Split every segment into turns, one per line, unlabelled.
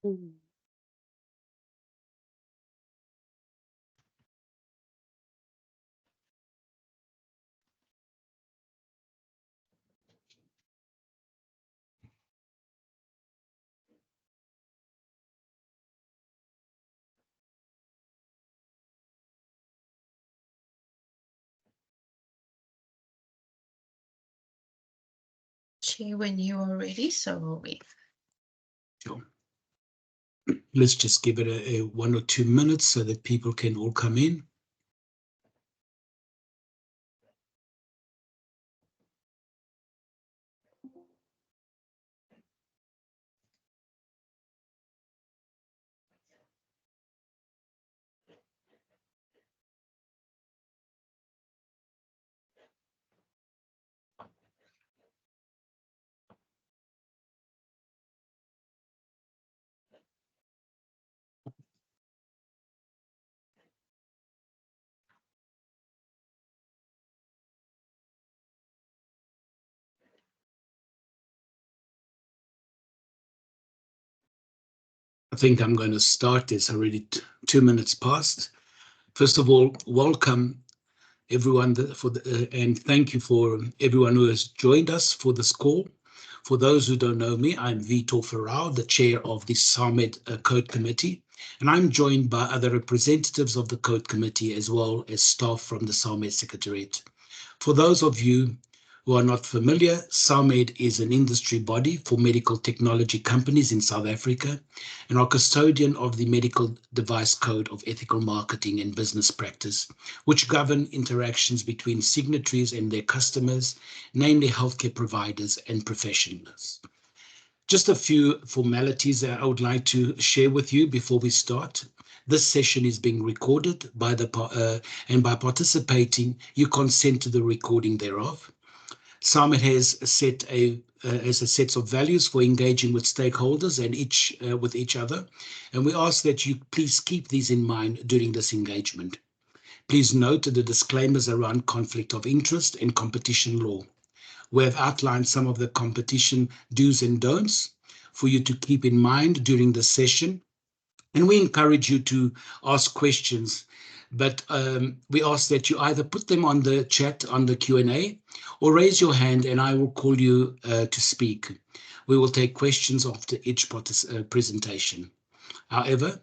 Mhm.
Chair, when you are ready, so will we.
Sure. Let's just give it a 1 or 2 minutes so that people can all come in. I think I'm going to start. It's already 2 minutes past. First of all, welcome everyone and thank you for everyone who has joined us for this call. For those who don't know me, I'm Vitor Ferrao, the chair of the SAMED Code Committee, and I'm joined by other representatives of the Code Committee as well as staff from the SAMED Secretariat. For those of you who are not familiar, SAMED is an industry body for medical technology companies in South Africa and are custodian of the Medical Device Code of Ethical Marketing and Business Practice, which govern interactions between signatories and their customers, namely healthcare providers and professionals. Just a few formalities that I would like to share with you before we start. This session is being recorded and by participating, you consent to the recording thereof. SAMED has a set of values for engaging with stakeholders and with each other, and we ask that you please keep these in mind during this engagement. Please note the disclaimers around conflict of interest and competition law. We have outlined some of the competition do's and don'ts for you to keep in mind during the session. And we encourage you to ask questions, but we ask that you either put them on the chat, on the Q&A, or raise your hand and I will call you to speak. We will take questions after each presentation. However,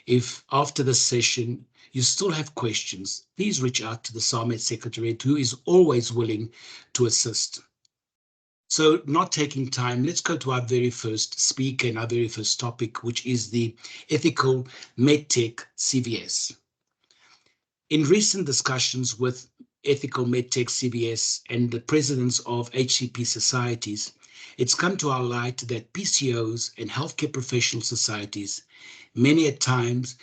if after the session you still have questions, please reach out to the SAMED Secretariat, who is always willing to assist. So not taking time, let's go to our very first speaker and our very first topic, which is the ethical Medtech CVS. In recent discussions with ethical Medtech CVS and the presidents of HCP societies, it's come to our light that PCOs and healthcare professional societies many at times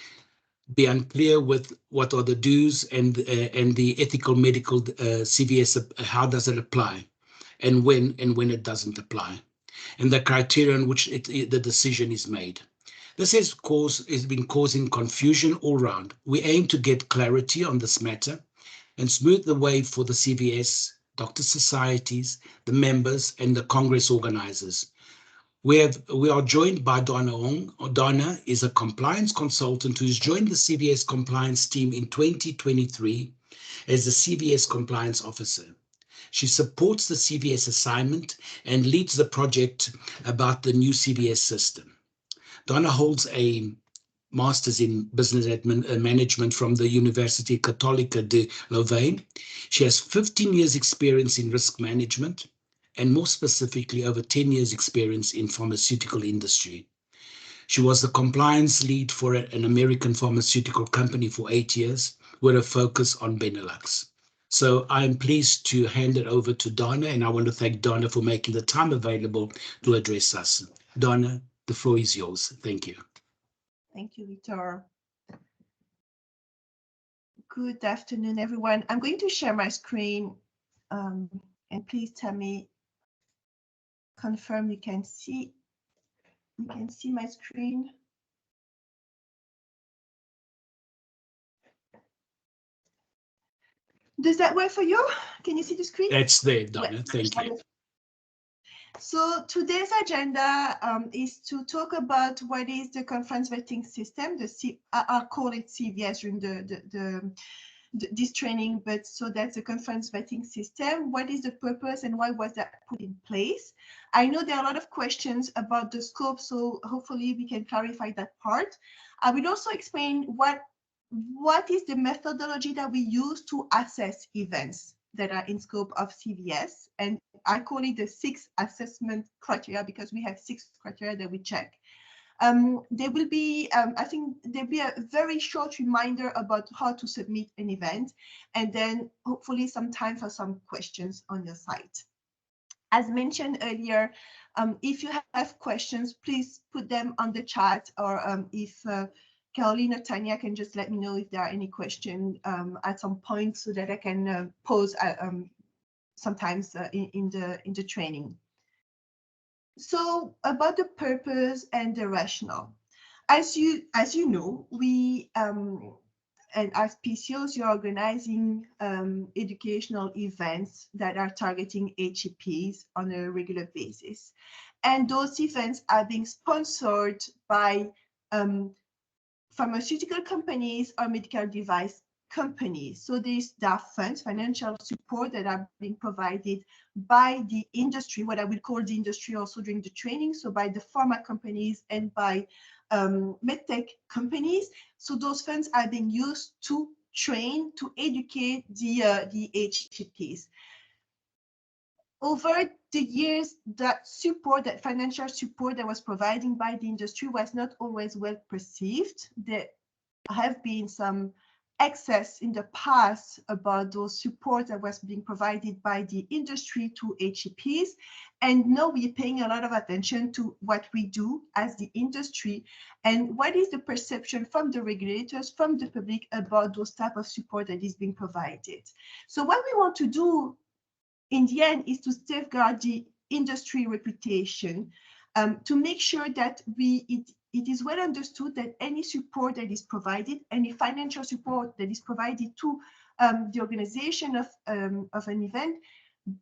be unclear with what are the do's and the ethical medical CVS, how does it apply? And when it doesn't apply, and the criteria in which the decision is made. This has been causing confusion all around. We aim to get clarity on this matter and smooth the way for the CVS, doctor societies, the members, and the Congress organizers. We are joined by Donna Ong. Donna is a compliance consultant who's joined the CVS compliance team in 2023 as the CVS compliance officer. She supports the CVS assignment and leads the project about the new CVS system. Donna holds a master's in business management from the University Católica de Louvain. She has 15 years experience in risk management and more specifically over 10 years experience in pharmaceutical industry. She was the compliance lead for an American pharmaceutical company for 8 years with a focus on Benelux. So I'm pleased to hand it over to Donna, and I want to thank Donna for making the time available to address us. Donna, the floor is yours. Thank you.
Thank you, Vitor. Good afternoon, everyone. I'm going to share my screen, and please tell me, confirm you can see my screen. Does that work for you? Can you see the screen?
That's there, Donna. Thank you.
So today's agenda is to talk about what is the conference vetting system. I'll call it CVS during this training, but so that's the conference vetting system. What is the purpose and why was that put in place? I know there are a lot of questions about the scope, so hopefully we can clarify that part. I will also explain what is the methodology that we use to assess events that are in scope of CVS. And I call it the 6 assessment criteria because we have 6 criteria that we check. There will be, I think there'll be a very short reminder about how to submit an event, and then hopefully some time for some questions on your site. As mentioned earlier, if you have questions, please put them on the chat, or if Caroline or Tanya can just let me know if there are any questions at some point so that I can pose sometimes in the training. So about the purpose and the rationale, as you know, we and as PCOs, you're organizing educational events that are targeting HCPs on a regular basis, and those events are being sponsored by pharmaceutical companies or medical device companies. So there are funds, financial support that are being provided by the industry, what I would call the industry also during the training, so by the pharma companies and by Medtech companies. So those funds are being used to train, to educate the HCPs. Over the years, that support, that financial support that was provided by the industry was not always well perceived. There have been some excess in the past about those support that was being provided by the industry to HCPs. And now we're paying a lot of attention to what we do as the industry and what is the perception from the regulators, from the public about those type of support that is being provided. So what we want to do in the end is to safeguard the industry reputation, to make sure that it is well understood that any support that is provided, any financial support that is provided to the organization of an event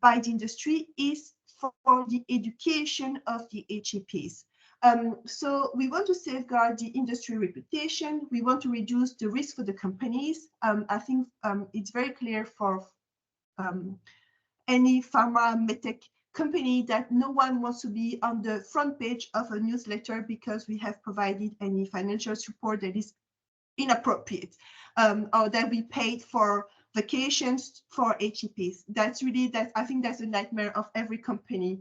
by the industry is for the education of the HCPs. So we want to safeguard the industry reputation. We want to reduce the risk for the companies. I think it's very clear for any pharma medtech company that no one wants to be on the front page of a newsletter because we have provided any financial support that is inappropriate, or that we paid for vacations for HCPs. I think that's a nightmare of every company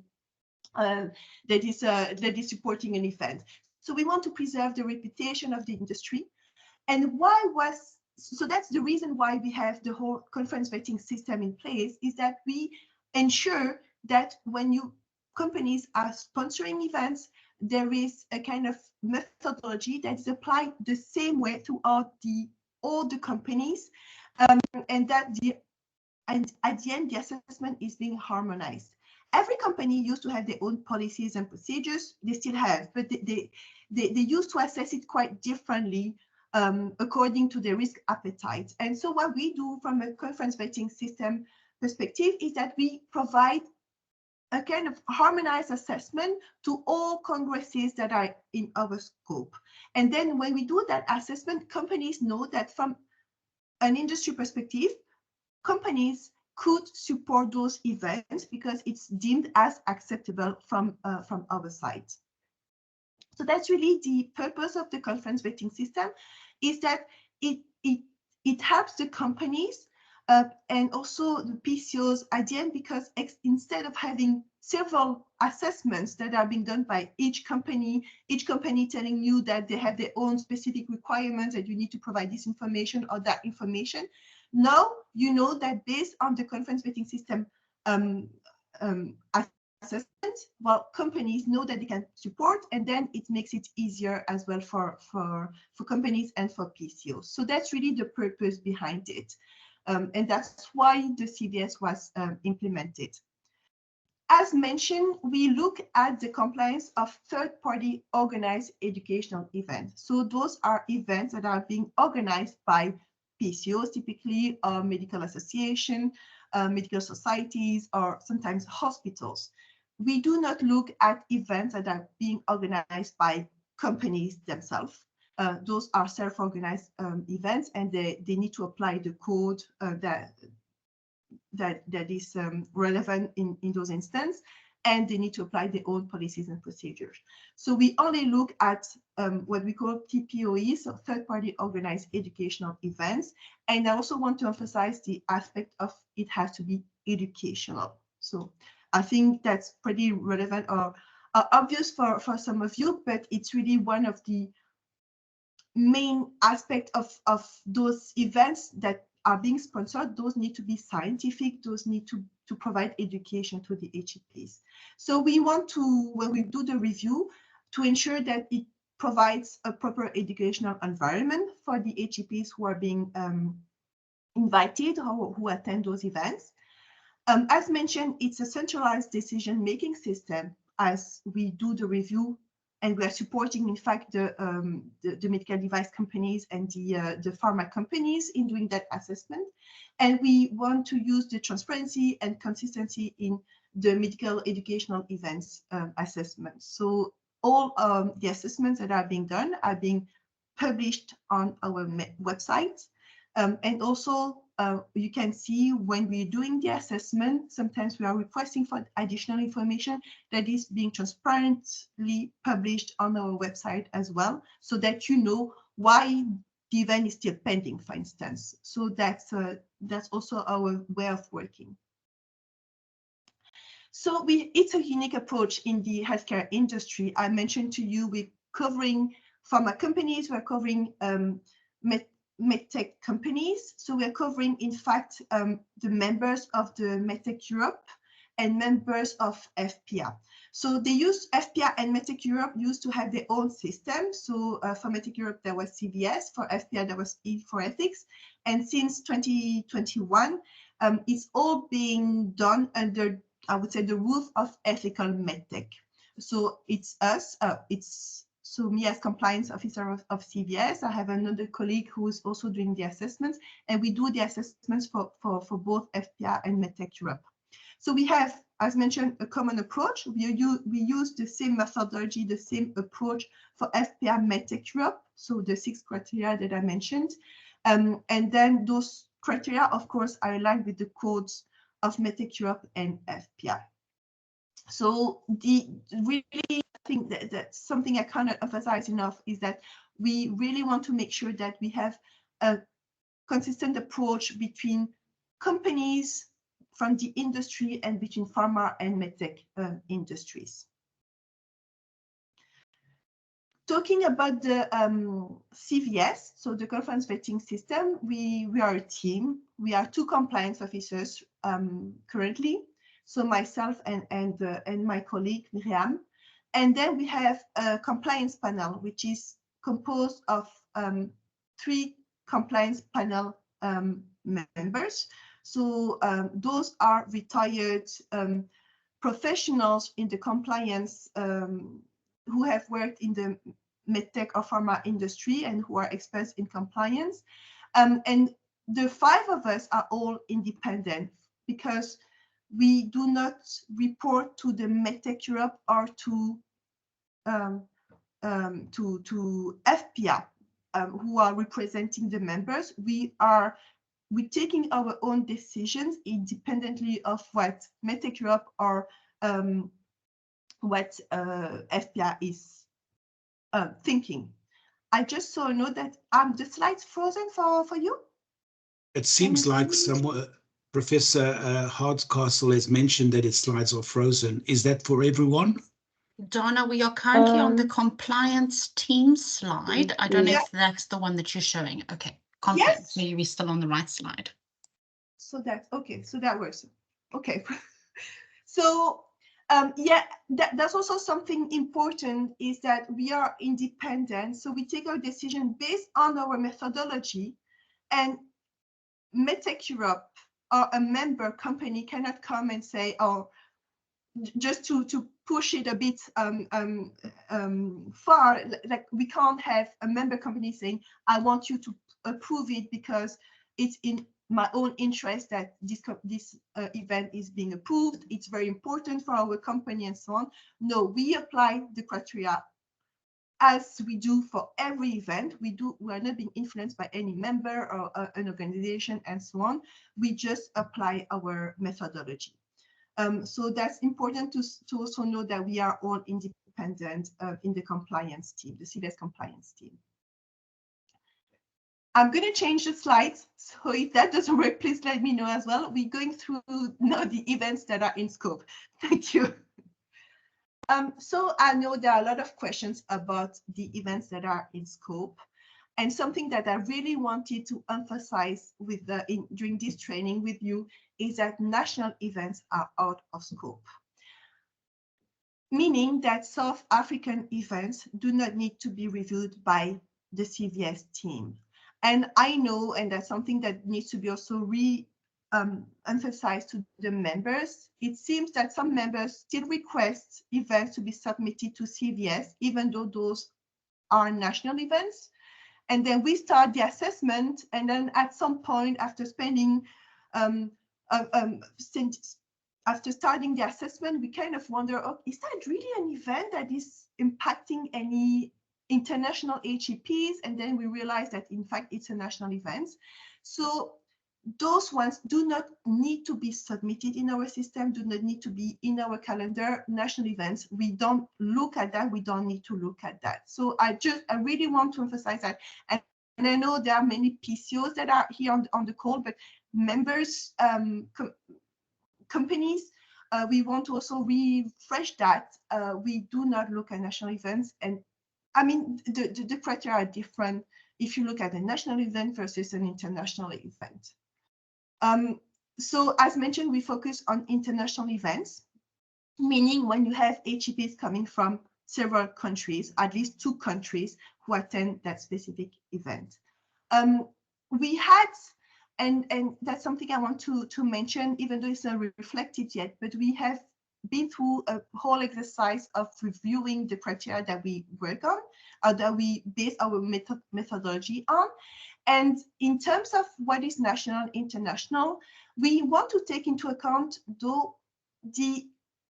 that is supporting an event. So we want to preserve the reputation of the industry. And so that's the reason why we have the whole conference vetting system in place, is that we ensure that when companies are sponsoring events, there is a kind of methodology that is applied the same way throughout all the companies, and at the end, the assessment is being harmonized. Every company used to have their own policies and procedures. They still have, but they used to assess it quite differently according to their risk appetite. And so what we do from a conference vetting system perspective is that we provide a kind of harmonized assessment to all congresses that are in our scope. And then when we do that assessment, companies know that from an industry perspective, companies could support those events because it's deemed as acceptable from our side. So that's really the purpose of the conference vetting system, is that it helps the companies and also the PCOs at the end, because instead of having several assessments that are being done by each company telling you that they have their own specific requirements and you need to provide this information or that information, now you know that based on the conference vetting system assessment, well, companies know that they can support, and then it makes it easier as well for companies and for PCOs. So that's really the purpose behind it. And that's why the CVS was implemented. As mentioned, we look at the compliance of third-party organized educational events. So those are events that are being organized by PCOs typically, or medical association, medical societies, or sometimes hospitals. we do not look at events that are being organized by companies themselves. Those are self-organized events, and they need to apply the code that is relevant in those instances, and they need to apply their own policies and procedures. So we only look at what we call TPOEs, so third-party organized educational events. And I also want to emphasize the aspect of it has to be educational. So I think that's pretty relevant or obvious for some of you, but it's really one of the main aspects of those events that are being sponsored. Those need to be scientific, those need to provide education to the HEPs. So we want to, when we do the review, to ensure that it provides a proper educational environment for the HEPs who are being invited or who attend those events. As mentioned, it's a centralized decision-making system as we do the review, and we are supporting, in fact, the medical device companies and the pharma companies in doing that assessment. And we want to use the transparency and consistency in the medical educational events assessment. So all the assessments that are being done are being published on our website. And also, you can see when we're doing the assessment, sometimes we are requesting for additional information that is being transparently published on our website as well, so that you know why the event is still pending, for instance. So that's also our way of working. So it's a unique approach in the healthcare industry. I mentioned to you, we're covering pharma companies, we're covering Medtech companies. So we're covering, in fact, the members of the Medtech Europe and members of FPA. So they use FPA and Medtech Europe used to have their own system. So for Medtech Europe, there was CVS. For FPA, there was E4Ethics. And since 2021, it's all being done under, I would say, the roof of ethical Medtech. So it's us, so me as compliance officer of CVS, I have another colleague who is also doing the assessments, and we do the assessments for both FPA and Medtech Europe. So we have, as mentioned, a common approach. We use the same methodology, the same approach for FPA, Medtech Europe, so the 6 criteria that I mentioned. And then those criteria, of course, are aligned with the codes of Medtech Europe and FPA. So really, I think that's something I cannot emphasize enough, is that we really want to make sure that we have a consistent approach between companies from the industry and between pharma and medtech industries. Talking about the CVS, so the conference vetting system, we are a team. We are 2 compliance officers currently. So myself and my colleague Miriam, and then we have a compliance panel, which is composed of 3 compliance panel members. So those are retired professionals in the compliance who have worked in the medtech or pharma industry and who are experts in compliance. And the 5 of us are all independent, because we do not report to the Medtech Europe or to FPA, who are representing the members. We're taking our own decisions independently of what Medtech Europe or what FPA is thinking. I just saw a note that the slides frozen for you.
It seems like someone, Professor Hardcastle has mentioned that its slides are frozen. Is that for everyone?
Donna, we are currently on the compliance team slide. I don't know if that's the one that you're showing. Okay, compliance. Yes. Maybe we're still on the right slide.
So that's okay. So that works. Okay. So yeah, that's also something important, is that we are independent. So we take our decision based on our methodology, and Medtech Europe or a member company cannot come and say, oh, just to push it a bit far, like we can't have a member company saying, I want you to approve it because it's in my own interest that this event is being approved. It's very important for our company and so on. No, we apply the criteria as we do for every event. We are not being influenced by any member or an organization and so on. We just apply our methodology. So that's important to also know that we are all independent in the compliance team, the CVS compliance team. I'm going to change the slides, so if that doesn't work, please let me know as well. We're going through now the events that are in scope. Thank you. So I know there are a lot of questions about the events that are in scope, and something that I really wanted to emphasize with during this training with you is that national events are out of scope, meaning that South African events do not need to be reviewed by the CVS team. And I know, and that's something that needs to be also emphasized to the members. It seems that some members still request events to be submitted to CVS, even though those are national events. And then we start the assessment, and then at some point, after spending, after starting the assessment, we kind of wonder, oh, is that really an event that is impacting any international HEPs? And then we realize that in fact it's a national event. So those ones do not need to be submitted in our system, do not need to be in our calendar. National events, we don't look at that, we don't need to look at that. So I really want to emphasize that. And I know there are many PCOs that are here on the call, but members, companies, we want to also refresh that. We do not look at national events, and I mean, the criteria are different if you look at a national event versus an international event. So as mentioned, we focus on international events, meaning when you have HEPs coming from several countries, at least 2 countries who attend that specific event. We had, and that's something I want to mention, even though it's not reflected yet, but we have been through a whole exercise of reviewing the criteria that we work on, that we base our methodology on. And in terms of what is national, international, we want to take into account the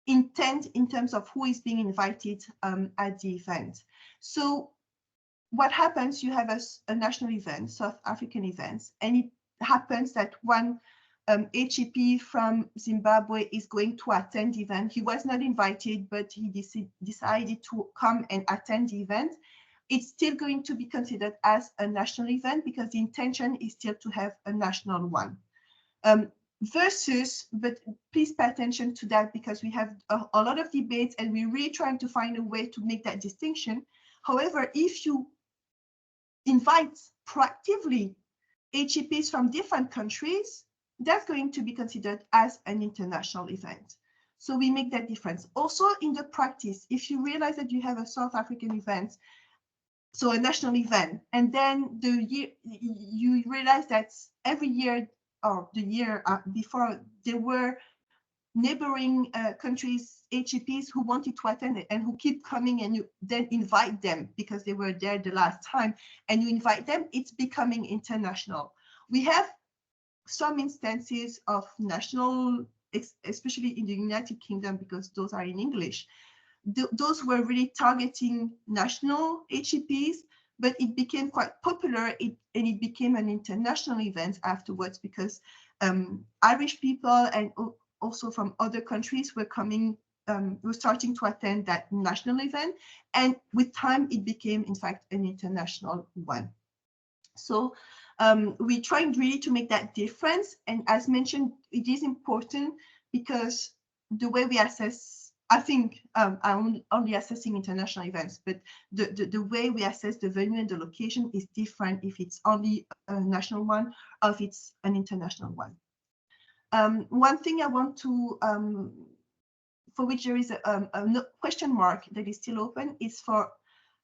intent in terms of who is being invited at the event. So what happens, you have a national event, South African events, and it happens that one HEP from Zimbabwe is going to attend the event. He was not invited, but he decided to come and attend the event. It's still going to be considered as a national event because the intention is still to have a national one. Versus, but please pay attention to that because we have a lot of debates and we're really trying to find a way to make that distinction. However, if you invite proactively HEPs from different countries, that's going to be considered as an international event. So we make that difference. Also in the practice, if you realize that you have a South African event, so a national event, and then you realize that every year or the year before there were neighboring countries, HEPs who wanted to attend it and who keep coming, and you then invite them because they were there the last time, and you invite them, it's becoming international. We have some instances of national, especially in the United Kingdom, because those are in English. Those were really targeting national HEPs, but it became quite popular and it became an international event afterwards because Irish people and also from other countries were coming, were starting to attend that national event. And with time, it became, in fact, an international one. So we're trying really to make that difference. And as mentioned, it is important because the way we assess, I think I'm only assessing international events, but the way we assess the venue and the location is different if it's only a national one or if it's an international one. One thing I want to, for which there is a question mark that is still open is for,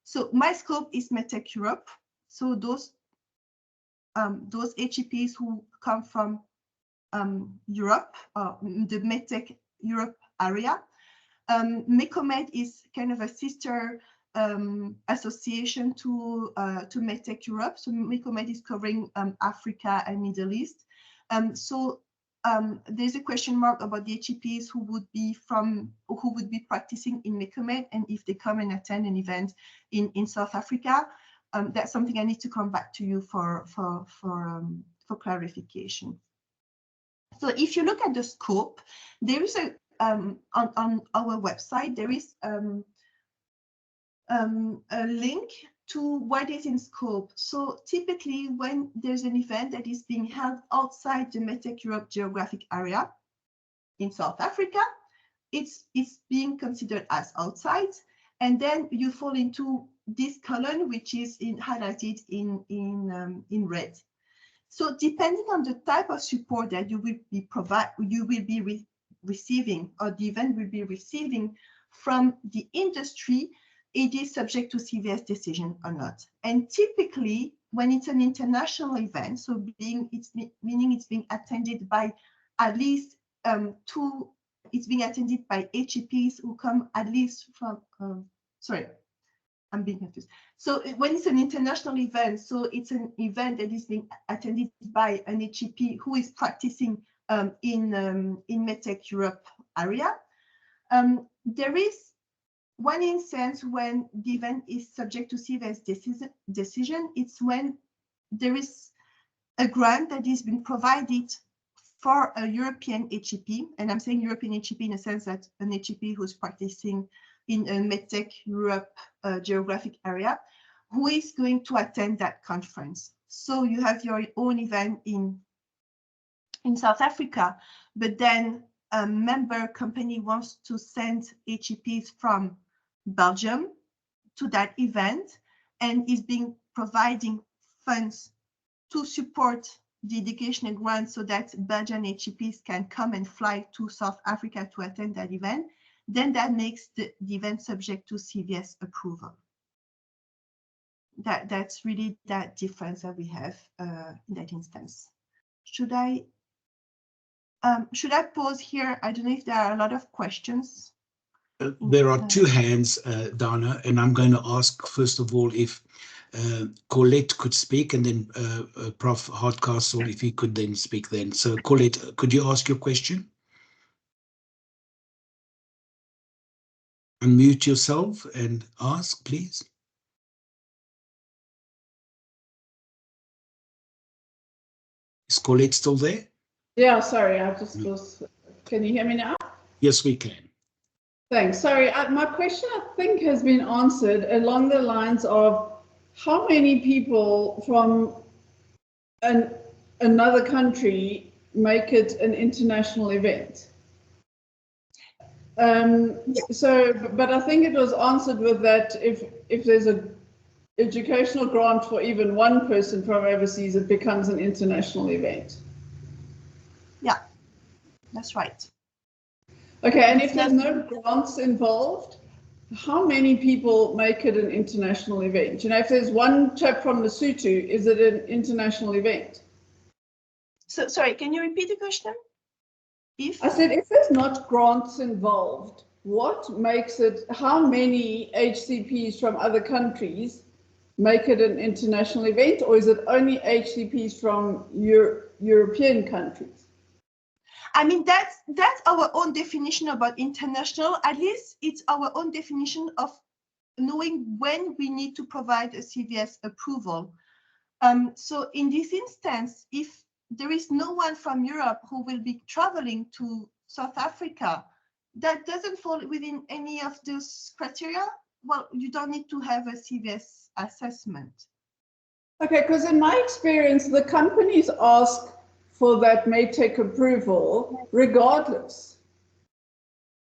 so my scope is Medtech Europe. So those HEPs who come from Europe, the Medtech Europe area. MECOMED is kind of a sister association to Medtech Europe. So MECOMED is covering Africa and Middle East. There's a question mark about the HCPs who would be practicing in MECOMED, and if they come and attend an event in South Africa. That's something I need to come back to you for clarification. So if you look at the scope, there is on our website, there is a link to what is in scope. So typically when there's an event that is being held outside the Medtech Europe geographic area in South Africa, it's being considered as outside, and then you fall into this column, which is highlighted in red. So depending on the type of support that you will be receiving, or the event will be receiving from the industry, it is subject to CVS decision or not. And typically, when it's an international event, so meaning it's being attended by at least it's being attended by HCPs who come at least from, sorry, I'm being confused. So when it's an international event, so it's an event that is being attended by an HCP who is practicing in Medtech Europe area. There is one instance when the event is subject to CVS decision. It's when there is a grant that is being provided for a European HCP, and I'm saying European HCP in a sense that an HCP who's practicing in a Medtech Europe geographic area, who is going to attend that conference. So you have your own event in South Africa, but then a member company wants to send HCPs from Belgium to that event, and is providing funds to support the educational grant so that Belgian HCPs can come and fly to South Africa to attend that event. Then that makes the event subject to CVS approval. That's really that difference that we have in that instance. Should I pause here? I don't know if there are a lot of questions.
There are two hands, Dana, and I'm going to ask first of all if Colette could speak, and then Prof. Hardcastle, if he could then speak then. So Colette, could you ask your question? Unmute yourself and ask, please. Is Colette still there?
Yeah, sorry, I just was. Can you hear me now?
Yes, we can.
Thanks. Sorry, my question I think has been answered along the lines of how many people from another country make it an international event. But I think it was answered with that if there's a educational grant for even one person from overseas, it becomes an international event.
Yeah, that's right.
Okay, and if there's no grants involved, how many people make it an international event? You know, if there's one chap from Lesotho, is it an international event?
So, sorry, can you repeat the question?
I said, if there's not grants involved, what makes it, how many HCPs from other countries make it an international event, or is it only HCPs from European countries?
I mean, that's our own definition about international. At least it's our own definition of knowing when we need to provide a CVS approval. So in this instance, if there is no one from Europe who will be traveling to South Africa, that doesn't fall within any of those criteria, well, you don't need to have a CVS assessment.
Okay, because in my experience, the companies ask for that Medtech approval regardless.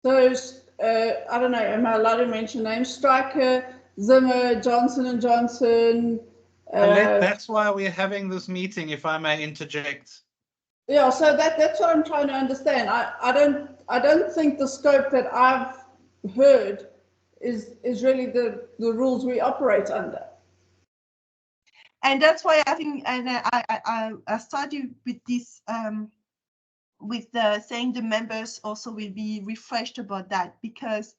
So, I don't know, am I allowed to mention names? Stryker, Zimmer, Johnson & Johnson.
That's why we're having this meeting, if I may interject.
Yeah, so that's what I'm trying to understand. I don't think the scope that I've heard is really the rules we operate under.
And that's why I think, and I started with this, with saying the members also will be refreshed about that, because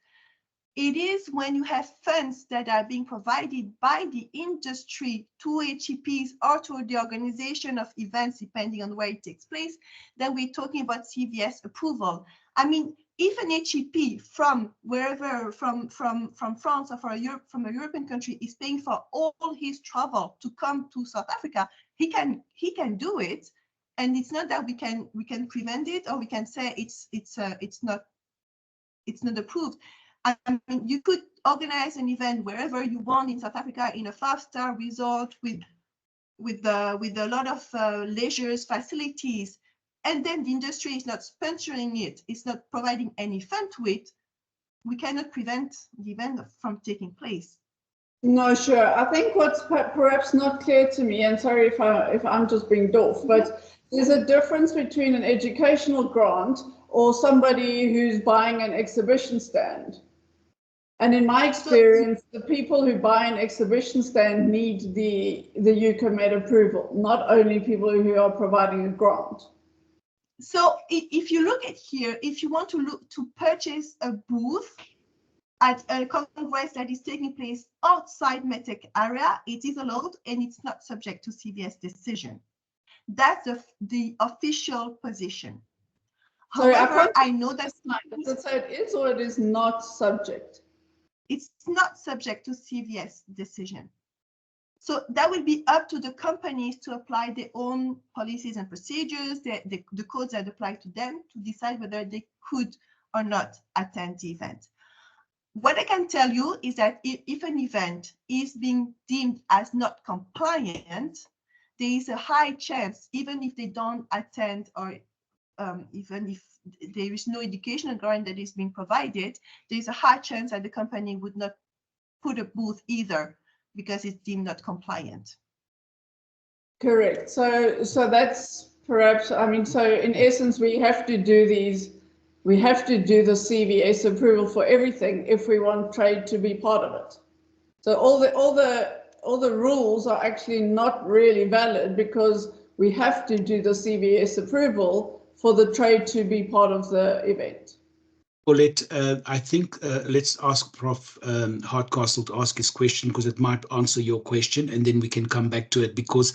It is when you have funds that are being provided by the industry to HCPs or to the organization of events, depending on where it takes place, then we're talking about CVS approval. I mean, if an HCP from wherever, from France or from a European country is paying for all his travel to come to South Africa, he can do it, and it's not that we can prevent it, or we can say it's not approved. I mean, you could organize an event wherever you want in South Africa, in a 5-star resort with a lot of leisure facilities, and then the industry is not sponsoring it, it's not providing any fund to it. We cannot prevent the event from taking place.
No, sure. I think what's perhaps not clear to me, and sorry if I'm just being doof, but there's a difference between an educational grant or somebody who's buying an exhibition stand. And in my experience, the people who buy an exhibition stand need the UCOMED approval, not only people who are providing a grant.
So if you look at here, if you want to purchase a booth at a congress that is taking place outside Medtech area, it is allowed and it's not subject to CVS decision. That's the official position.
Sorry,
However, I know that
so it is or it is not subject.
It's not subject to CVS decision. So that will be up to the companies to apply their own policies and procedures, the codes that apply to them, to decide whether they could or not attend the event. What I can tell you is that if an event is being deemed as not compliant, there is a high chance, even if they don't attend, or even if there is no educational grant that is being provided, there is a high chance that the company would not put a booth either, because it's deemed not compliant.
Correct. So that's perhaps, I mean, so in essence, we have to do the CVS approval for everything if we want trade to be part of it. So all the rules are actually not really valid, because we have to do the CVS approval for the trade to be part of the event.
Paulette, I think let's ask Prof. Hardcastle to ask his question, because it might answer your question, and then we can come back to it, because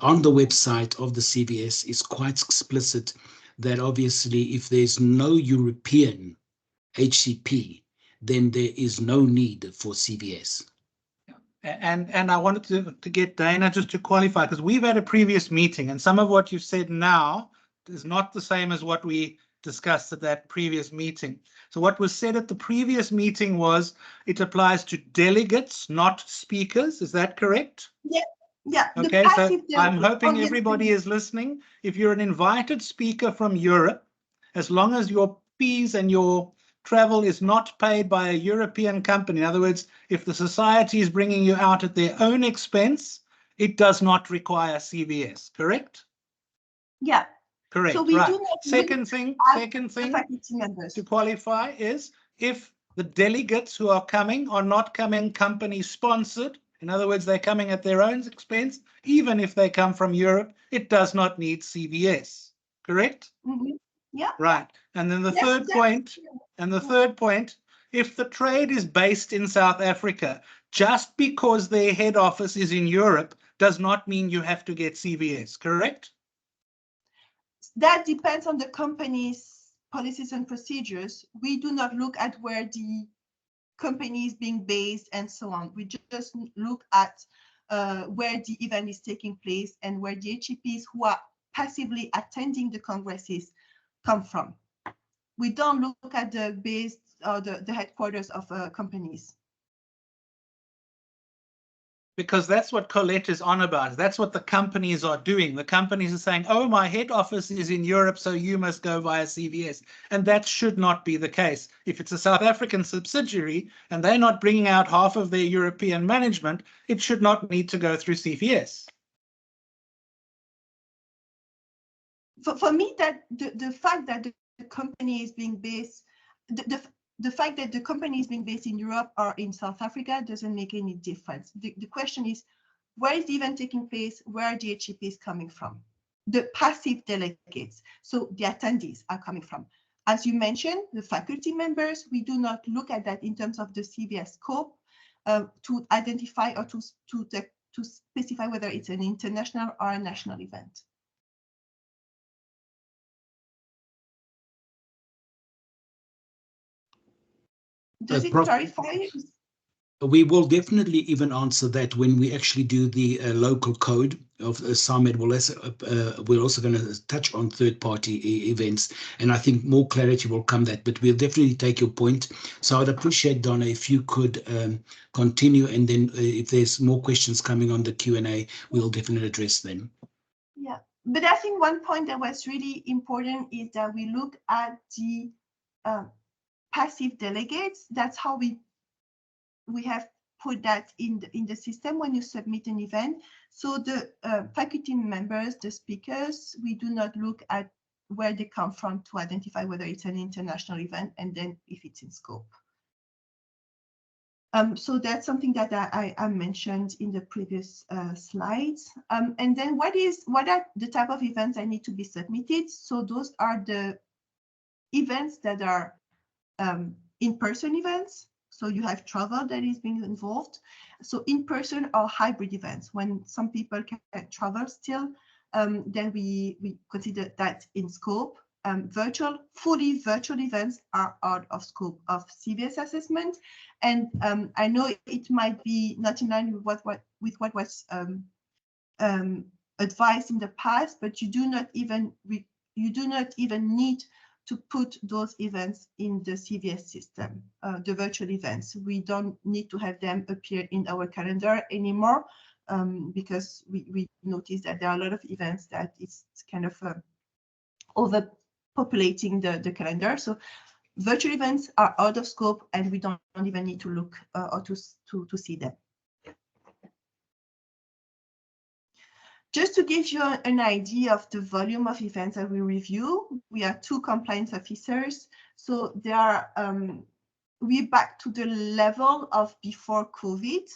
on the website of the CVS is quite explicit that obviously if there's no European HCP, then there is no need for CVS.
And I wanted to get Dana just to qualify, because we've had a previous meeting and some of what you've said now is not the same as what we discussed at that previous meeting. So what was said at the previous meeting was it applies to delegates, not speakers. Is that correct?
Yeah. Yeah.
Okay, so I'm hoping everybody is listening. If you're an invited speaker from Europe, as long as your fees and your travel is not paid by a European company, in other words, if the society is bringing you out at their own expense, it does not require CVS, correct?
Yeah.
Correct.
So we
right.
do not
Second thing to qualify is if the delegates who are coming are not coming company sponsored, in other words, they're coming at their own expense, even if they come from Europe, it does not need CVS, correct?
Mm-hmm. Yeah.
Right. And then the third point, if the trade is based in South Africa, just because their head office is in Europe does not mean you have to get CVS, correct?
That depends on the company's policies and procedures. We do not look at where the company is being based and so on. We just look at where the event is taking place and where the HCPs who are passively attending the congresses come from. We don't look at the base or the headquarters of companies.
Because that's what Colette is on about. That's what the companies are doing. The companies are saying, oh, my head office is in Europe, so you must go via CVS. And that should not be the case. If it's a South African subsidiary and they're not bringing out half of their European management, it should not need to go through CVS.
For me, that the fact that the company is being based, the fact that the company is being based in Europe or in South Africa doesn't make any difference. The question is, where is the event taking place? Where are the HCPs coming from? The passive delegates, so the attendees are coming from. As you mentioned, the faculty members, we do not look at that in terms of the CVS scope to identify or to specify whether it's an international or a national event. Does it clarify?
We will definitely even answer that when we actually do the local code of SAMED. We're also going to touch on third-party events, and I think more clarity will come that, but we'll definitely take your point. So I'd appreciate, Donna, if you could continue, and then if there's more questions coming on the Q&A, we'll definitely address them.
Yeah, but I think one point that was really important is that we look at the passive delegates. That's how we have put that in the system when you submit an event. So the faculty members, the speakers, we do not look at where they come from to identify whether it's an international event and then if it's in scope. So that's something that I mentioned in the previous slides. And then what are the type of events that need to be submitted? So those are the events that are in-person events. So you have travel that is being involved. So in-person or hybrid events, when some people can travel still, then we consider that in scope. Fully virtual events are out of scope of CVS assessment. And I know it might be not in line with what was advised in the past, but you do not even need to put those events in the CVS system, the virtual events. We don't need to have them appear in our calendar anymore because we notice that there are a lot of events that it's kind of overpopulating the calendar. So virtual events are out of scope and we don't even need to look or to see them. Just to give you an idea of the volume of events that we review, we are 2 compliance officers. So they are, we're back to the level of before COVID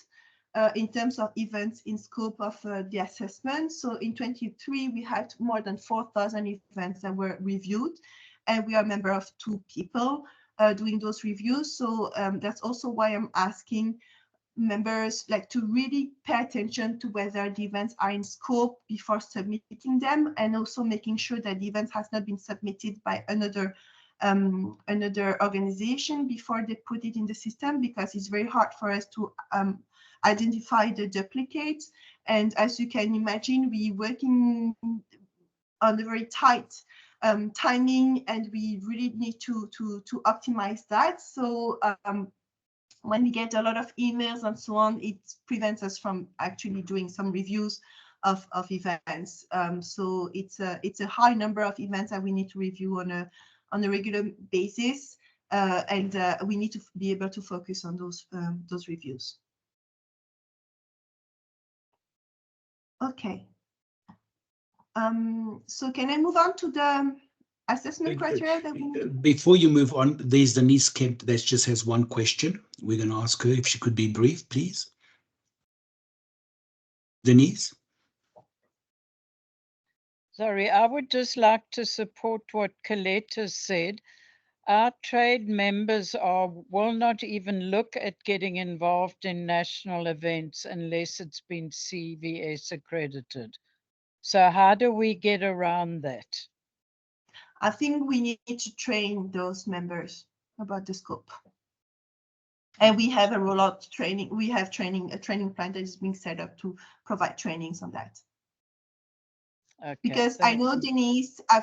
in terms of events in scope of the assessment. So in 2023, we had more than 4,000 events that were reviewed, and we are a member of 2 people doing those reviews. So that's also why I'm asking members to really pay attention to whether the events are in scope before submitting them, and also making sure that the event has not been submitted by another organization before they put it in the system, because it's very hard for us to identify the duplicates. And as you can imagine, we're working on a very tight timing, and we really need to optimize that. So when we get a lot of emails and so on, it prevents us from actually doing some reviews of events. So it's a high number of events that we need to review on a regular basis, and we need to be able to focus on those reviews. Okay. So can I move on to the assessment criteria that we...
Before you move on, there's Denise Kemp that just has one question. We're going to ask her if she could be brief, please. Denise?
Sorry, I would just like to support what Colette has said. Our trade members will not even look at getting involved in national events unless it's been CVS accredited. So how do we get around that?
I think we need to train those members about the scope. And we have a rollout training. We have a training plan that is being set up to provide trainings on that. Okay, because I know, Denise, I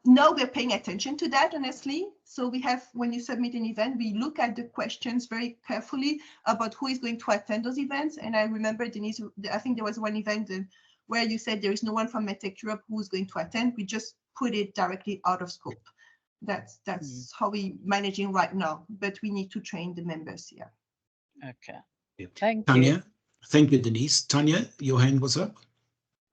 know we're paying attention to that, honestly. So we have, when you submit an event, we look at the questions very carefully about who is going to attend those events. And I remember, Denise, I think there was one event where you said there is no one from Medtech Europe who is going to attend. We just put it directly out of scope. That's how we're managing right now, but we need to train the members here.
Okay. Thank
Tanya.
you.
Thank you, Denise. Tanya, your hand was up.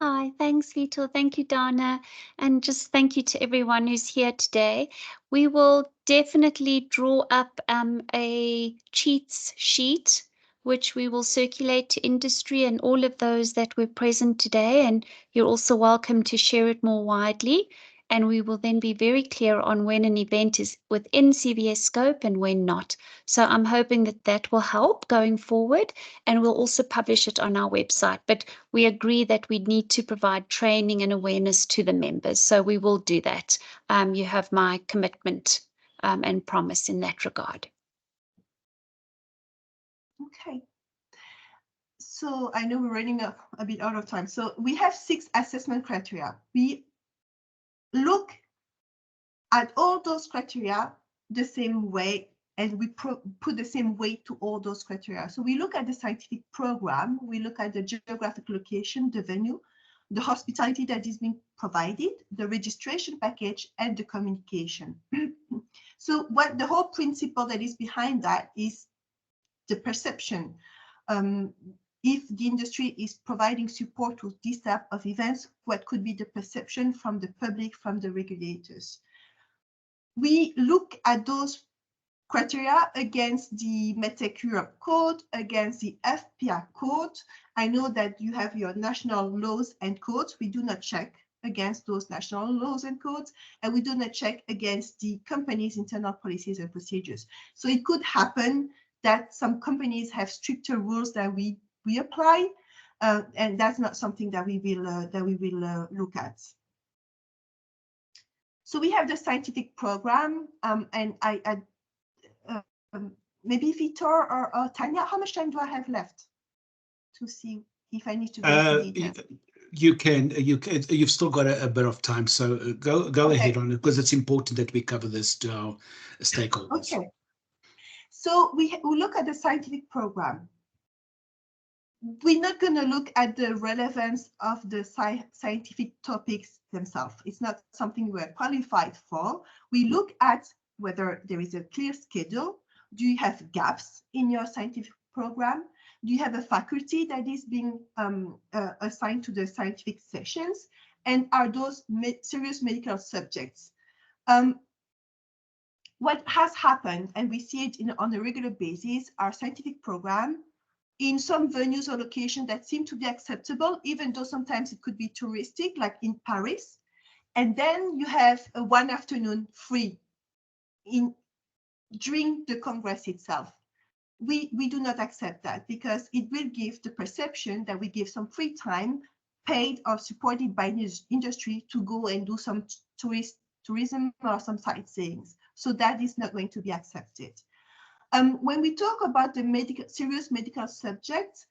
Hi, thanks, Vitor. Thank you, Donna. And just thank you to everyone who's here today. We will definitely draw up a cheats sheet, which we will circulate to industry and all of those that were present today. And you're also welcome to share it more widely. and we will then be very clear on when an event is within CVS scope and when not. So I'm hoping that that will help going forward, and we'll also publish it on our website. But we agree that we need to provide training and awareness to the members, so we will do that. You have my commitment and promise in that regard.
Okay. So I know we're running a bit out of time. So we have 6 assessment criteria. We look at all those criteria the same way, and we put the same weight to all those criteria. So we look at the scientific program, we look at the geographic location, the venue, the hospitality that is being provided, the registration package, and the communication. So what the whole principle that is behind that is the perception. If the industry is providing support to this type of events, what could be the perception from the public, from the regulators? We look at those criteria against the Medtech Europe code, against the FPA code. I know that you have your national laws and codes. We do not check against those national laws and codes, and we do not check against the company's internal policies and procedures. So it could happen that some companies have stricter rules that we apply, and that's not something that we will look at. So we have the scientific program, and maybe Vitor or Tanya, how much time do I have left to see if I need to go into detail?
You've still got a bit of time, so go
Okay.
ahead on it, because it's important that we cover this to our stakeholders.
Okay. So we look at the scientific program. We're not going to look at the relevance of the scientific topics themselves. It's not something we're qualified for. We look at whether there is a clear schedule. Do you have gaps in your scientific program? Do you have a faculty that is being assigned to the scientific sessions? And are those serious medical subjects? What has happened, and we see it on a regular basis, our scientific program in some venues or locations that seem to be acceptable, even though sometimes it could be touristic, like in Paris. And then you have a one afternoon free during the Congress itself. We do not accept that, because it will give the perception that we give some free time paid or supported by industry to go and do some tourism or some sightseeing. So that is not going to be accepted. When we talk about the serious medical subjects,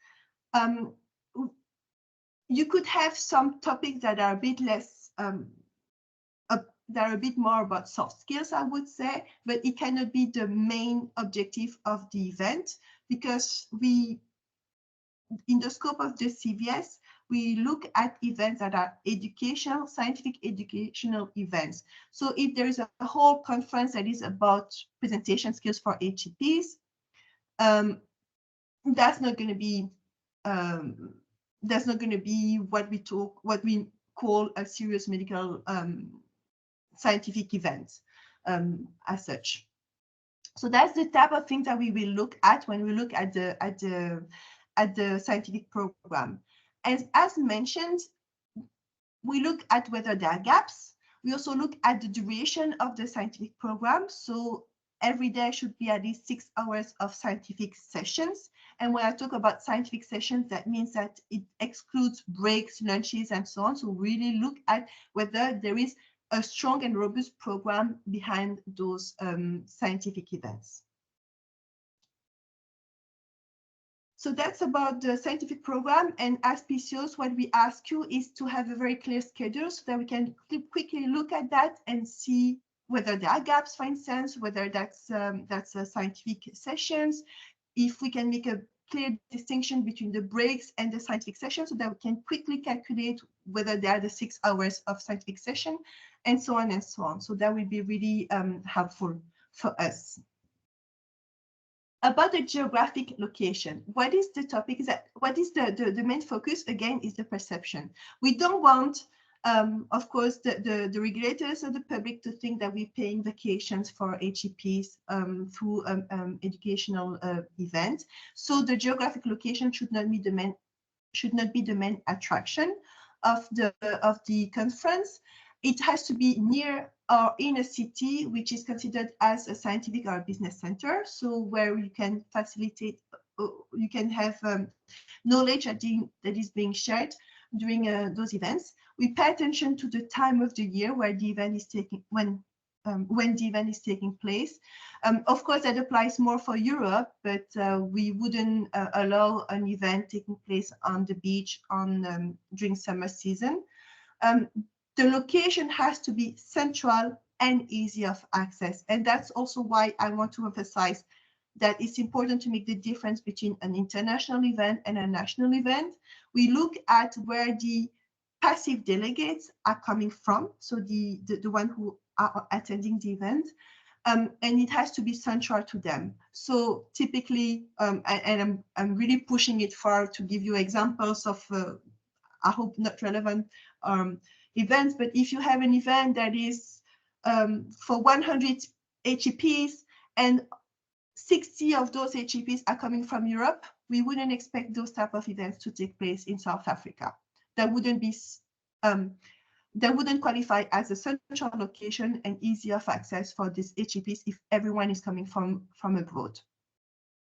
you could have some topics that are a bit less, that are a bit more about soft skills, I would say, but it cannot be the main objective of the event, because in the scope of the CVS, we look at events that are educational, scientific educational events. So if there is a whole conference that is about presentation skills for HCPs, that's not going to be what we call a serious medical scientific event as such. So that's the type of things that we will look at when we look at the scientific program. And as mentioned, we look at whether there are gaps. We also look at the duration of the scientific program. So every day should be at least 6 hours of scientific sessions. And when I talk about scientific sessions, that means that it excludes breaks, lunches, and so on. So really look at whether there is a strong and robust program behind those scientific events. So that's about the scientific program. And as PCOs, what we ask you is to have a very clear schedule so that we can quickly look at that and see whether there are gaps, for instance, whether that's scientific sessions, if we can make a clear distinction between the breaks and the scientific session so that we can quickly calculate whether they are the 6 hours of scientific session, and so on and so on. So that will be really helpful for us. About the geographic location, what is the topic? What is the main focus? Again, is the perception. We don't want, of course, the regulators or the public to think that we're paying vacations for HCPs through educational events. So the geographic location should not be the main attraction of the conference. It has to be near or in a city which is considered as a scientific or a business center, so where you can facilitate, you can have knowledge that is being shared during those events. We pay attention to the time of the year where the event is taking, when the event is taking place. Of course, that applies more for Europe, but we wouldn't allow an event taking place on the beach during summer season. The location has to be central and easy of access. And that's also why I want to emphasize that it's important to make the difference between an international event and a national event. We look at where the passive delegates are coming from, so the one who are attending the event, and it has to be central to them. So typically, and I'm really pushing it far to give you examples of, I hope not relevant events, but if you have an event that is for 100 HEPs and 60 of those HEPs are coming from Europe, we wouldn't expect those type of events to take place in South Africa. That wouldn't be, that wouldn't qualify as a central location and easy of access for these HEPs if everyone is coming from abroad.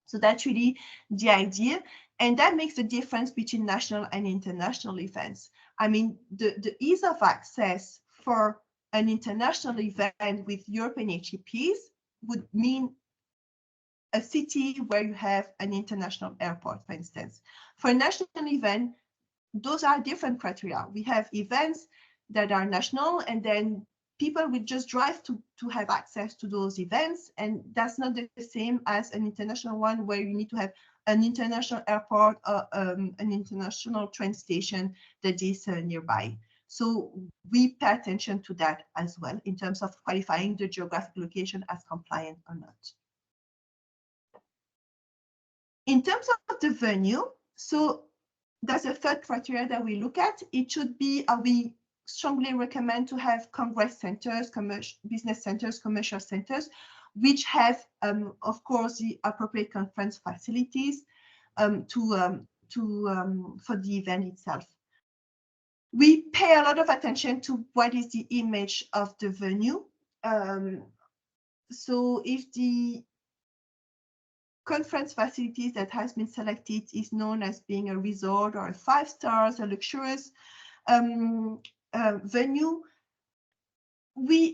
So that's really the idea. And that makes the difference between national and international events. I mean, the ease of access for an international event with European HEPs would mean a city where you have an international airport, for instance. For a national event, those are different criteria. We have events that are national, and then people will just drive to have access to those events, and that's not the same as an international one where you need to have an international airport or an international train station that is nearby. So we pay attention to that as well in terms of qualifying the geographic location as compliant or not. In terms of the venue, so that's a third criteria that we look at. It should be, we strongly recommend to have congress centers, business centers, commercial centers, which have, of course, the appropriate conference facilities for the event itself. We pay a lot of attention to what is the image of the venue. So if the conference facilities that has been selected is known as being a resort or a 5 stars, a luxurious venue, we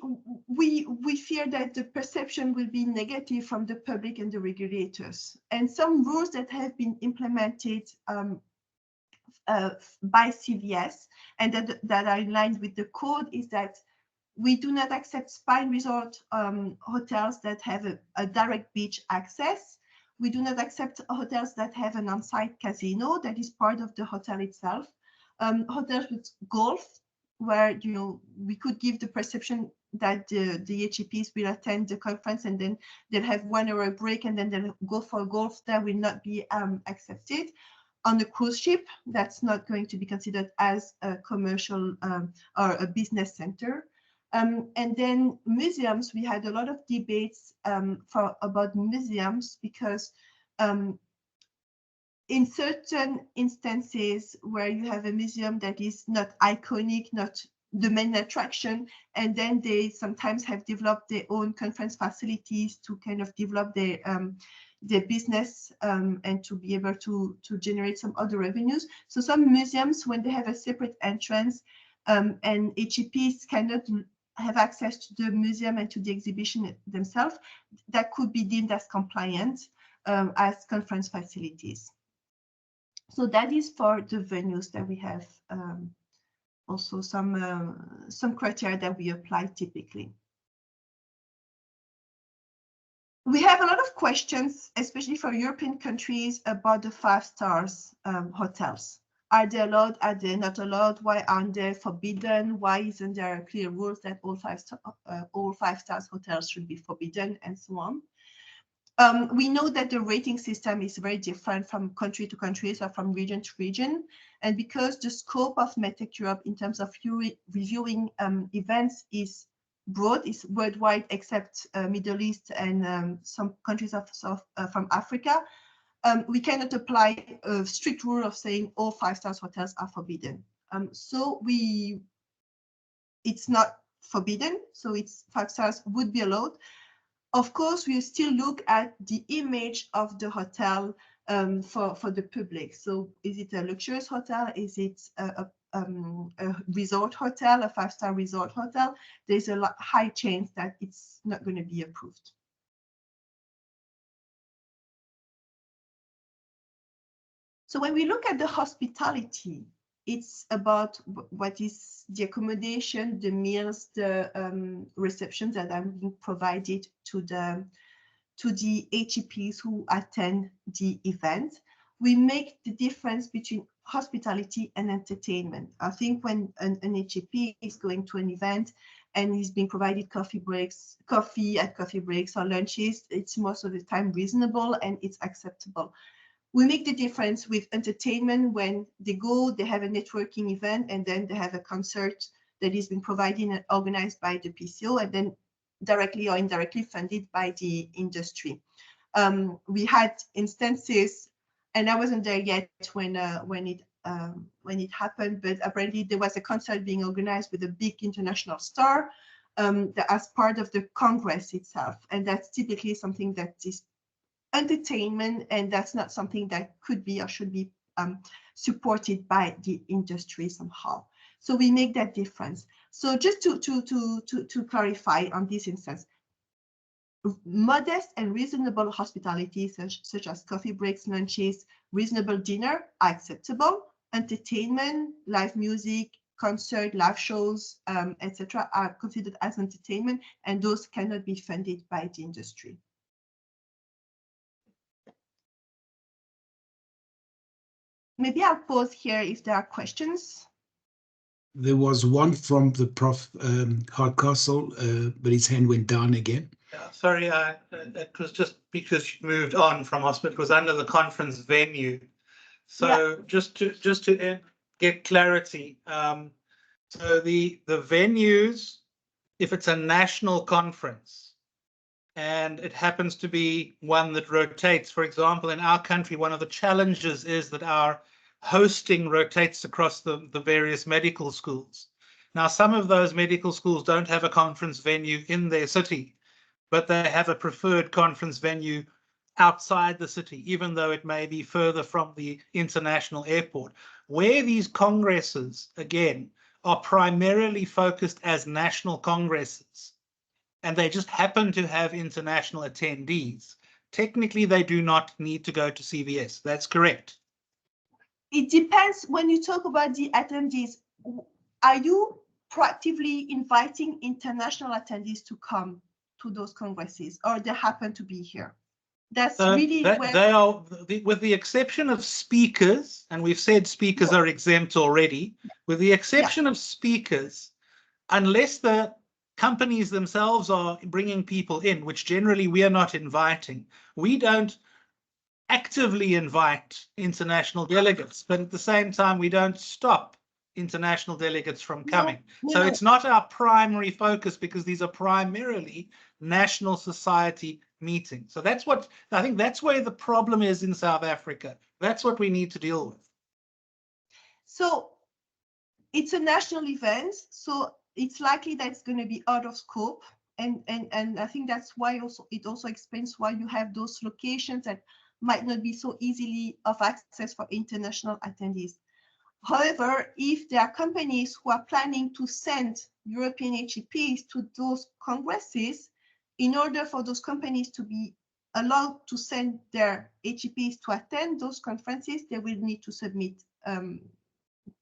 fear that the perception will be negative from the public and the regulators. And some rules that have been implemented by CVS and that are in line with the code is that we do not accept spa resort hotels that have a direct beach access. We do not accept hotels that have an on-site casino that is part of the hotel itself. Hotels with golf, where we could give the perception that the HEPs will attend the conference and then they'll have 1 hour break and then they'll go for golf. That will not be accepted. On the cruise ship, that's not going to be considered as a commercial or a business center. And then museums, we had a lot of debates about museums because in certain instances where you have a museum that is not iconic, not the main attraction, and then they sometimes have developed their own conference facilities to kind of develop their business and to be able to generate some other revenues. So some museums, when they have a separate entrance and HEPs cannot have access to the museum and to the exhibition themselves, that could be deemed as compliant as conference facilities. So that is for the venues that we have also some criteria that we apply typically. We have a lot of questions, especially for European countries, about the 5 stars hotels. Are they allowed? Are they not allowed? Why aren't they forbidden? Why isn't there clear rules that all 5 stars hotels should be forbidden, and so on? We know that the rating system is very different from country to country, or from region to region. And because the scope of Medtech Europe in terms of reviewing events is broad, is worldwide, except Middle East and some countries from Africa, we cannot apply a strict rule of saying all 5 stars hotels are forbidden. So we it's not forbidden, so it's 5 stars would be allowed. Of course, we still look at the image of the hotel for the public. So is it a luxurious hotel? Is it a resort hotel, a 5-star resort hotel? There's a high chance that it's not going to be approved. So when we look at the hospitality, it's about what is the accommodation, the meals, the receptions that are being provided to the HCPs who attend the event. We make the difference between hospitality and entertainment. I think when an HCP is going to an event and is being provided coffee at coffee breaks or lunches, it's most of the time reasonable and it's acceptable. We make the difference with entertainment. When they go, they have a networking event, and then they have a concert that is being provided and organized by the PCO, and then directly or indirectly funded by the industry. We had instances, and I wasn't there yet when it happened, but apparently there was a concert being organized with a big international star as part of the Congress itself, and that's typically something that is entertainment, and that's not something that could be or should be supported by the industry somehow. So we make that difference. So just to clarify on this instance, modest and reasonable hospitality, such as coffee breaks, lunches, reasonable dinner, are acceptable. Entertainment, live music, concert, live shows, etc., are considered as entertainment, and those cannot be funded by the industry. Maybe I'll pause here if there are questions.
There was one from the Prof. Hardcastle, but his hand went down again.
Yeah, sorry, it was just because you moved on from hospital. It was under the conference venue. So yeah. just to get clarity, so the venues, if it's a national conference and it happens to be one that rotates, for example, in our country, one of the challenges is that our hosting rotates across the various medical schools. Now, some of those medical schools don't have a conference venue in their city, but they have a preferred conference venue outside the city, even though it may be further from the international airport. Where these congresses, again, are primarily focused as national congresses, and they just happen to have international attendees, technically they do not need to go to CVS. That's correct.
It depends. When you talk about the attendees, are you proactively inviting international attendees to come to those congresses, or they happen to be here? That's really where
they are, with the exception of speakers, and we've said speakers are exempt already, with the exception of speakers, unless the companies themselves are bringing people in, which generally we are not inviting, we don't actively invite international delegates, but at the same time, we don't stop international delegates from coming. So it's not our primary focus, because these are primarily national society meetings. So that's what I think, that's where the problem is in South Africa. That's what we need to deal with.
So it's a national event, so it's likely that it's going to be out of scope. And I think that's why it also explains why you have those locations that might not be so easily of access for international attendees. However, if there are companies who are planning to send European HCPs to those congresses, in order for those companies to be allowed to send their HCPs to attend those conferences, they will need to submit,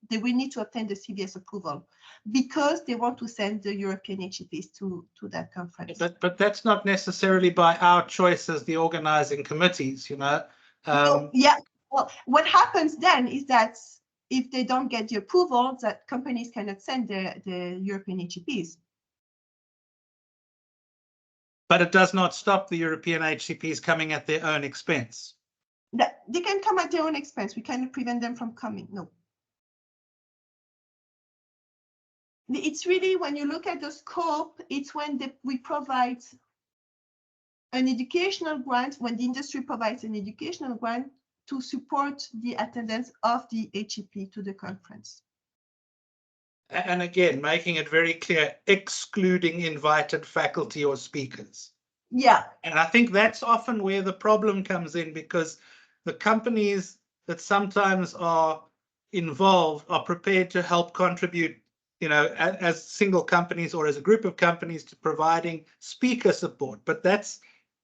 they will need to obtain the CVS approval, because they want to send the European HCPs to that conference.
But that's not necessarily by our choice as the organizing committees, you know.
Yeah, well, what happens then is that if they don't get the approval, that companies cannot send the European HCPs.
But it does not stop the European HCPs coming at their own expense.
They can come at their own expense. We cannot prevent them from coming, no. It's really, when you look at the scope, it's when we provide an educational grant, when the industry provides an educational grant to support the attendance of the HCP to the conference.
And again, making it very clear, excluding invited faculty or speakers.
Yeah.
And I think that's often where the problem comes in, because the companies that sometimes are involved are prepared to help contribute, you know, as single companies or as a group of companies, to providing speaker support, but that's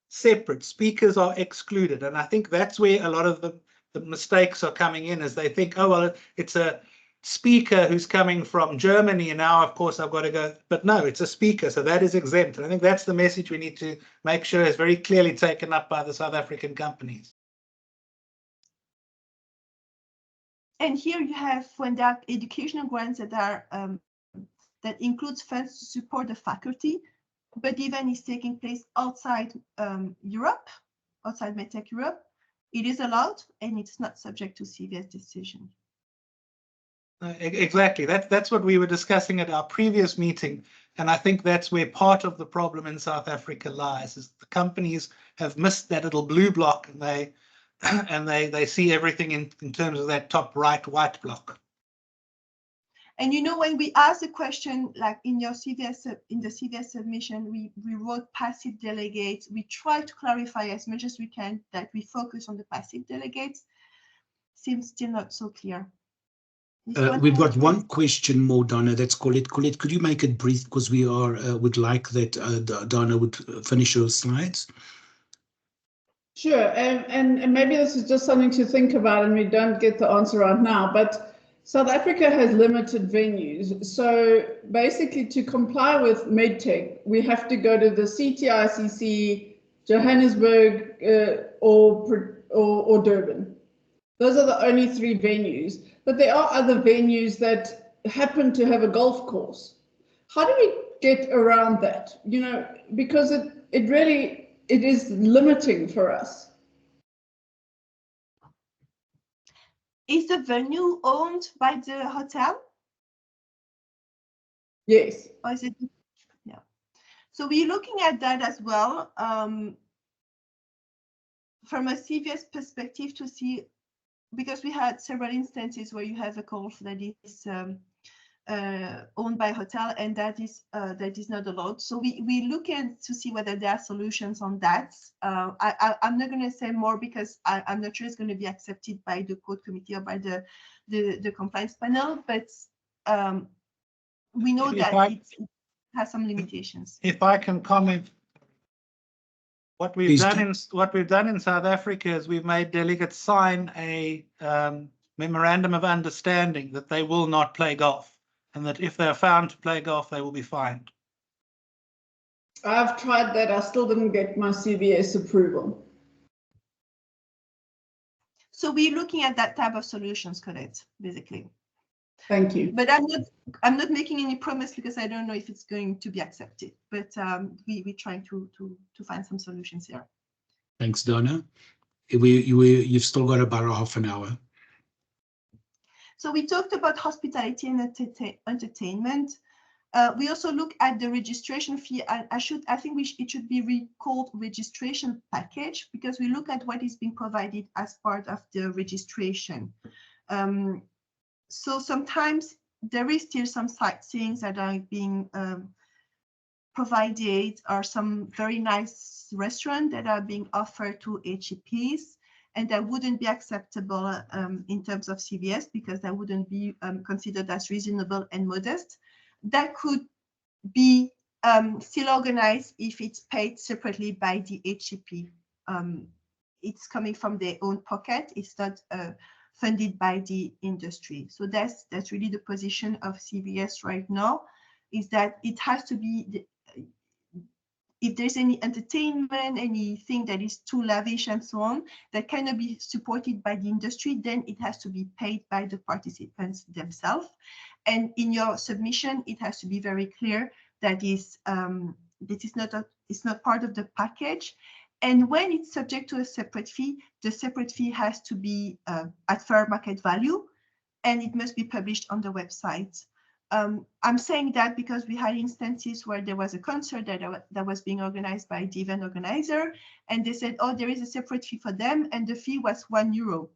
separate. Speakers are excluded. And I think that's where a lot of the mistakes are coming in, as they think, oh, well, it's a speaker who's coming from Germany, and now, of course, I've got to go. But no, it's a speaker, so that is exempt. And I think that's the message we need to make sure is very clearly taken up by the South African companies.
And here you have, when there are educational grants that are that includes funds to support the faculty, but even is taking place outside Europe, outside Medtech Europe, it is allowed and it's not subject to CVS decision.
Exactly. That's what we were discussing at our previous meeting. And I think that's where part of the problem in South Africa lies, is the companies have missed that little blue block, and they see everything in terms of that top right white block.
And you know, when we asked the question, like in your CVS, in the CVS submission, we wrote passive delegates. We try to clarify as much as we can that we focus on the passive delegates. Seems still not so clear.
We've got one question more, Donna. That's Colette. Colette, could you make it brief, because we are would like that Donna would finish her slides.
Sure, and maybe this is just something to think about, and we don't get the answer right now, but South Africa has limited venues. So basically, to comply with Medtech, we have to go to the CTICC, Johannesburg, or Durban. Those are the only 3 venues, but there are other venues that happen to have a golf course. How do we get around that? You know, because it really is limiting for us.
Is the venue owned by the hotel?
Yes.
Or is it? Yeah. So we're looking at that as well from a CVS perspective to see, because we had several instances where you have a golf that is owned by a hotel, and that is not allowed. So we look at to see whether there are solutions on that. I'm not going to say more because I'm not sure it's going to be accepted by the code committee or by the compliance panel, but we know that it has some limitations.
If I can comment, what we've done in South Africa is we've made delegates sign a memorandum of understanding that they will not play golf, and that if they're found to play golf, they will be fined.
I've tried that. I still didn't get my CVS approval.
So we're looking at that type of solutions, Colette, basically.
Thank you.
But I'm not making any promise because I don't know if it's going to be accepted. But we're trying to find some solutions here.
Thanks, Donna. You've still got about half an hour.
So we talked about hospitality and entertainment. We also look at the registration fee. I think it should be called registration package, because we look at what is being provided as part of the registration. So sometimes there is still some sightseeing that are being provided, or some very nice restaurants that are being offered to HCPs, and that wouldn't be acceptable in terms of CVS, because that wouldn't be considered as reasonable and modest. That could be still organized if it's paid separately by the HCP. It's coming from their own pocket. It's not funded by the industry. So that's really the position of CVS right now, is that it has to be, if there's any entertainment, anything that is too lavish and so on, that cannot be supported by the industry, then it has to be paid by the participants themselves. And in your submission, it has to be very clear that it's not part of the package. And when it's subject to a separate fee, the separate fee has to be at fair market value, and it must be published on the website. I'm saying that because we had instances where there was a concert that was being organized by the event organizer, and they said, oh, there is a separate fee for them, and the fee was €1.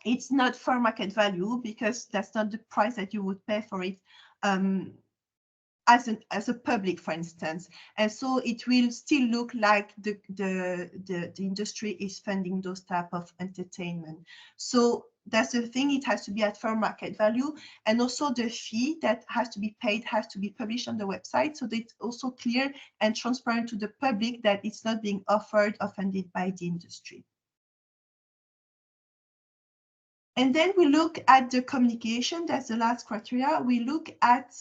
It's not fair market value, because that's not the price that you would pay for it as a public, for instance, and so it will still look like the industry is funding those type of entertainment. So that's the thing, it has to be at fair market value, and also the fee that has to be paid has to be published on the website, so that it's also clear and transparent to the public that it's not being offered or funded by the industry. And then we look at the communication. That's the last criteria. We look at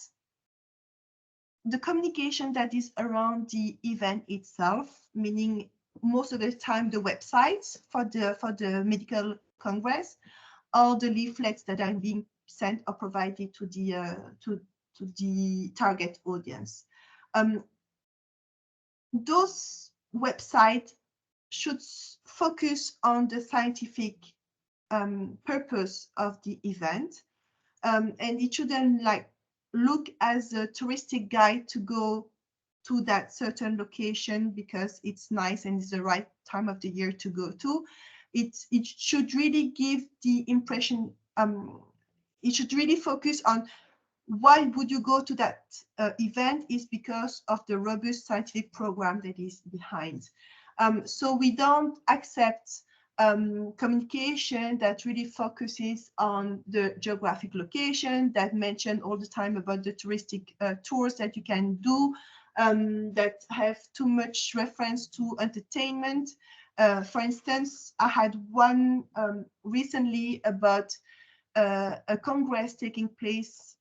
the communication that is around the event itself, meaning most of the time the websites for the medical congress, or the leaflets that are being sent or provided to the target audience. Those websites should focus on the scientific purpose of the event, and it shouldn't like look as a touristic guide to go to that certain location because it's nice and it's the right time of the year to go to. It should really give the impression, it should really focus on why would you go to that event is because of the robust scientific program that is behind. So we don't accept communication that really focuses on the geographic location, that mention all the time about the touristic tours that you can do, that have too much reference to entertainment. For instance, I had one recently about a congress taking place.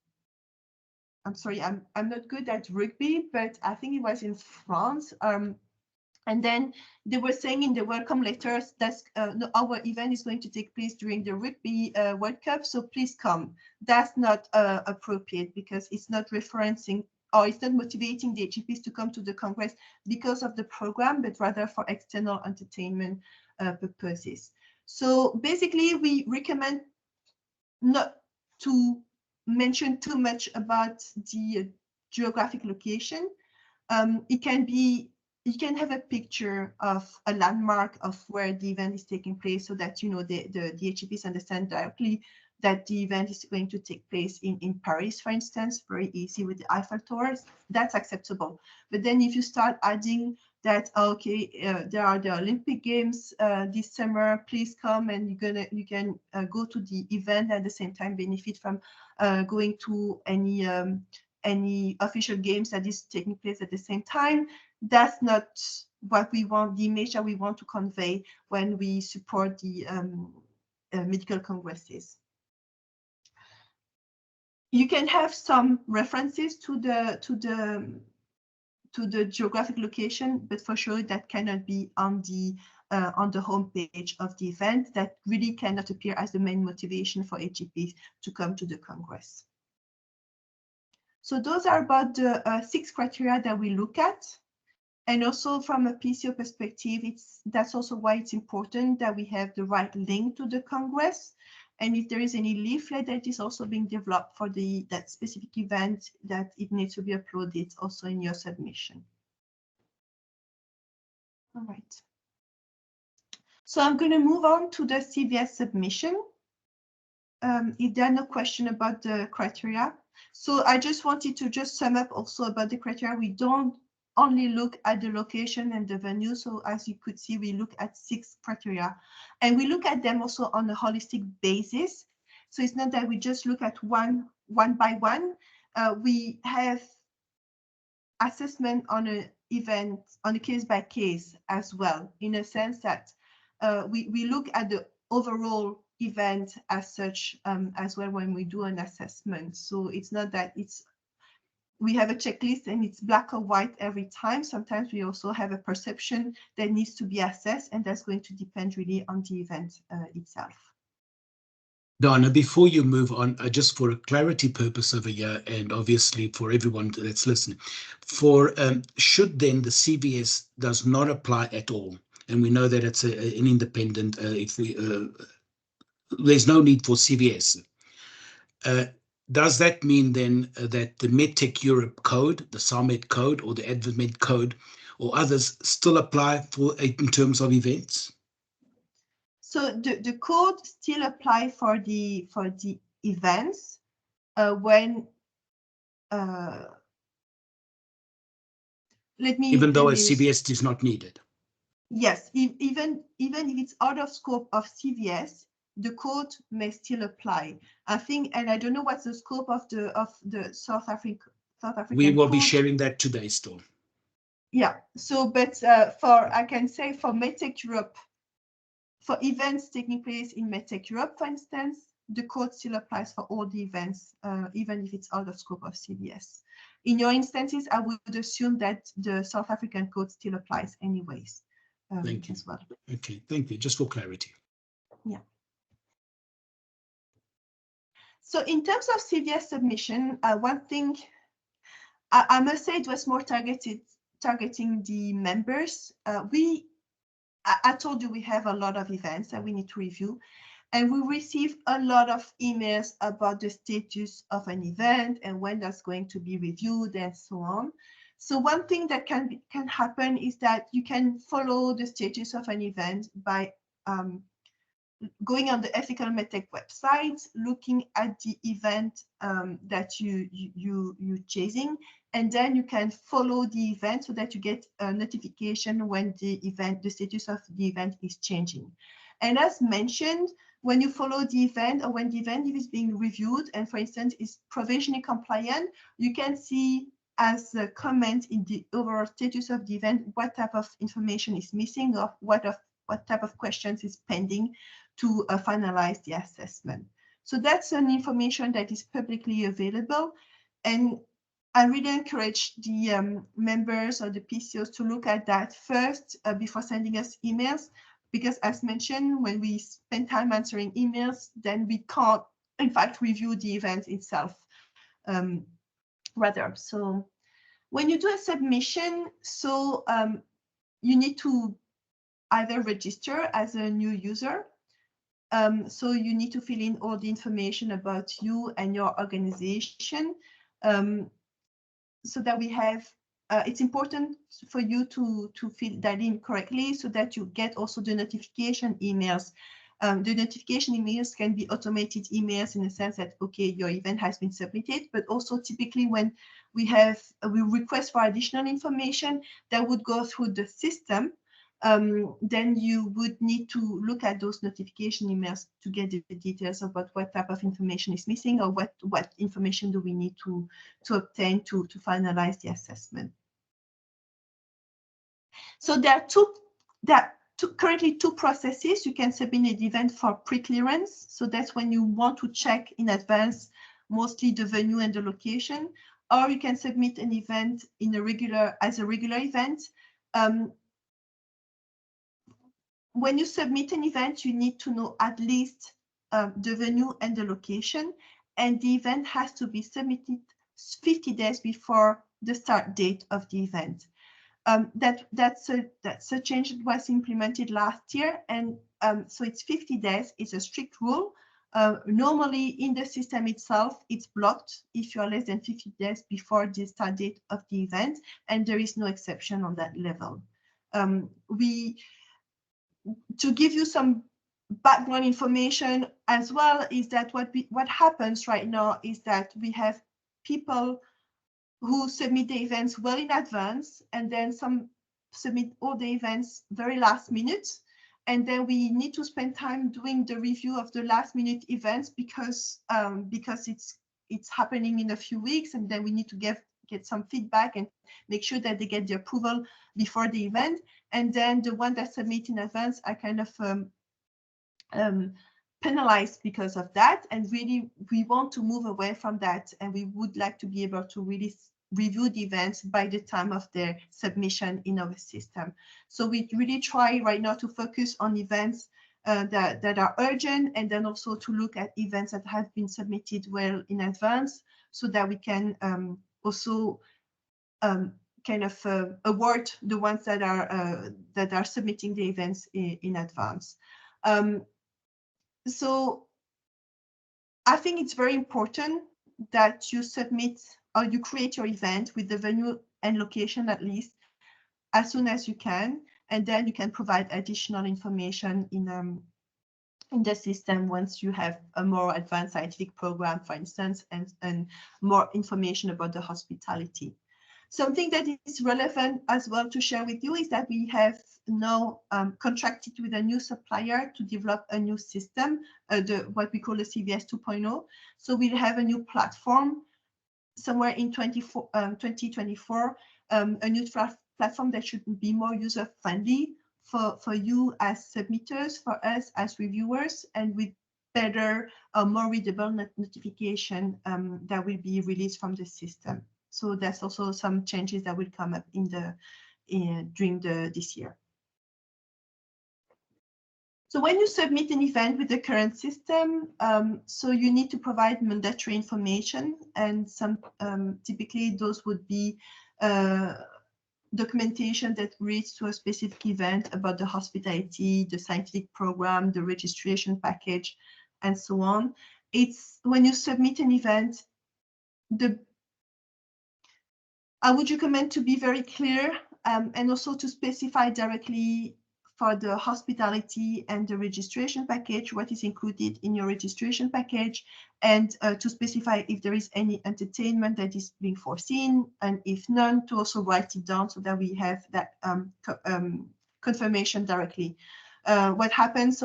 I'm sorry, I'm not good at rugby, but I think it was in France. And then they were saying in the welcome letters that our event is going to take place during the Rugby World Cup, so please come. That's not appropriate because it's not referencing or it's not motivating the HCPs to come to the Congress because of the program, but rather for external entertainment purposes. So basically, we recommend not to mention too much about the geographic location. It can be, you can have a picture of a landmark of where the event is taking place so that, you know, the HCPs understand directly that the event is going to take place in Paris, for instance, very easy with the Eiffel Towers, that's acceptable. But then if you start adding that, okay, there are the Olympic Games this summer, please come and you can go to the event and at the same time benefit from going to any official games that is taking place at the same time. That's not what we want, the image that we want to convey when we support the medical congresses. You can have some references to the geographic location, but for sure that cannot be on the homepage of the event. That really cannot appear as the main motivation for HCPs to come to the Congress. So those are about the 6 criteria that we look at. And also from a PCO perspective, that's also why it's important that we have the right link to the Congress. And if there is any leaflet that is also being developed for that specific event, that it needs to be uploaded also in your submission. All right. So I'm going to move on to the CVS submission. If there are no questions about the criteria. So I just wanted to just sum up also about the criteria. We don't only look at the location and the venue. So as you could see, we look at 6 criteria and we look at them also on a holistic basis. So it's not that we just look at one by one. We have assessment on an event, on a case by case as well, in a sense that we look at the overall event as such as well when we do an assessment. So it's not that we have a checklist and it's black or white every time. Sometimes we also have a perception that needs to be assessed, and that's going to depend really on the event itself.
Dana, before you move on, just for a clarity purpose over here, and obviously for everyone that's listening, should then the CVS does not apply at all, and we know that it's an independent, there's no need for CVS. Does that mean then that the Medtech Europe code, the SAMED code, or the AdvaMed code, or others still apply in terms of events?
So the code still apply for the events when let me.
Even though a CVS is not needed.
Yes, even if it's out of scope of CVS, the code may still apply. I think, and I don't know what's the scope of the South African.
We will
code.
be sharing that today still.
Yeah. So, but I can say for Medtech Europe, for events taking place in Medtech Europe, for instance, the code still applies for all the events, even if it's out of scope of CVS. In your instances, I would assume that the South African code still applies anyways.
Thank you.
As well.
Okay, thank you. Just for clarity.
Yeah. So in terms of CVS submission, one thing I must say, it was more targeting the members. I told you we have a lot of events that we need to review, and we receive a lot of emails about the status of an event and when that's going to be reviewed and so on. So one thing that can happen is that you can follow the status of an event by going on the Ethical Medtech website, looking at the event that you're chasing, and then you can follow the event so that you get a notification when the status of the event is changing. And as mentioned, when you follow the event or when the event is being reviewed and, for instance, is provisionally compliant, you can see as a comment in the overall status of the event what type of information is missing or what type of questions is pending to finalize the assessment. So that's an information that is publicly available. And I really encourage the members or the PCOs to look at that first before sending us emails, because as mentioned, when we spend time answering emails, then we can't, in fact, review the event itself. Rather, so when you do a submission, so you need to either register as a new user. So you need to fill in all the information about you and your organization, so that we have, it's important for you to fill that in correctly so that you get also the notification emails. The notification emails can be automated emails in the sense that, okay, your event has been submitted, but also typically when we request for additional information that would go through the system, then you would need to look at those notification emails to get the details about what type of information is missing or what information do we need to obtain to finalize the assessment. So there are currently two processes. You can submit an event for pre-clearance. So that's when you want to check in advance mostly the venue and the location, or you can submit an event as a regular event. When you submit an event, you need to know at least the venue and the location, and the event has to be submitted 50 days before the start date of the event. That's a change that was implemented last year, and so it's 50 days. It's a strict rule. Normally in the system itself, it's blocked if you are less than 50 days before the start date of the event, and there is no exception on that level. To give you some background information as well, is that what happens right now is that we have people who submit the events well in advance, and then some submit all the events very last minute, and then we need to spend time doing the review of the last minute events because it's happening in a few weeks, and then we need to get some feedback and make sure that they get the approval before the event. And then the one that submit in advance are kind of penalized because of that. And really, we want to move away from that. And we would like to be able to really review the events by the time of their submission in our system. So we really try right now to focus on events that are urgent, and then also to look at events that have been submitted well in advance, so that we can also kind of award the ones that are submitting the events in advance. So I think it's very important that you submit or you create your event with the venue and location at least as soon as you can, and then you can provide additional information in the system once you have a more advanced scientific program, for instance, and more information about the hospitality. Something that is relevant as well to share with you is that we have now contracted with a new supplier to develop a new system, what we call the CVS 2.0. So we'll have a new platform somewhere in 2024, a new platform that should be more user-friendly for you as submitters, for us as reviewers, and with better, more readable notification that will be released from the system. So that's also some changes that will come up during this year. So when you submit an event with the current system, so you need to provide mandatory information, and some typically those would be documentation that relates to a specific event about the hospitality, the scientific program, the registration package, and so on. It's when you submit an event, I would recommend to be very clear and also to specify directly for the hospitality and the registration package what is included in your registration package, and to specify if there is any entertainment that is being foreseen, and if none, to also write it down so that we have that confirmation directly. What happens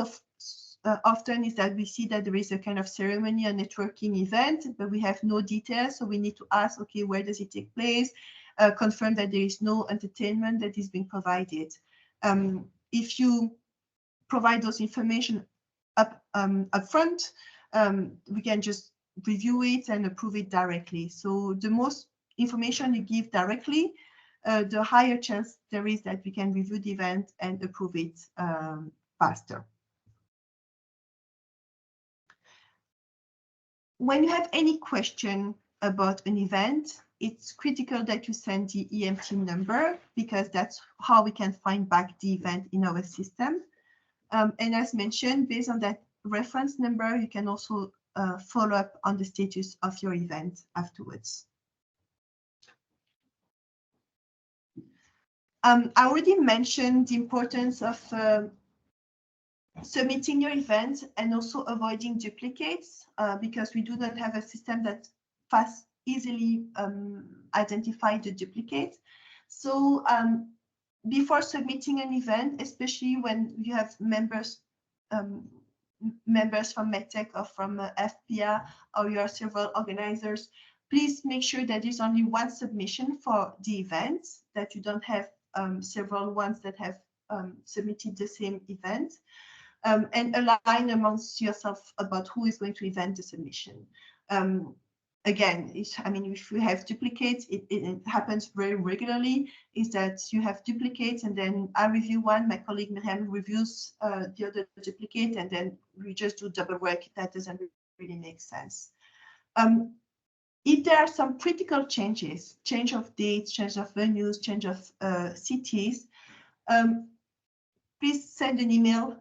often is that we see that there is a kind of ceremony, a networking event, but we have no details. So we need to ask, okay, where does it take place? Confirm that there is no entertainment that is being provided. If you provide those information up front, we can just review it and approve it directly. So the most information you give directly, the higher chance there is that we can review the event and approve it faster. When you have any question about an event, it's critical that you send the EM team number, because that's how we can find back the event in our system. And as mentioned, based on that reference number, you can also follow up on the status of your event afterwards. I already mentioned the importance of submitting your event and also avoiding duplicates, because we do not have a system that easily identify the duplicate. So before submitting an event, especially when you have members from Medtech or from FPA, or you are several organizers, please make sure that there's only one submission for the event, that you don't have several ones that have submitted the same event. And align amongst yourself about who is going to event the submission. Again, if you have duplicates, it happens very regularly, is that you have duplicates and then I review one, my colleague Miriam reviews the other duplicate, and then we just do double work. That doesn't really make sense. If there are some critical changes, change of dates, change of venues, change of cities, please send an email.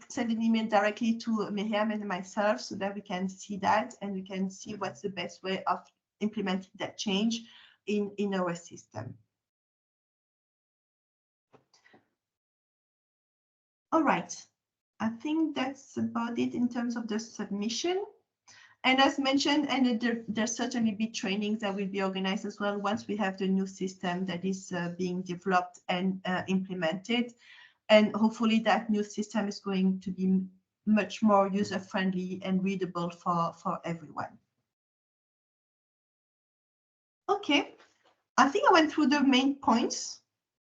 Send an email directly to Miriam and myself so that we can see that and we can see what's the best way of implementing that change in our system. All right, I think that's about it in terms of the submission. And as mentioned, and there'll certainly be trainings that will be organized as well once we have the new system that is being developed and implemented. And hopefully that new system is going to be much more user-friendly and readable for everyone. Okay, I think I went through the main points.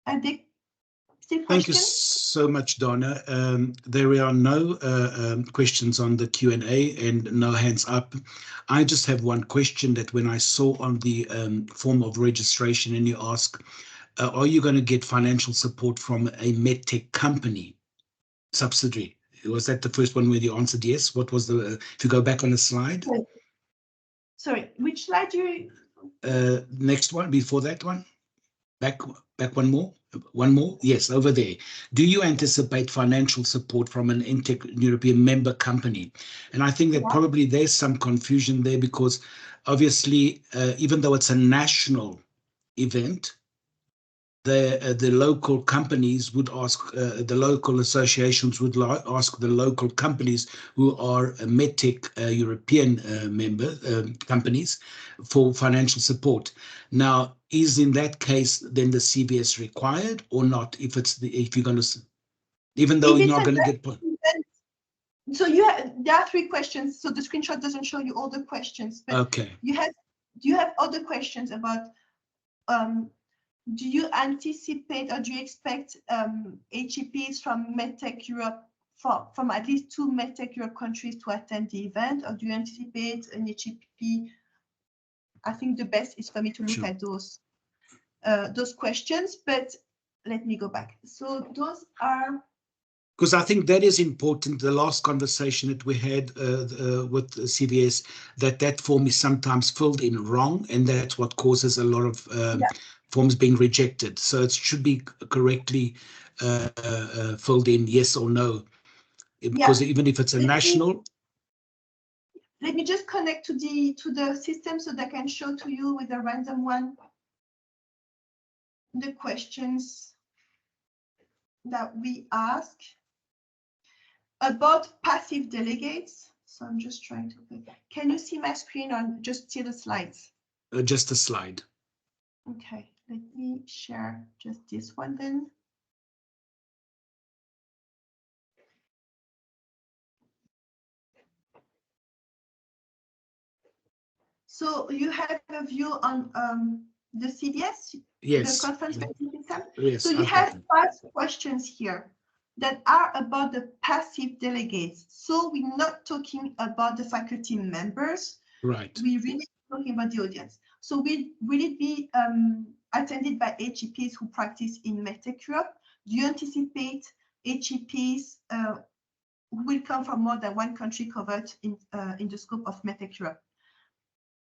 And
thank you so much, Donna. There are no questions on the Q&A and no hands up. I just have one question that when I saw on the form of registration and you ask, are you going to get financial support from a Medtech company subsidiary? Was that the first one where you answered yes? What was the, if you go back on the slide?
Sorry, which slide do you?
Next one, before that one. Back one more. One more. Yes, over there. Do you anticipate financial support from an European member company? And I think that probably there's some confusion there, because obviously, even though it's a national event, the local companies would ask, the local associations would ask the local companies who are Medtech European member companies for financial support. Now, is in that case then the CVS required or not? If you're going to, even though you're not going to get.
So there are 3 questions. So the screenshot doesn't show you all the questions, but
okay.
You have other questions about. Do you anticipate or do you expect HCPs from Medtech Europe, from at least 2 Medtech Europe countries to attend the event, or do you anticipate an HCP? I think the best is for me to look at those questions, but let me go back. So those are.
Because I think that is important. The last conversation that we had with CVS, that form is sometimes filled in wrong, and that's what causes a lot of forms being rejected. So it should be correctly filled in yes or no, because even if it's a national.
Let me just connect to the system so that I can show to you with a random one the questions that we ask about passive delegates. So I'm just trying to. Can you see my screen or just see the slides?
Just a slide.
Okay, let me share just this one then. So you have a view on the CVS,
yes,
the conference system.
Yes,
so you have 5 questions here that are about the passive delegates. So we're not talking about the faculty members.
Right.
We're really talking about the audience. So will it be attended by HCPs who practice in Medtech Europe? Do you anticipate HCPs who will come from more than 1 country covered in the scope of Medtech Europe?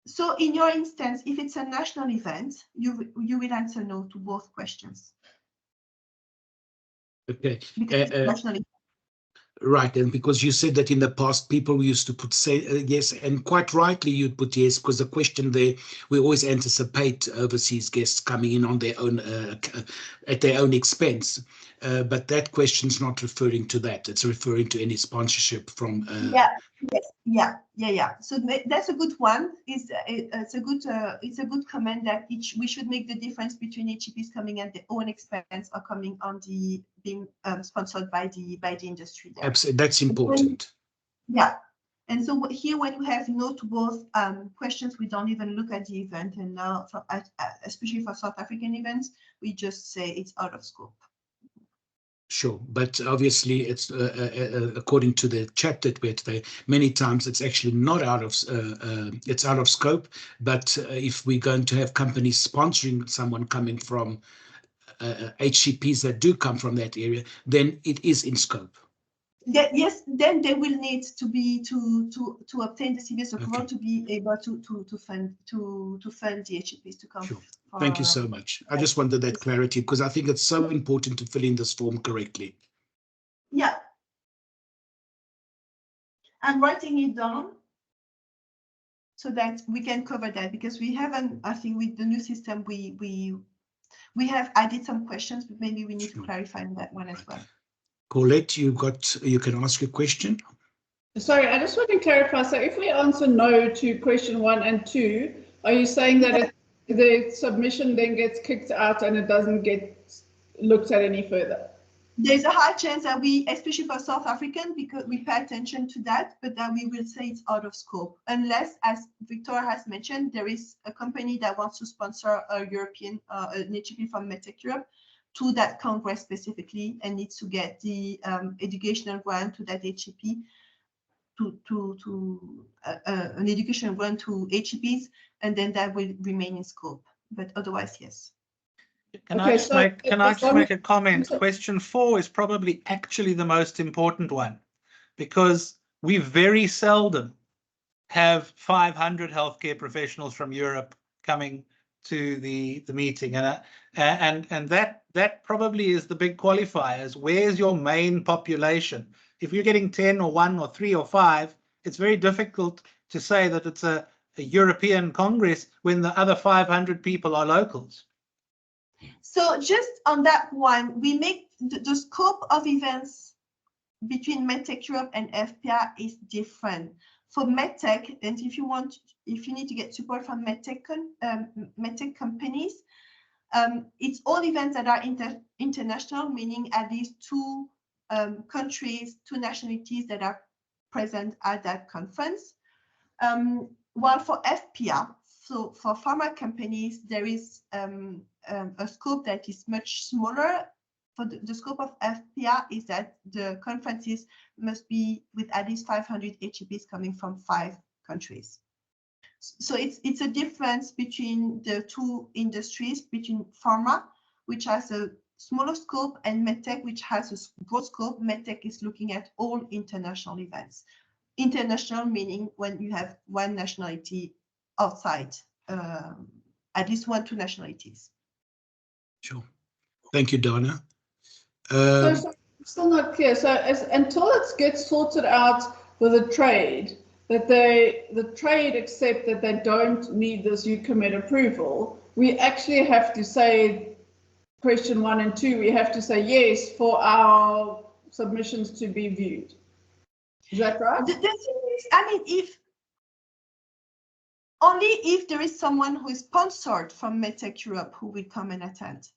So in your instance, if it's a national event, you will answer no to both questions.
Okay.
National
Right, and because you said that in the past people used to put yes, and quite rightly you'd put yes, because the question there, we always anticipate overseas guests coming in on their own at their own expense, but that question's not referring to that. It's referring to any sponsorship from.
Yeah. So that's a good one. It's a good comment that we should make the difference between HCPs coming at their own expense or coming on the being sponsored by the industry. There.
Absolutely, that's important.
Yeah, and so here when we have no to both questions, we don't even look at the event, and now especially for South African events, we just say it's out of scope.
Sure, but obviously it's according to the chat that we had today, many times it's actually not out of it's out of scope. But if we're going to have companies sponsoring someone coming from HCPs that do come from that area, then it is in scope.
Yes, then they will need to be to obtain the CVS approval to be able to fund the HCPs to come.
Sure. Thank you so much. I just wanted that clarity because I think it's so important to fill in this form correctly.
Yeah. I'm writing it down so that we can cover that because we haven't, I think with the new system, we have added some questions, but maybe we need to clarify that one as well.
Colette, you can ask a question.
Sorry, I just want to clarify. So if we answer no to question 1 and 2, are you saying that the submission then gets kicked out and it doesn't get looked at any further?
There's a high chance that we, especially for South African, because we pay attention to that, but that we will say it's out of scope. Unless, as Victoria has mentioned, there is a company that wants to sponsor a European, an HCP from Medtech Europe to that Congress specifically and needs to get the educational grant to that HCP, an educational grant to HCPs, and then that will remain in scope. But otherwise, yes.
Can I just make a comment? Question 4 is probably actually the most important one because we very seldom have 500 healthcare professionals from Europe coming to the meeting, and that probably is the big qualifiers. Where's your main population? If you're getting 10 or 1 or 3 or 5, it's very difficult to say that it's a European Congress when the other 500 people are locals.
So just on that one, we make the scope of events between Medtech Europe and FPR is different. For Medtech, and if you need to get support from Medtech companies, it's all events that are international, meaning at least 2 countries, 2 nationalities that are present at that conference. While for FPR, so for pharma companies, there is a scope that is much smaller. For the scope of FPR is that the conferences must be with at least 500 HCPs coming from 5 countries. So it's a difference between the 2 industries, between pharma, which has a smaller scope, and Medtech, which has a broad scope. Medtech is looking at all international events. International meaning when you have 1 nationality outside, at least 1, 2 nationalities.
Sure. Thank you, Donna.
So I'm still not clear. So until it gets sorted out with the trade, that the trade accept that they don't need this EUCOMED approval, we actually have to say question 1 and 2, we have to say yes for our submissions to be viewed. Is that right?
The thing is, I mean, only if there is someone who is sponsored from Medtech Europe who will come and attend.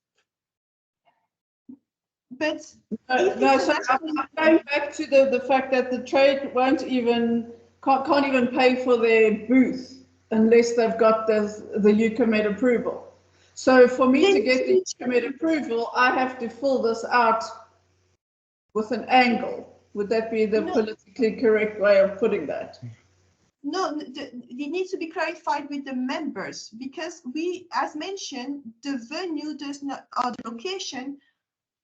But
no, so I'm going back to the fact that the trade can't even pay for their booth unless they've got the EUCOMED approval. So for me to get the EUCOMED approval, I have to fill this out with an angle. Would that be the politically correct way of putting that?
No, it needs to be clarified with the members, because we, as mentioned, the venue does not, or the location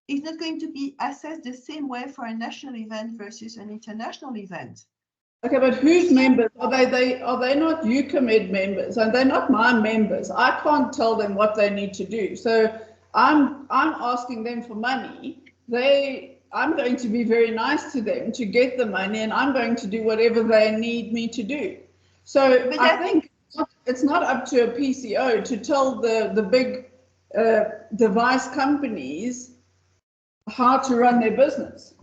is not going to be assessed the same way for a national event versus an international event.
Okay, but whose members? Are they not EUCOMED members? And they're not my members. I can't tell them what they need to do. So I'm asking them for money. I'm going to be very nice to them to get the money, and I'm going to do whatever they need me to do. So but I think it's not up to a PCO to tell the big device companies how to run their business.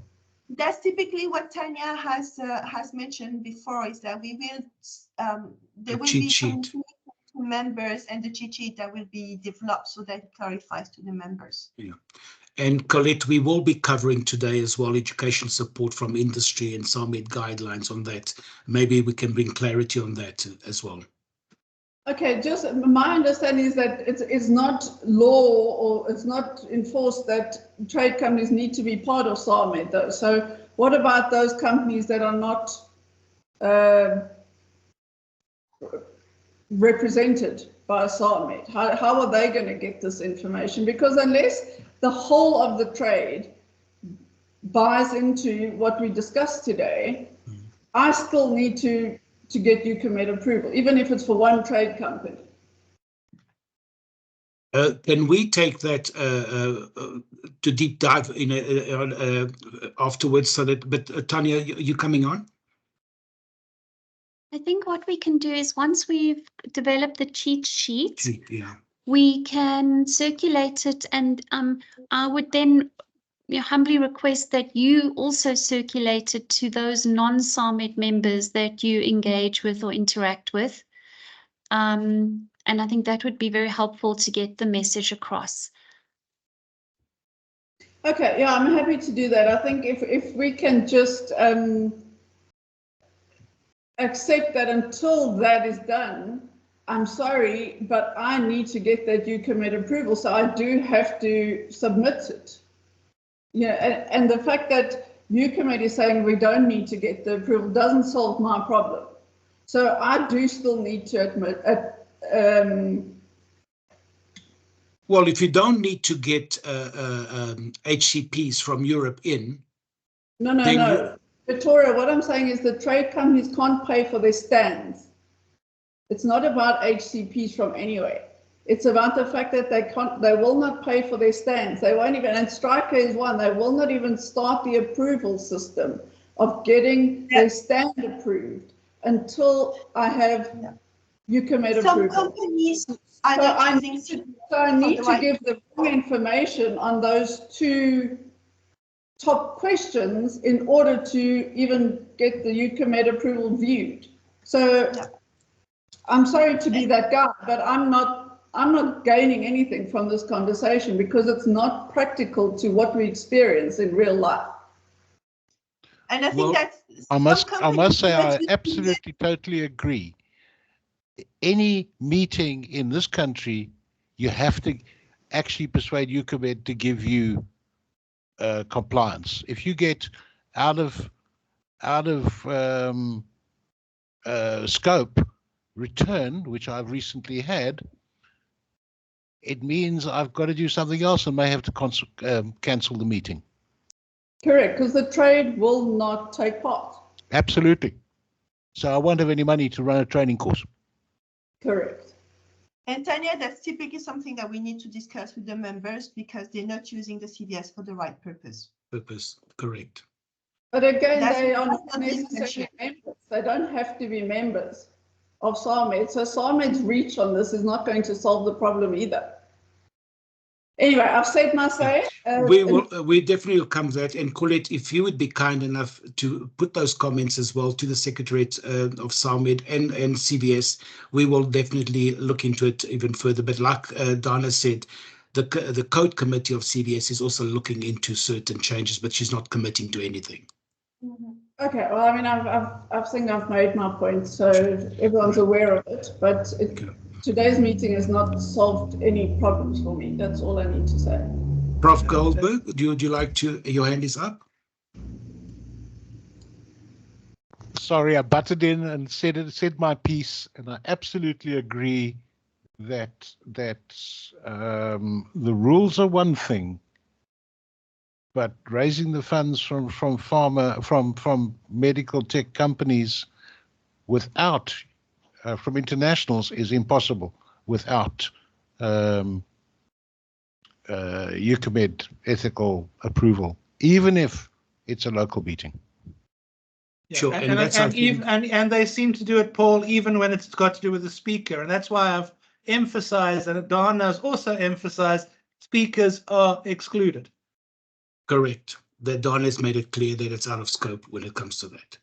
That's typically what Tanya has mentioned before, is that we will there will be communication to members, and the cheat sheet that will be developed so that it clarifies to the members.
Yeah. And Colette, we will be covering today as well education support from industry and SAMED guidelines on that. Maybe we can bring clarity on that as well.
Okay, just my understanding is that it's not law, or it's not enforced that trade companies need to be part of SAMED though. So what about those companies that are not represented by SAMED? How are they going to get this information? Because unless the whole of the trade buys into what we discussed today, I still need to get EUCOMED approval, even if it's for 1 trade company.
Can we take that to deep dive in afterwards? So that, but Tanya, you coming on?
I think what we can do is, once we've developed the cheat sheet,
yeah,
we can circulate it, and I would then humbly request that you also circulate it to those non-SAMED members that you engage with or interact with. And I think that would be very helpful to get the message across.
Okay, yeah, I'm happy to do that. I think if we can just accept that until that is done, I'm sorry, but I need to get that EUCOMED approval, so I do have to submit it. Yeah, and the fact that EUCOMED is saying we don't need to get the approval doesn't solve my problem. So I do still need to admit.
Well, if you don't need to get HCPs from Europe in.
No. Victoria, what I'm saying is the trade companies can't pay for their stands. It's not about HCPs from anywhere. It's about the fact that they will not pay for their stands. They won't even, and Stryker is one, they will not even start the approval system of getting their stand approved until I have EUCOMED approval.
Some companies I
So
don't
I
think
need to give the wrong information on those two top questions in order to even get the UCOMED approval viewed. So
Yeah.
I'm sorry to be that guy, but I'm not gaining anything from this conversation because it's not practical to what we experience in real life.
And I think that's
I must say I absolutely totally agree. Any meeting in this country, you have to actually persuade UCOMED to give you compliance. If you get out of scope return, which I've recently had, it means I've got to do something else and may have to cancel the meeting.
Correct, because the trade will not take part.
Absolutely. So I won't have any money to run a training course.
Correct.
And Tanya, that's typically something that we need to discuss with the members because they're not using the CVS for the right purpose.
Correct. But again, they are not
not
necessarily members. They don't have to be members of SAMED. So SAMED's reach on this is not going to solve the problem either. Anyway, I've said my say.
We definitely will come to that. And Colette, if you would be kind enough to put those comments as well to the Secretariat of SAMED and CVS, we will definitely look into it even further. But like Dana said, the code committee of CVS is also looking into certain changes, but she's not committing to anything.
Okay, well, I mean, I think I've made my point, so everyone's aware of it, but today's meeting has not solved any problems for me. That's all I need to say.
Prof. Goldberg, would you like to, your hand is up?
Sorry, I butted in and said my piece, and I absolutely agree that the rules are one thing, but raising the funds from medical tech companies without from internationals is impossible without UCOMED ethical approval, even if it's a local meeting.
Yeah.
Sure,
and they seem to do it, Paul, even when it's got to do with the speaker, and that's why I've emphasized, and Dana has also emphasized, speakers are excluded.
Correct. That Dana has made it clear that it's out of scope when it comes to that.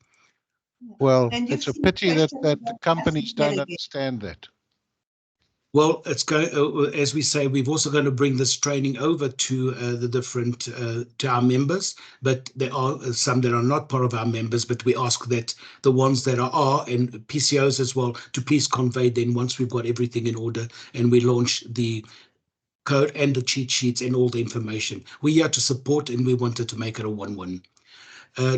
Well, it's a pity that the companies don't understand that.
Well, it's going, as we say, we've also going to bring this training over to the different, to our members, but there are some that are not part of our members, but we ask that the ones that are and PCOs as well, to please convey then once we've got everything in order and we launch the code and the cheat sheets and all the information. We're here to support and we wanted to make it a 1-1.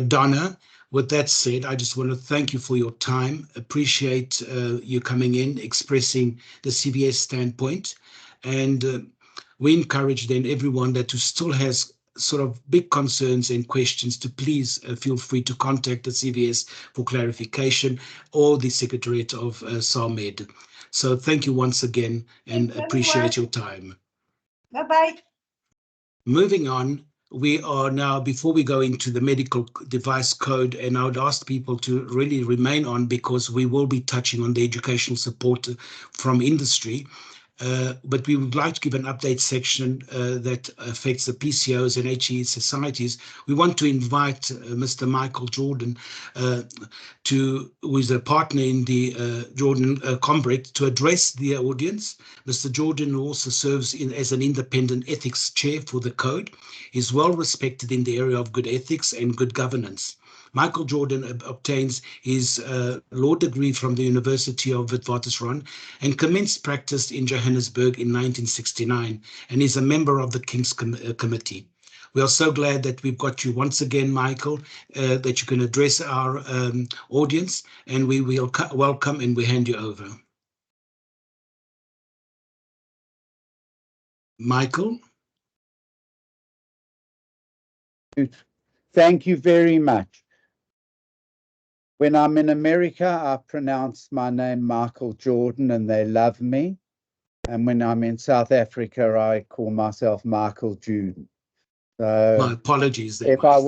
Donna, with that said, I just want to thank you for your time. Appreciate you coming in, expressing the CVS standpoint. And we encourage then everyone that who still has sort of big concerns and questions to please feel free to contact the CVS for clarification or the Secretariat of SAMED. So thank you once again and appreciate your time.
Bye-bye.
Moving on. We are now, before we go into the medical device code, and I would ask people to really remain on because we will be touching on the educational support from industry. But we would like to give an update section that affects the PCOs and HE societies. We want to invite Mr. Michael Jordan, who is a partner in the Jordan Combreg, to address the audience. Mr. Jordan also serves as an independent ethics chair for the code. He's well respected in the area of good ethics and good governance. Michael Jordan obtains his law degree from the University of Witwatersrand and commenced practice in Johannesburg in 1969 and is a member of the King's Committee. We are so glad that we've got you once again, Michael, that you can address our audience, and we will welcome and we hand you over. Michael?
Thank you very much. When I'm in America, I pronounce my name Michael Jordan and they love me. And when I'm in South Africa, I call myself Michael Jordan. So
my apologies.
If I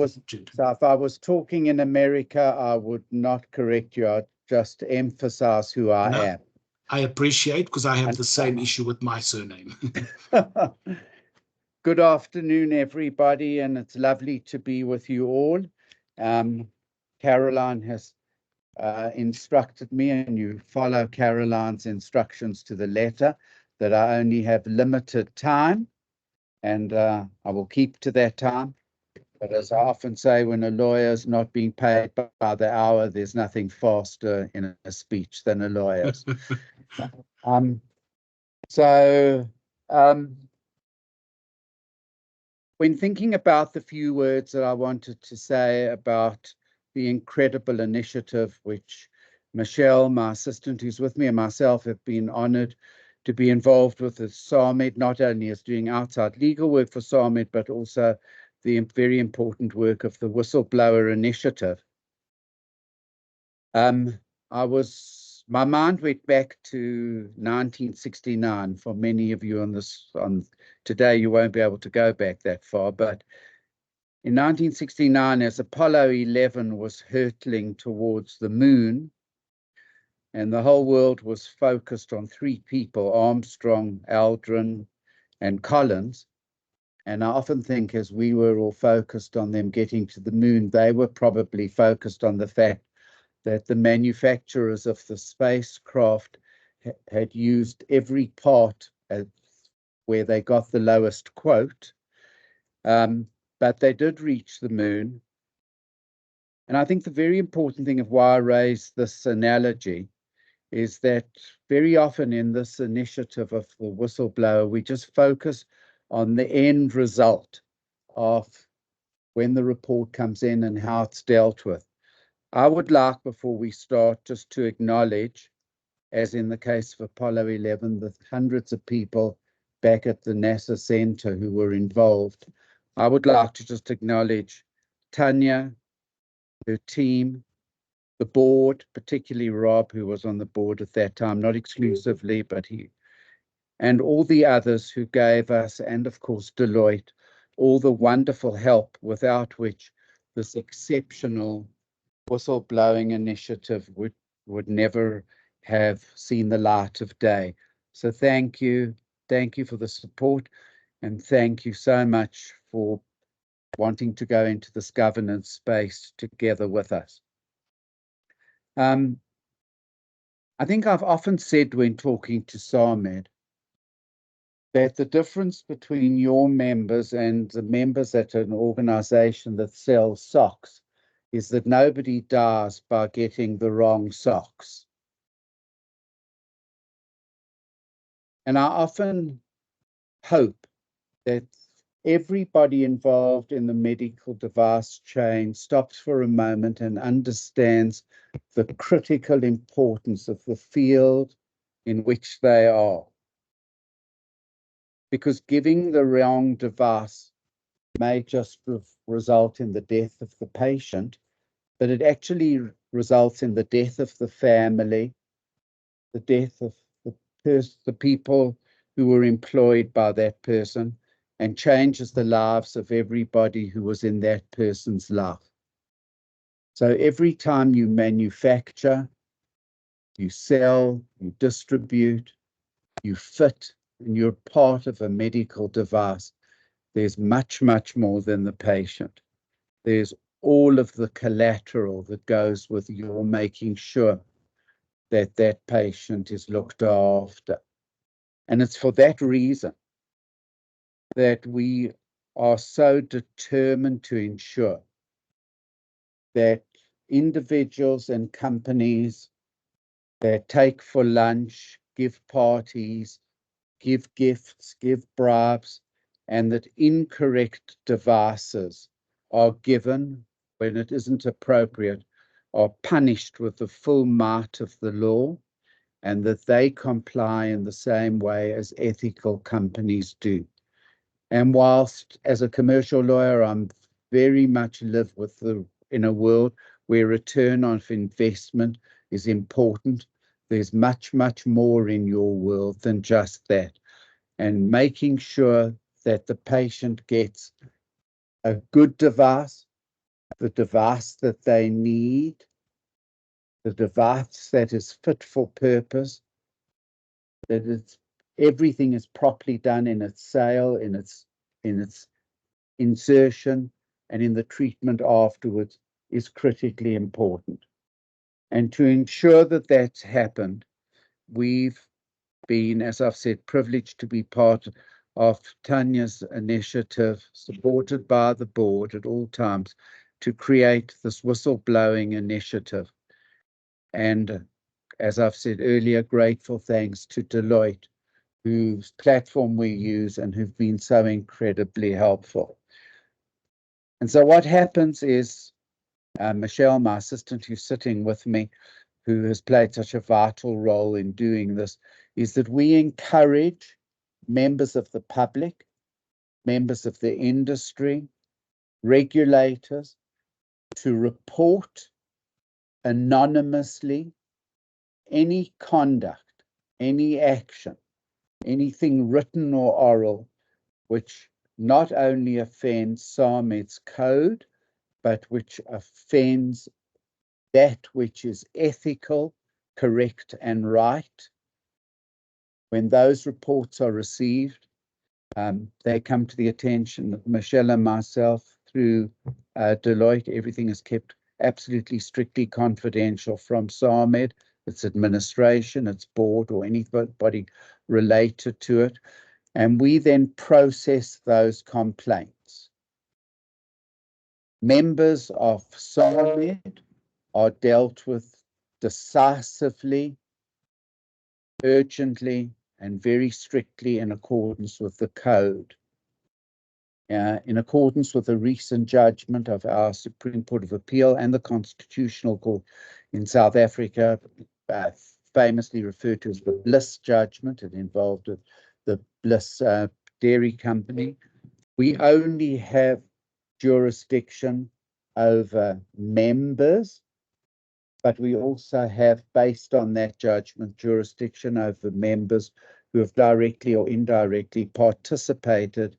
was talking in America, I would not correct you. I'd just emphasize who I am.
I appreciate, because I have the same issue with my surname.
Good afternoon, everybody, and it's lovely to be with you all. Caroline has instructed me, and you follow Caroline's instructions to the letter, that I only have limited time, and I will keep to that time. But as I often say, when a lawyer's not being paid by the hour, there's nothing faster in a speech than a lawyer's. When thinking about the few words that I wanted to say about the incredible initiative which Michelle, my assistant who's with me, and myself have been honored to be involved with, as SAMED, not only as doing outside legal work for SAMED, but also the very important work of the Whistleblower Initiative. My mind went back to 1969. For many of you on today, you won't be able to go back that far, but in 1969, as Apollo 11 was hurtling towards the moon, and the whole world was focused on three people, Armstrong, Aldrin, and Collins. And I often think, as we were all focused on them getting to the moon, they were probably focused on the fact that the manufacturers of the spacecraft had used every part where they got the lowest quote, but they did reach the moon. And I think the very important thing of why I raise this analogy is that very often in this initiative of the whistleblower, we just focus on the end result of when the report comes in and how it's dealt with. I would like, before we start, just to acknowledge, as in the case of Apollo 11, the hundreds of people back at the NASA Center who were involved. I would like to just acknowledge Tanya, her team, the board, particularly Rob, who was on the board at that time, not exclusively, but he, and all the others who gave us, and of course Deloitte, all the wonderful help without which this exceptional whistleblowing initiative would never have seen the light of day. So thank you for the support, and thank you so much for wanting to go into this governance space together with us. I think I've often said when talking to SAMED that the difference between your members and the members at an organization that sells socks is that nobody dies by getting the wrong socks. And I often hope that everybody involved in the medical device chain stops for a moment and understands the critical importance of the field in which they are. Because giving the wrong device may just result in the death of the patient, but it actually results in the death of the family, the death of the people who were employed by that person, and changes the lives of everybody who was in that person's life. So every time you manufacture, you sell, you distribute, you fit, and you're part of a medical device, there's much, much more than the patient. There's all of the collateral that goes with your making sure that that patient is looked after. And it's for that reason that we are so determined to ensure that individuals and companies that take for lunch, give parties, give gifts, give bribes, and that incorrect devices are given when it isn't appropriate, are punished with the full might of the law, and that they comply in the same way as ethical companies do. And whilst as a commercial lawyer, I'm very much live in a world where return on investment is important, there's much, much more in your world than just that. And making sure that the patient gets a good device, the device that they need, the device that is fit for purpose, that everything is properly done in its sale, in its insertion, and in the treatment afterwards is critically important. And to ensure that that's happened, we've been, as I've said, privileged to be part of Tanya's initiative, supported by the board at all times, to create this whistleblowing initiative. And as I've said earlier, grateful thanks to Deloitte, whose platform we use and who've been so incredibly helpful. And so what happens is, Michelle, my assistant who's sitting with me, who has played such a vital role in doing this, is that we encourage members of the public, members of the industry, regulators to report anonymously any conduct, any action, anything written or oral, which not only offends SAMED's code, but which offends that which is ethical, correct, and right. When those reports are received, they come to the attention of Michelle and myself through Deloitte. Everything is kept absolutely strictly confidential from SAMED, its administration, its board, or anybody related to it. And we then process those complaints. Members of SAMED are dealt with decisively, urgently, and very strictly in accordance with the code. In accordance with a recent judgment of our Supreme Court of Appeal and the Constitutional Court in South Africa, famously referred to as the Bliss judgment. It involved the Bliss Dairy Company. We only have jurisdiction over members, but we also have, based on that judgment, jurisdiction over members who have directly or indirectly participated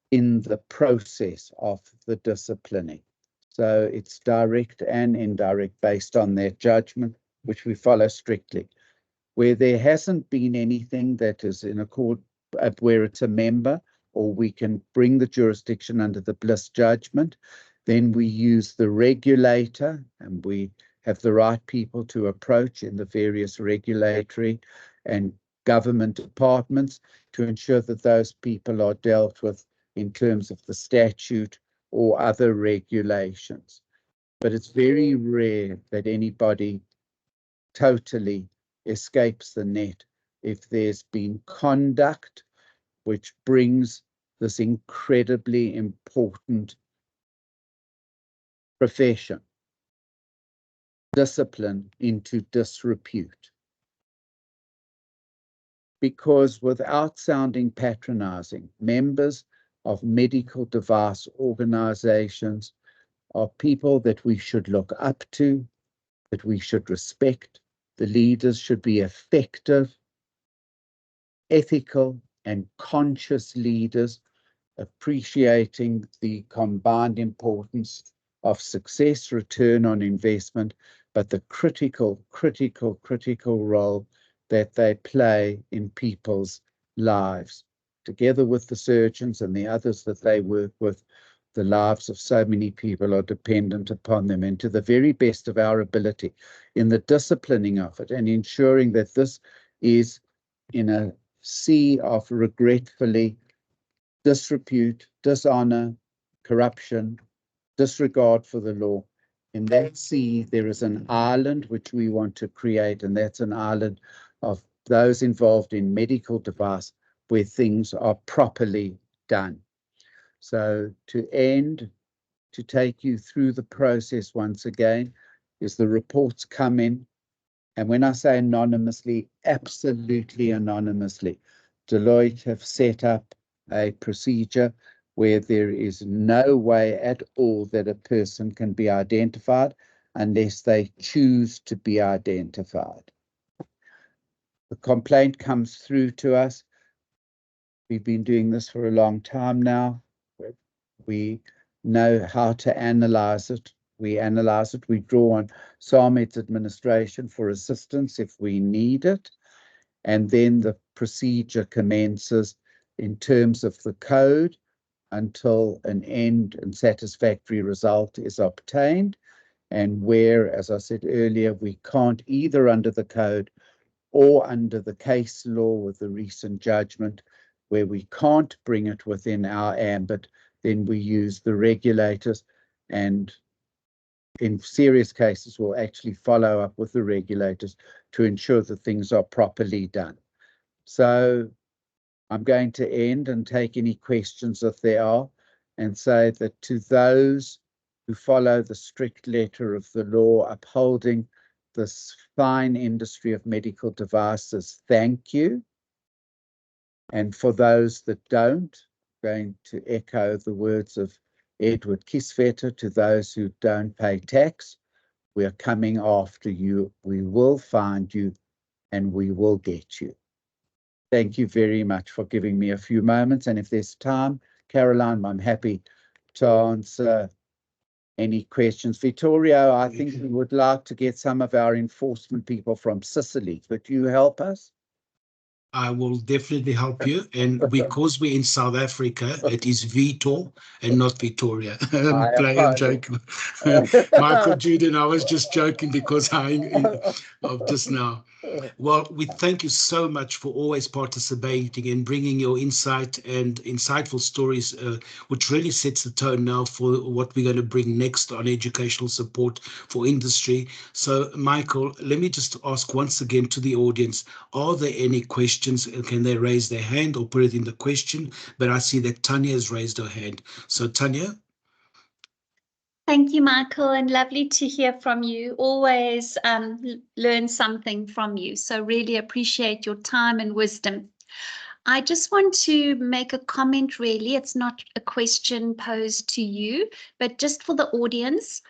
in the process of the disciplining. So it's direct and indirect based on that judgment, which we follow strictly. Where there hasn't been anything that is in accord, where it's a member, or we can bring the jurisdiction under the Bliss judgment, then we use the regulator, and we have the right people to approach in the various regulatory and government departments to ensure that those people are dealt with in terms of the statute or other regulations. But it's very rare that anybody totally escapes the net if there's been conduct which brings this incredibly important profession, discipline, into disrepute. Because without sounding patronizing, members of medical device organizations are people that we should look up to, that we should respect. The leaders should be effective, ethical, and conscious leaders, appreciating the combined importance of success, return on investment, but the critical role that they play in people's lives. Together with the surgeons and the others that they work with, the lives of so many people are dependent upon them, and to the very best of our ability in the disciplining of it and ensuring that this is in a sea of regretfully disrepute, dishonor, corruption, disregard for the law. In that sea, there is an island which we want to create, and that's an island of those involved in medical device where things are properly done. So to take you through the process once again, is the reports come in, and when I say anonymously, absolutely anonymously. Deloitte have set up a procedure where there is no way at all that a person can be identified unless they choose to be identified. The complaint comes through to us. We've been doing this for a long time now. We know how to analyze it. We analyze it. We draw on SAMED's administration for assistance if we need it. and then the procedure commences in terms of the code until an end and satisfactory result is obtained. And where, as I said earlier, we can't either under the code or under the case law with the recent judgment, where we can't bring it within our ambit, then we use the regulators, and in serious cases we'll actually follow up with the regulators to ensure that things are properly done. So I'm going to end and take any questions if there are, and say that to those who follow the strict letter of the law upholding this fine industry of medical devices, thank you. And for those that don't, I'm going to echo the words of Edward Kieswetter, to those who don't pay tax, we are coming after you, we will find you, and we will get you. Thank you very much for giving me a few moments, and if there's time, Caroline, I'm happy to answer any questions. Vittorio, I think we would like to get some of our enforcement people from Sicily. Could you help us?
I will definitely help you. And because we're in South Africa, it is Vitor and not Victoria. I'm joking. Michael Juden, I was just joking because of just now. Well, we thank you so much for always participating and bringing your insight and insightful stories, which really sets the tone now for what we're going to bring next on educational support for industry. So, Michael, let me just ask once again to the audience, are there any questions? Can they raise their hand or put it in the question? But I see that Tanya has raised her hand. So, Tanya?
Thank you, Michael, and lovely to hear from you. Always learn something from you. So really appreciate your time and wisdom. I just want to make a comment, really. It's not a question posed to you, but just for the audience.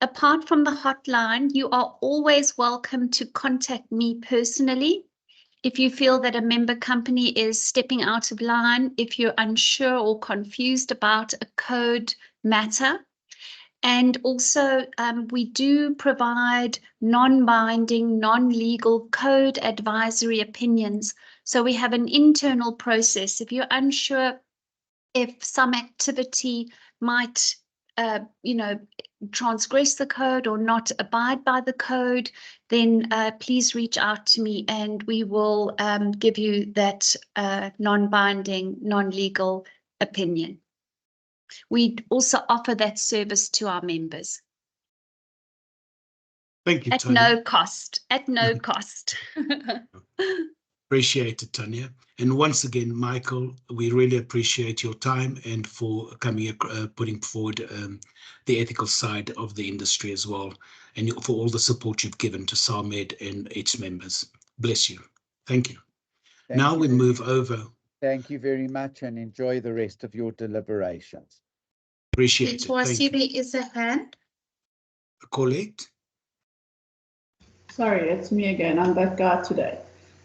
Apart from the hotline, you are always welcome to contact me personally. If you feel that a member company is stepping out of line, if you're unsure or confused about a code matter. And also, we do provide non-binding, non-legal code advisory opinions. So we have an internal process. If you're unsure if some activity might, transgress the code or not abide by the code, then please reach out to me and we will give you that non-binding, non-legal opinion. We also offer that service to our members.
Thank you,
At
Tanya.
no cost, at no cost.
Appreciate it, Tanya. And once again, Michael, we really appreciate your time and for coming, putting forward the ethical side of the industry as well, and for all the support you've given to SAMED and its members. Bless you. Thank you. Now we move over.
Thank you very much and enjoy the rest of your deliberations.
Appreciate it.
I see there is a hand.
Colette?
Sorry, it's me again. I'm that guy today.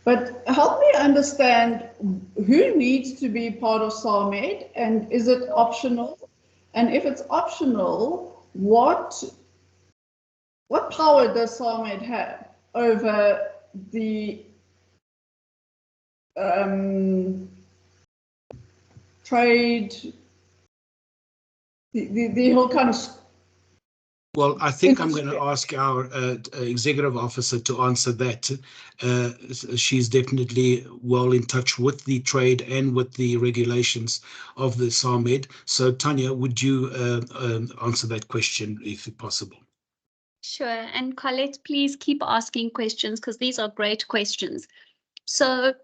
But help me understand who needs to be part of SAMED and is it optional? And if it's optional, what power does SAMED have over the trade, the whole kind of...
Well, I think I'm going to ask our executive officer to answer that. She's definitely well in touch with the trade and with the regulations of the SAMED. So, Tanya, would you answer that question if possible?
Sure. And Colette, please keep asking questions because these are great questions. So,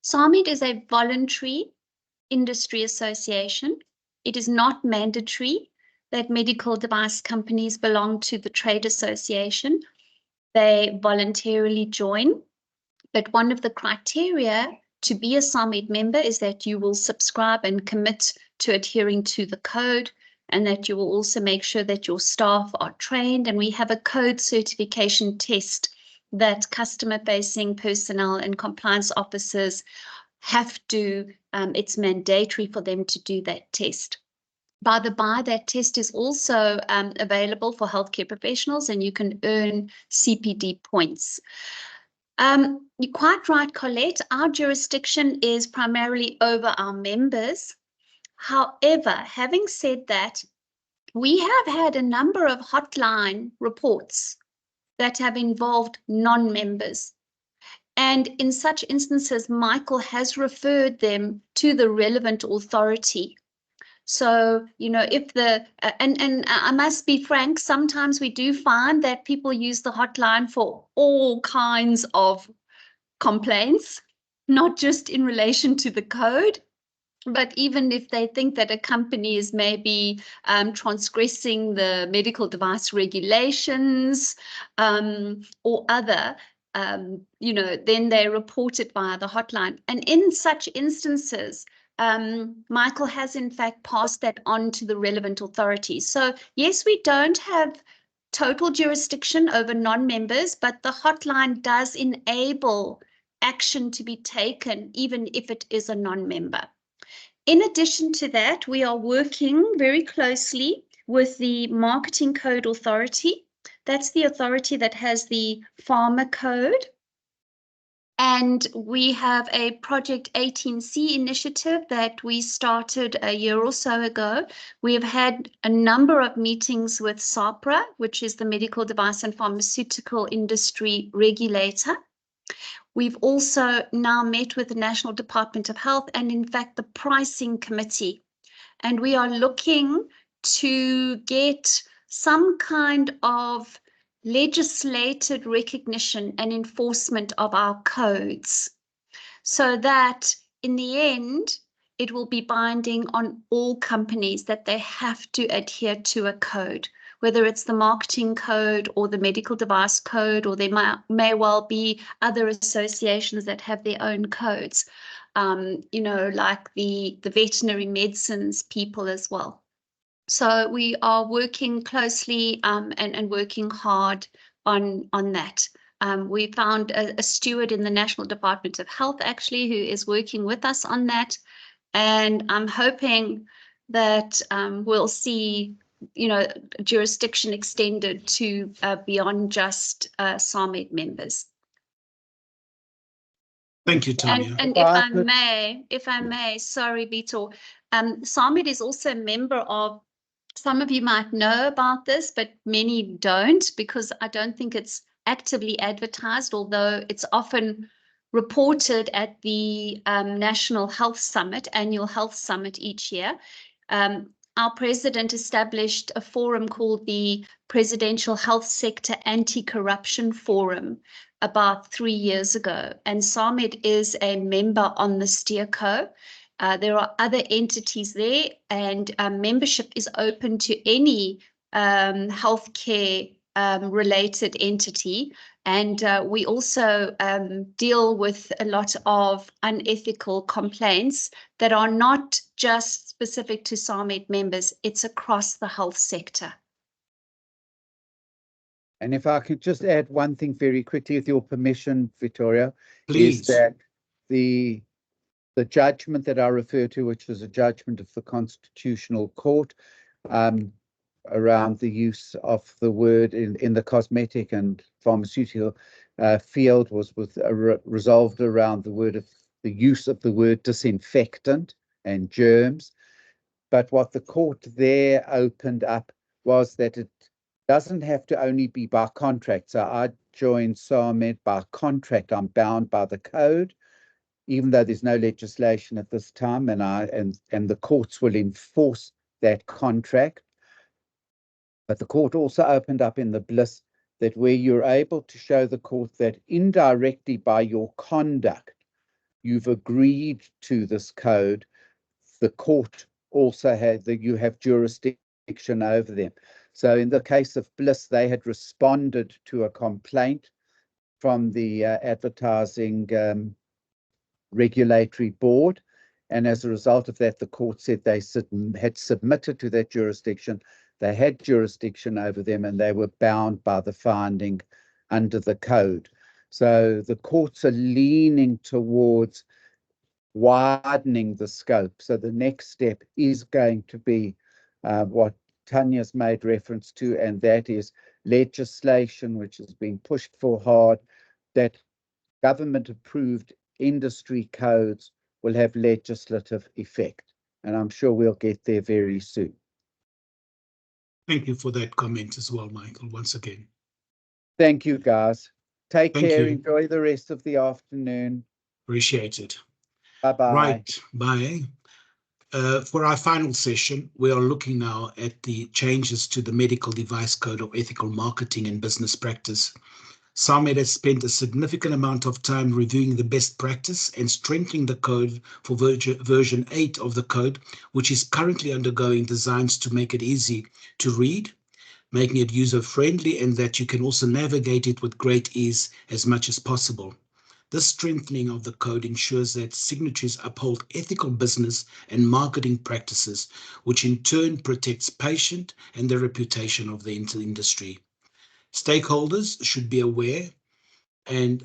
SAMED is a voluntary industry association. It is not mandatory that medical device companies belong to the trade association. They voluntarily join. But one of the criteria to be a SAMED member is that you will subscribe and commit to adhering to the code, and that you will also make sure that your staff are trained. And we have a code certification test that customer-facing personnel and compliance officers have to, it's mandatory for them to do that test. By the by, that test is also available for healthcare professionals and you can earn CPD points. You're quite right, Colette. Our jurisdiction is primarily over our members. However, having said that, we have had a number of hotline reports that have involved non-members. And in such instances, Michael has referred them to the relevant authority. So, you know, if and I must be frank, sometimes we do find that people use the hotline for all kinds of complaints, not just in relation to the code, but even if they think that a company is maybe transgressing the medical device regulations or other, you know, then they report it via the hotline. And in such instances, Michael has in fact passed that on to the relevant authorities. So yes, we don't have total jurisdiction over non-members, but the hotline does enable action to be taken, even if it is a non-member. In addition to that, we are working very closely with the Marketing Code Authority. That's the authority that has the pharma code. And we have a Project 18C initiative that we started a year or so ago. We have had a number of meetings with SAPRA, which is the Medical Device and Pharmaceutical Industry Regulator. We've also now met with the National Department of Health and in fact the Pricing Committee. And we are looking to get some kind of legislated recognition and enforcement of our codes so that in the end, it will be binding on all companies that they have to adhere to a code, whether it's the marketing code or the medical device code, or there may well be other associations that have their own codes, you know, like the veterinary medicines people as well. So we are working closely and working hard on that. We found a steward in the National Department of Health, actually, who is working with us on that. And I'm hoping that we'll see, you know, jurisdiction extended to beyond just SAMED members.
Thank you, Tanya.
And if I may, sorry, Vitor, SAMED is also a member of, some of you might know about this, but many don't, because I don't think it's actively advertised, although it's often reported at the National Health Summit, Annual Health Summit each year. Our president established a forum called the Presidential Health Sector Anti-Corruption Forum about 3 years ago, and SAMED is a member on the SteerCo. There are other entities there, and membership is open to any healthcare related entity. And we also deal with a lot of unethical complaints that are not just specific to SAMED members, it's across the health sector.
And if I could just add one thing very quickly, with your permission, Victoria,
Please.
Is that the judgment that I refer to, which was a judgment of the Constitutional Court around the use of the word in the cosmetic and pharmaceutical field, was resolved around the use of the word disinfectant and germs. But what the court there opened up was that it doesn't have to only be by contract. So I joined SAMED by contract. I'm bound by the code, even though there's no legislation at this time, and the courts will enforce that contract. But the court also opened up in the bliss that where you're able to show the court that indirectly by your conduct, you've agreed to this code, the court also had that you have jurisdiction over them. So in the case of Bliss, they had responded to a complaint from the advertising regulatory board. And as a result of that, the court said they had submitted to that jurisdiction. They had jurisdiction over them, and they were bound by the finding under the code. So the courts are leaning towards widening the scope. So the next step is going to be what Tanya's made reference to, and that is legislation which is being pushed for hard, that government-approved industry codes will have legislative effect. And I'm sure we'll get there very soon.
Thank you for that comment as well, Michael, once again.
Thank you, guys. Take
Thank
care.
you.
Enjoy the rest of the afternoon.
Appreciate it.
Bye-bye.
Right, bye. For our final session, we are looking now at the changes to the Medical Device Code of Ethical Marketing and Business Practice. SAMED has spent a significant amount of time reviewing the best practice and strengthening the code for version 8 of the code, which is currently undergoing designs to make it easy to read, making it user-friendly, and that you can also navigate it with great ease as much as possible. This strengthening of the code ensures that signatories uphold ethical business and marketing practices, which in turn protects patient and the reputation of the industry. Stakeholders should be aware of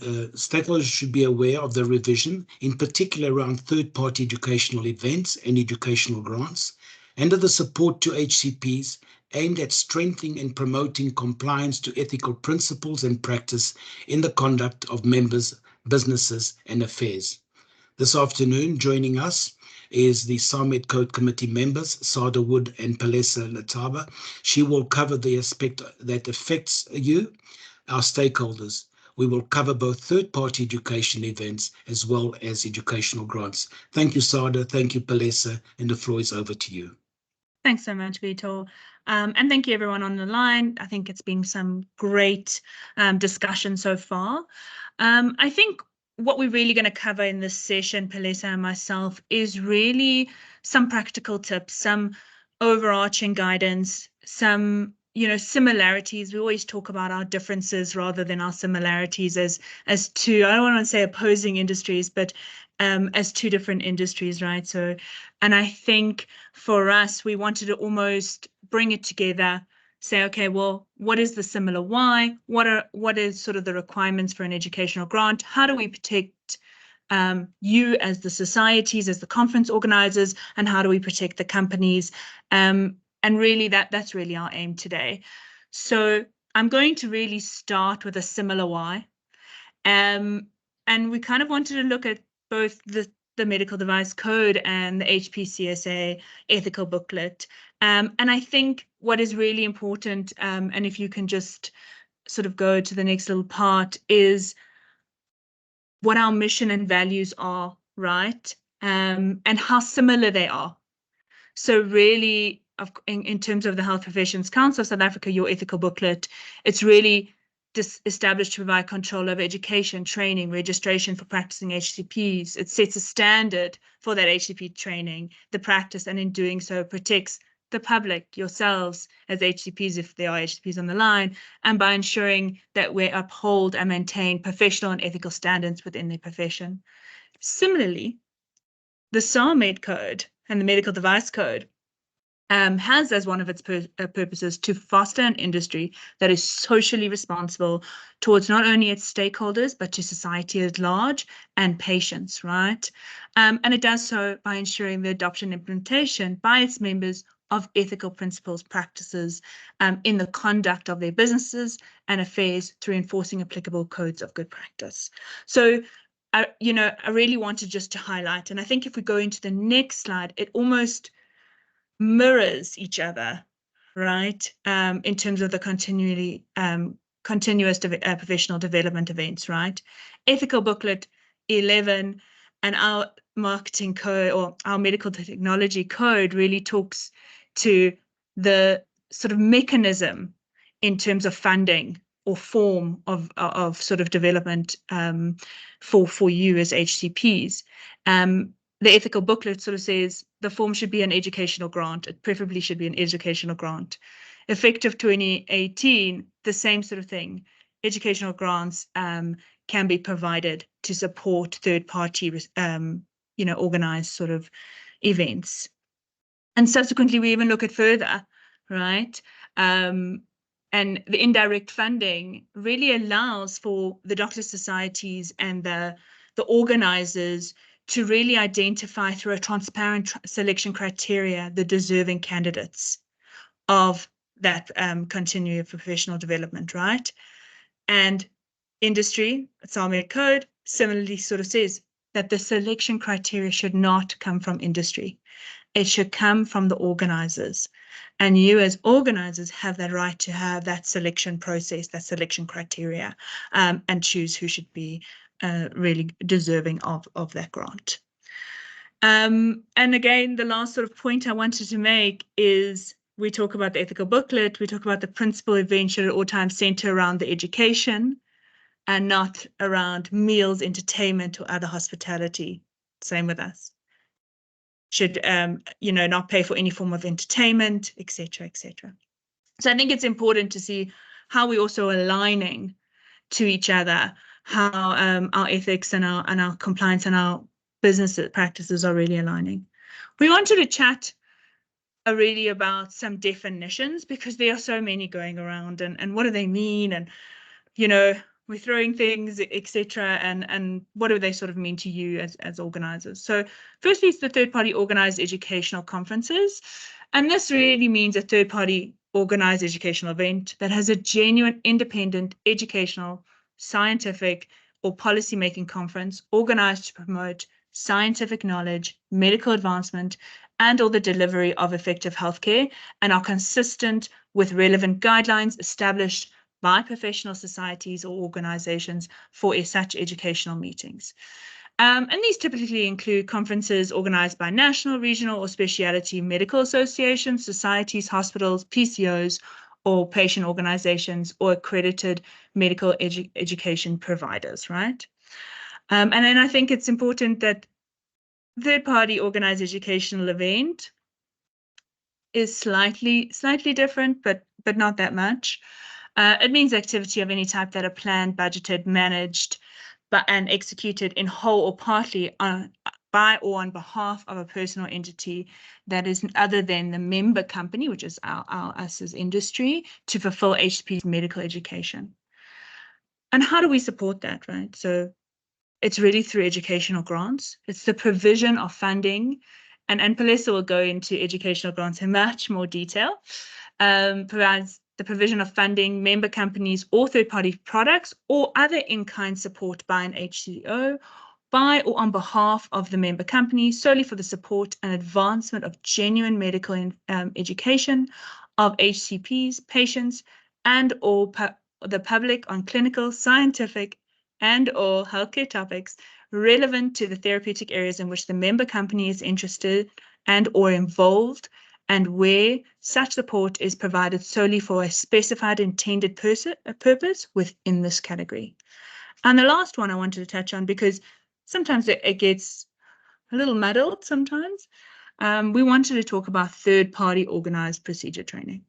the revision, in particular around third-party educational events and educational grants, and of the support to HCPs aimed at strengthening and promoting compliance to ethical principles and practice in the conduct of members' businesses and affairs. This afternoon, joining us is the SAMED Code Committee members, Sada Wood and Palesa Lataba. She will cover the aspect that affects you, our stakeholders. We will cover both third-party education events as well as educational grants. Thank you, Sada. Thank you, Palesa. And the floor is over to you.
Thanks so much, Vito. And thank you everyone on the line. I think it's been some great discussion so far. I think what we're really going to cover in this session, Palesa and myself, is really some practical tips, some overarching guidance, some similarities. We always talk about our differences rather than our similarities as two, I don't want to say opposing industries, but as two different industries, right? So, and I think for us, we wanted to almost bring it together, say, okay, well, what is the similar why? What is sort of the requirements for an educational grant? How do we protect you as the societies, as the conference organizers, and how do we protect the companies? And really that's really our aim today. So I'm going to really start with a similar why. And we kind of wanted to look at both the Medical Device Code and the HPCSA ethical booklet. And I think what is really important, and if you can just sort of go to the next little part, is what our mission and values are, right? And how similar they are. So really, in terms of the Health Professions Council of South Africa, your ethical booklet, it's really established to provide control over education, training, registration for practicing HCPs. It sets a standard for that HCP training, the practice, and in doing so protects the public, yourselves as HCPs, if there are HCPs on the line, and by ensuring that we uphold and maintain professional and ethical standards within their profession. Similarly, the SAMED Code and the Medical Device Code has as one of its purposes to foster an industry that is socially responsible towards not only its stakeholders, but to society at large and patients, right? And it does so by ensuring the adoption and implementation by its members of ethical principles, practices in the conduct of their businesses and affairs through enforcing applicable codes of good practice. So, I really wanted just to highlight, and I think if we go into the next slide, it almost mirrors each other, right? In terms of the continuous professional development events, right? Ethical booklet 11 and our marketing code or our medical technology code really talks to the sort of mechanism in terms of funding or form of sort of development for you as HCPs. The ethical booklet sort of says the form should be an educational grant. It preferably should be an educational grant. Effective 2018, the same sort of thing. Educational grants can be provided to support third-party, organized sort of events. And subsequently, we even look at further, right? And the indirect funding really allows for the doctor societies and the organizers to really identify through a transparent selection criteria the deserving candidates of that continuing professional development, right? And industry, SAMED Code similarly sort of says that the selection criteria should not come from industry. It should come from the organizers. And you as organizers have that right to have that selection process, that selection criteria, and choose who should be really deserving of that grant. And again, the last sort of point I wanted to make is we talk about the ethical booklet, we talk about the principal event should at all times center around the education and not around meals, entertainment, or other hospitality. Same with us. Should, not pay for any form of entertainment, etc., etc. So I think it's important to see how we're also aligning to each other, how our ethics and our compliance and our business practices are really aligning. We wanted to chat already about some definitions because there are so many going around, and what do they mean, and we're throwing things, etc., and what do they sort of mean to you as organizers? So firstly, it's the third-party organized educational conferences, and this really means a third-party organized educational event that has a genuine independent educational, scientific, or policy-making conference organized to promote scientific knowledge, medical advancement, and or the delivery of effective healthcare, and are consistent with relevant guidelines established by professional societies or organizations for such educational meetings. And these typically include conferences organized by national, regional, or specialty medical associations, societies, hospitals, PCOs, or patient organizations, or accredited medical education providers, right? And then I think it's important that third-party organized educational event is slightly different, but not that much. It means activity of any type that are planned, budgeted, managed, and executed in whole or partly by or on behalf of a person or entity that is other than the member company, which is us as industry, to fulfill HCP's medical education. And how do we support that, right? So it's really through educational grants. It's the provision of funding, and Palesa will go into educational grants in much more detail, provides the provision of funding, member companies or third-party products or other in-kind support by an HCO, by or on behalf of the member company, solely for the support and advancement of genuine medical education of HCPs, patients, and or the public on clinical, scientific, and or healthcare topics relevant to the therapeutic areas in which the member company is interested and or involved, and where such support is provided solely for a specified intended purpose within this category. And the last one I wanted to touch on, because sometimes it gets a little muddled sometimes, we wanted to talk about third-party organized procedure training.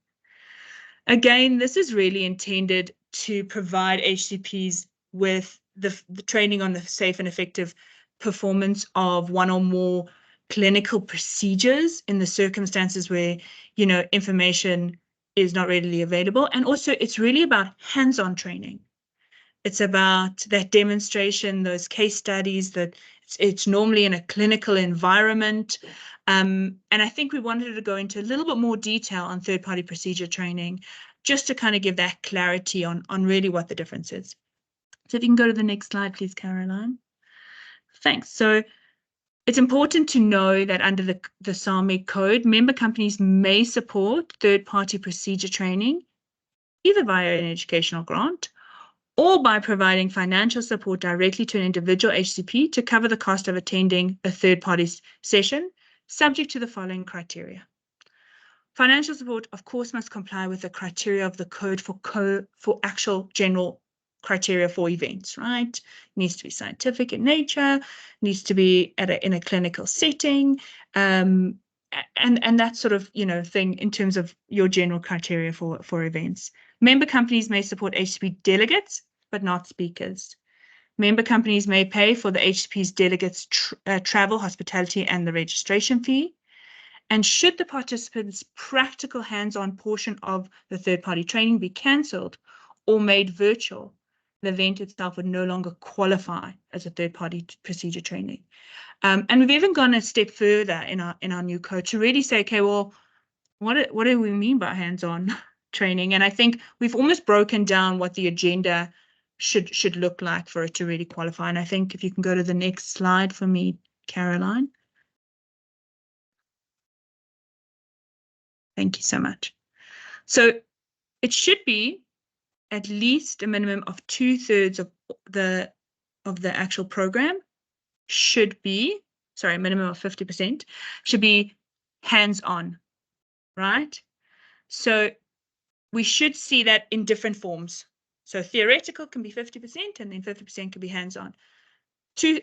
Again, this is really intended to provide HCPs with the training on the safe and effective performance of one or more clinical procedures in the circumstances where, information is not readily available. And also it's really about hands-on training. It's about that demonstration, those case studies, that it's normally in a clinical environment. And I think we wanted to go into a little bit more detail on third-party procedure training, just to kind of give that clarity on really what the difference is. So if you can go to the next slide, please, Caroline. Thanks. So it's important to know that under the SAMED code, member companies may support third-party procedure training, either via an educational grant or by providing financial support directly to an individual HCP to cover the cost of attending a third-party session, subject to the following criteria. Financial support, of course, must comply with the criteria of the code for actual general criteria for events, right? It needs to be scientific in nature, needs to be in a clinical setting, and that sort of thing in terms of your general criteria for events. Member companies may support HCP delegates, but not speakers. Member companies may pay for the HCP's delegates' travel, hospitality, and the registration fee. And should the participants' practical hands-on portion of the third-party training be cancelled or made virtual, the event itself would no longer qualify as a third-party procedure training. And we've even gone a step further in our new code to really say, okay, well, what do we mean by hands-on training? And I think we've almost broken down what the agenda should look like for it to really qualify. And I think if you can go to the next slide for me, Caroline. Thank you so much. So it should be at least a minimum of 2/3 of the actual program should be, sorry, a minimum of 50% should be hands-on, right? So we should see that in different forms. So theoretical can be 50% and then 50% can be hands-on.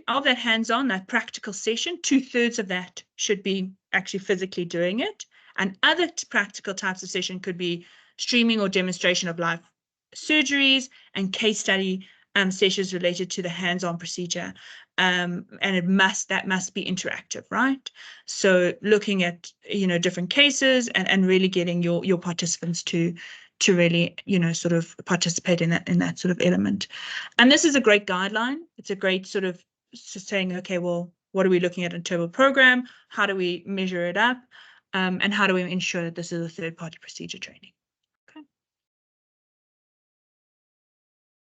Of that hands-on, that practical session, 2/3 of that should be actually physically doing it. And other practical types of session could be streaming or demonstration of live surgeries and case study sessions related to the hands-on procedure. And that must be interactive, right? So looking at, different cases and really getting your participants to really, sort of participate in that sort of element. And this is a great guideline. It's a great sort of saying, okay, well, what are we looking at in terms of program? How do we measure it up? And how do we ensure that this is a third-party procedure training? Okay.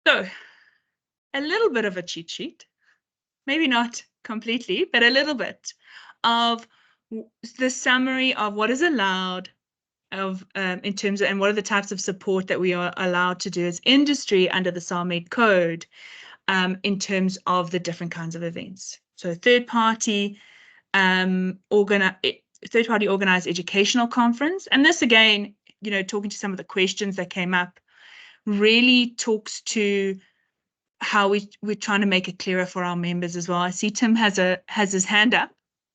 So a little bit of a cheat sheet, maybe not completely, but a little bit of the summary of what is allowed in terms of, and what are the types of support that we are allowed to do as industry under the SAMED code in terms of the different kinds of events. So third-party organized educational conference. And this again, talking to some of the questions that came up, really talks to how we're trying to make it clearer for our members as well. I see Tim has his hand up.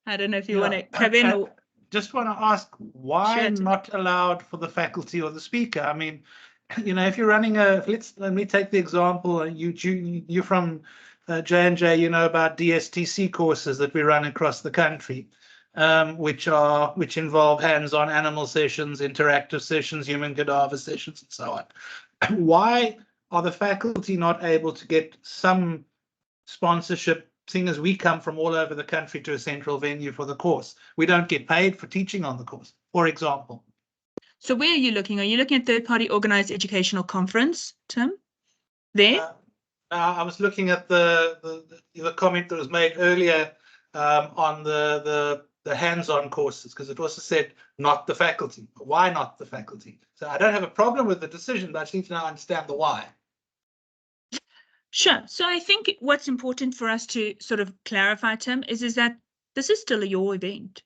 I don't know if you want to come in. Or
just want to ask why not allowed for the faculty or the speaker? I mean, if you're running let me take the example. You're from J&J, you know about DSTC courses that we run across the country, which involve hands-on animal sessions, interactive sessions, human cadaver sessions, and so on. Why are the faculty not able to get some sponsorship, seeing as we come from all over the country to a central venue for the course? We don't get paid for teaching on the course, for example.
So where are you looking? Are you looking at third-party organized educational conference, Tim? There?
I was looking at the comment that was made earlier on the hands-on courses, because it also said not the faculty. Why not the faculty? So I don't have a problem with the decision, but I just need to now understand the why.
Sure. So I think what's important for us to sort of clarify, Tim, is that this is still your event.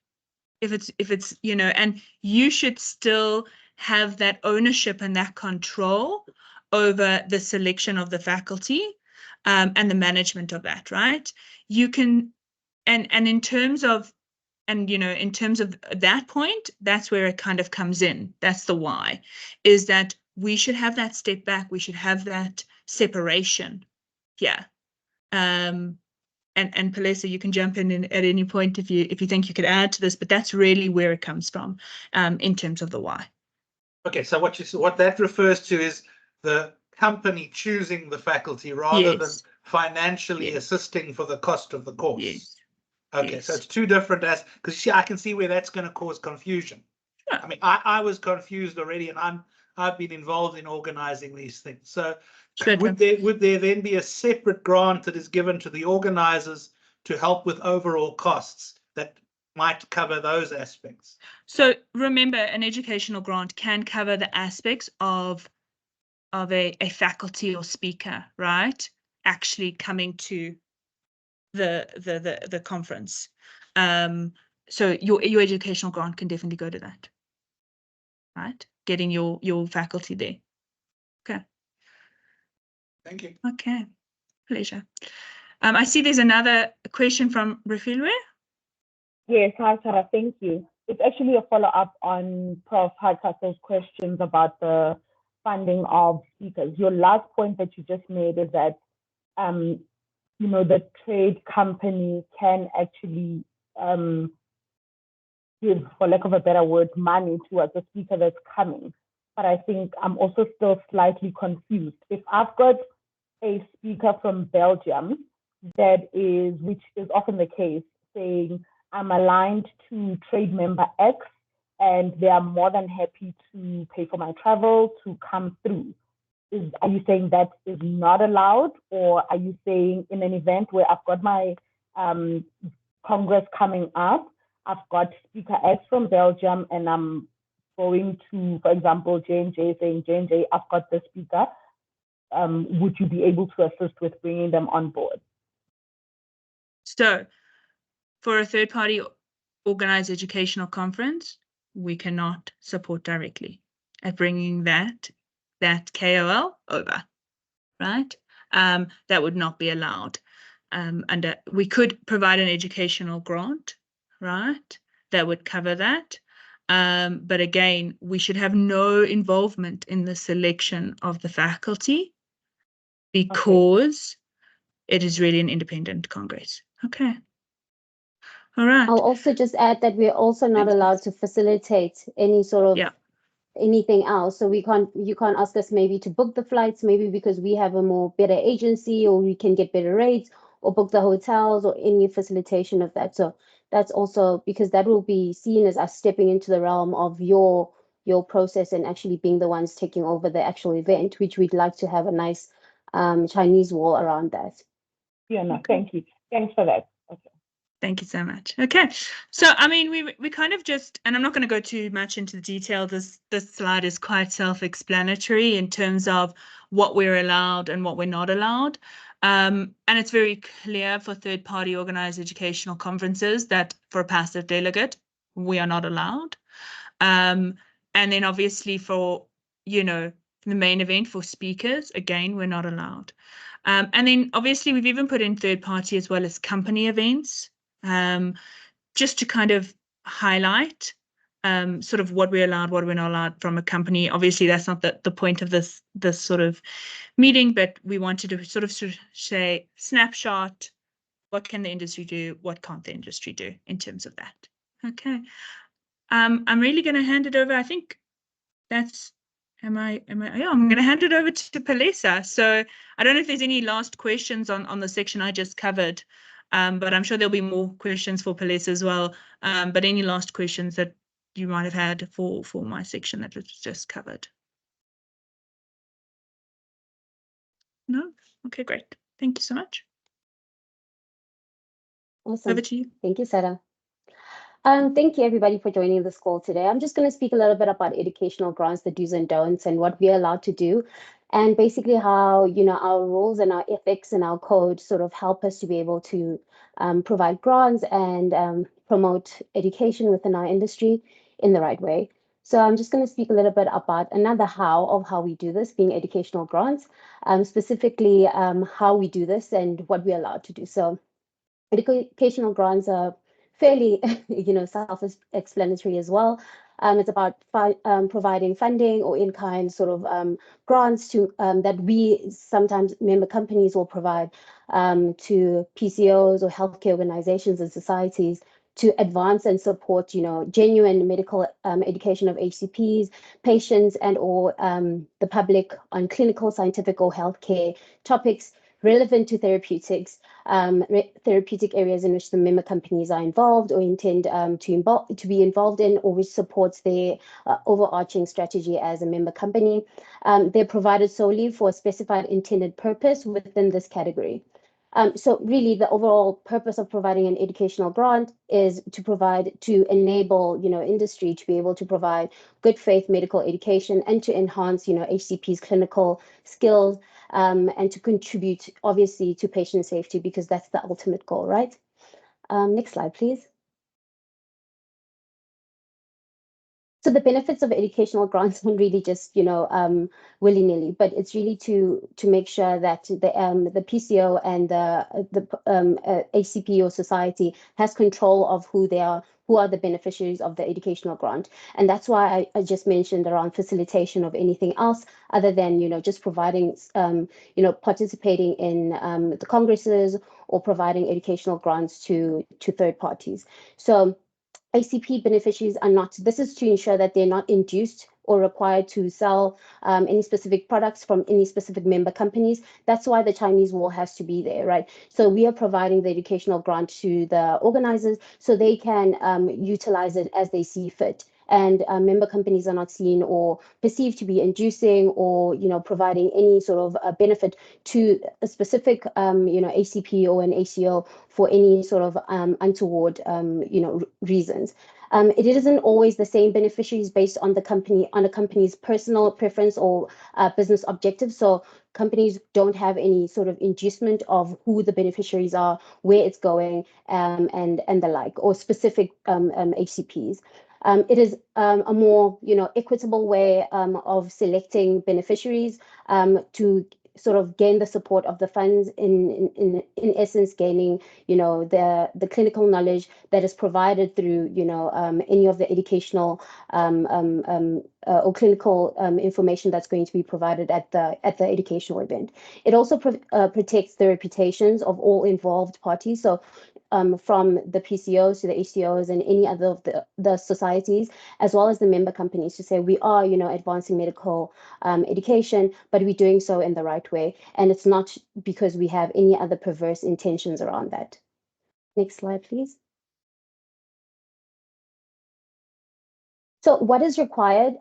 If it's and you should still have that ownership and that control over the selection of the faculty and the management of that, right? You can, and in terms of that point, that's where it kind of comes in. That's the why, is that we should have that step back. We should have that separation. Yeah. And Palesa, you can jump in at any point if you think you could add to this, but that's really where it comes from in terms of the why.
Okay, so what that refers to is the company choosing the faculty rather than financially assisting for the cost of the course.
Yes.
Okay, so it's two different because I can see where that's going to cause confusion. Sure. I mean, I was confused already, and I've been involved in organizing these things. So would there then be a separate grant that is given to the organizers to help with overall costs that might cover those aspects?
So remember, an educational grant can cover the aspects of a faculty or speaker, right? Actually coming to the conference. So your educational grant can definitely go to that, right? Getting your faculty there. Okay.
Thank you.
Okay, pleasure. I see there's another question from Refilwe.
Yes, hi, Sarah, thank you. It's actually a follow-up on Prof. Harkas's questions about the funding of speakers. Your last point that you just made is that, the trade company can actually give, for lack of a better word, money towards the speaker that's coming. But I think I'm also still slightly confused. If I've got a speaker from Belgium which is often the case, saying, I'm aligned to trade member X and they are more than happy to pay for my travel to come through. are you saying that is not allowed, or are you saying in an event where I've got my Congress coming up, I've got Speaker X from Belgium, and I'm going to, for example, J&J, saying, J&J, I've got the speaker. Would you be able to assist with bringing them on board?
So for a third-party organized educational conference, we cannot support directly at bringing that KOL over, right? That would not be allowed. We could provide an educational grant, right? That would cover that. But again, we should have no involvement in the selection of the faculty because it is really an independent Congress. Okay. All right.
I'll also just add that we're also not allowed to facilitate any sort of anything else. So you can't ask us maybe to book the flights, maybe because we have a more better agency, or we can get better rates, or book the hotels, or any facilitation of that. So that's also, because that will be seen as us stepping into the realm of your process and actually being the ones taking over the actual event, which we'd like to have a nice Chinese wall around that.
Yeah, no, thank you. Thanks for that. Okay.
Thank you so much. Okay, so I mean, we kind of just, and I'm not going to go too much into the detail. This slide is quite self-explanatory in terms of what we're allowed and what we're not allowed. And it's very clear for third-party organized educational conferences that for a passive delegate, we are not allowed. And then obviously for, the main event for speakers, again, we're not allowed. And then obviously we've even put in third-party as well as company events, just to kind of highlight sort of what we're allowed, what we're not allowed from a company. Obviously, that's not the point of this sort of meeting, but we wanted to sort of say snapshot, what can the industry do, what can't the industry do in terms of that. Okay. I'm really going to hand it over. I think that's, yeah, I'm going to hand it over to Palesa. So I don't know if there's any last questions on the section I just covered, but I'm sure there'll be more questions for Palesa as well. But any last questions that you might have had for my section that was just covered? No? Okay, great. Thank you so much.
Awesome.
Over to you.
Thank you, Sarah. Thank you, everybody, for joining this call today. I'm just going to speak a little bit about educational grants, the do's and don'ts, and what we're allowed to do, and basically how, our rules and our ethics and our code sort of help us to be able to provide grants and promote education within our industry in the right way. So I'm just going to speak a little bit about another how of how we do this, being educational grants, specifically how we do this and what we're allowed to do. So educational grants are fairly, self-explanatory as well. It's about providing funding or in-kind sort of grants to that we sometimes member companies will provide to PCOs or healthcare organizations and societies to advance and support, genuine medical education of HCPs, patients, and or the public on clinical, scientific, or healthcare topics relevant to therapeutics, therapeutic areas in which the member companies are involved or intend to be involved in, or which supports their overarching strategy as a member company. They're provided solely for a specified intended purpose within this category. So really, the overall purpose of providing an educational grant is to enable, industry to be able to provide good faith medical education and to enhance, HCP's clinical skills and to contribute, obviously, to patient safety, because that's the ultimate goal, right? Next slide, please. So the benefits of educational grants aren't really just, willy-nilly, but it's really to make sure that the PCO and the HCP or society has control of who are the beneficiaries of the educational grant. And that's why I just mentioned around facilitation of anything else other than, just providing, participating in the congresses or providing educational grants to third parties. So HCP beneficiaries are not, this is to ensure that they're not induced or required to sell any specific products from any specific member companies. That's why the Chinese wall has to be there, right? So we are providing the educational grant to the organizers so they can utilize it as they see fit and member companies are not seen or perceived to be inducing or, providing any sort of benefit to a specific, ACP or an ACO for any sort of untoward, reasons. It isn't always the same beneficiaries based on a company's personal preference or business objectives. So companies don't have any sort of inducement of who the beneficiaries are, where it's going, and the like, or specific HCPs. It is a more, equitable way of selecting beneficiaries to sort of gain the support of the funds, in essence gaining the clinical knowledge that is provided through any of the educational or clinical information that's going to be provided at the educational event. It also protects the reputations of all involved parties. So from the PCOs to the ACOs and any other of the societies, as well as the member companies, to say we are, advancing medical education, but we're doing so in the right way. And it's not because we have any other perverse intentions around that. Next slide, please. So what is required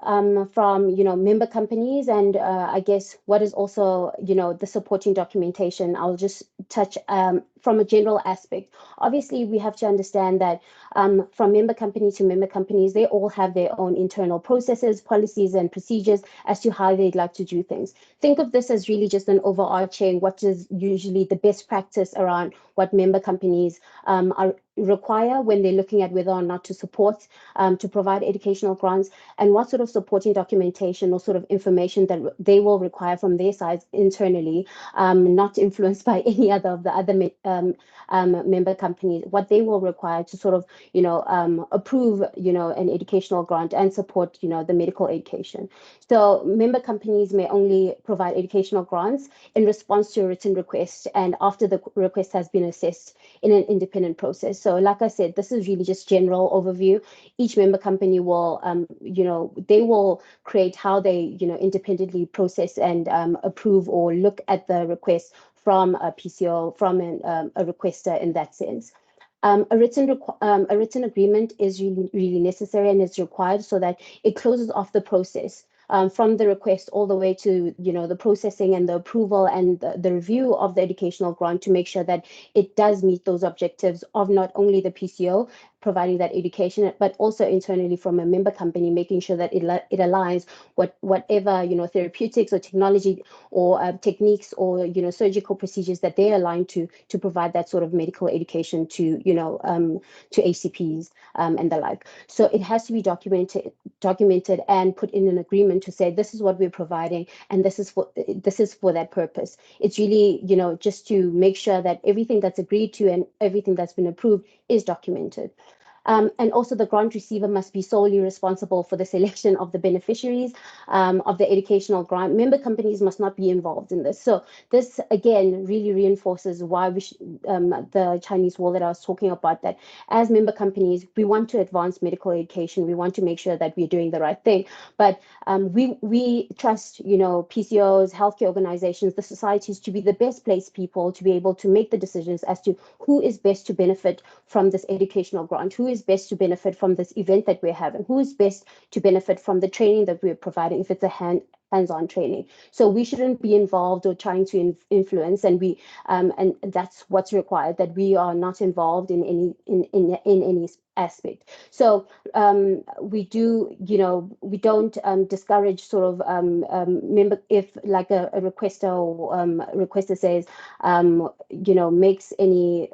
from member companies, and I guess what is also the supporting documentation? I'll just touch from a general aspect. Obviously, we have to understand that from member company to member companies, they all have their own internal processes, policies, and procedures as to how they'd like to do things. Think of this as really just an overarching, what is usually the best practice around what member companies require when they're looking at whether or not to support, to provide educational grants, and what sort of supporting documentation or sort of information that they will require from their sides internally, not influenced by any other of the other member companies, what they will require to sort of, approve, an educational grant and support, the medical education. So member companies may only provide educational grants in response to a written request and after the request has been assessed in an independent process. So like I said, this is really just general overview. Each member company will, they will create how they, independently process and approve or look at the request from a PCO, from a requester in that sense. A written agreement is really necessary and is required so that it closes off the process. From the request all the way to the processing and the approval and the review of the educational grant to make sure that it does meet those objectives of not only the PCO providing that education, but also internally from a member company, making sure that it aligns whatever therapeutics or technology or techniques or surgical procedures that they align to provide that sort of medical education to to ACPs and the like. So it has to be documented and put in an agreement to say this is what we're providing and this is for that purpose. It's really just to make sure that everything that's agreed to and everything that's been approved is documented. And also the grant receiver must be solely responsible for the selection of the beneficiaries of the educational grant. Member companies must not be involved in this. So this, again, really reinforces why the Chinese wall that I was talking about, that as member companies, we want to advance medical education. We want to make sure that we're doing the right thing. But we trust, PCOs, healthcare organizations, the societies to be the best placed people to be able to make the decisions as to who is best to benefit from this educational grant, who is best to benefit from this event that we're having, who is best to benefit from the training that we're providing if it's a hands-on training. So we shouldn't be involved or trying to influence, and we and that's what's required, that we are not involved in any aspect. So we do, we don't discourage sort of member, if like a requester or requester says, makes any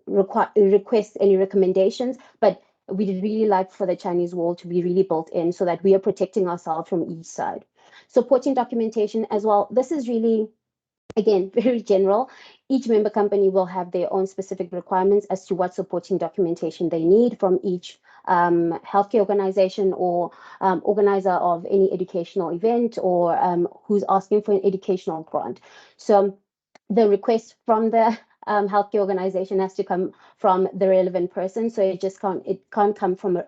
requests any recommendations, but we'd really like for the Chinese wall to be really built in so that we are protecting ourselves from each side. Supporting documentation as well. This is really, again, very general. Each member company will have their own specific requirements as to what supporting documentation they need from each healthcare organization or organizer of any educational event or who's asking for an educational grant. So the request from the healthcare organization has to come from the relevant person. So it can't come from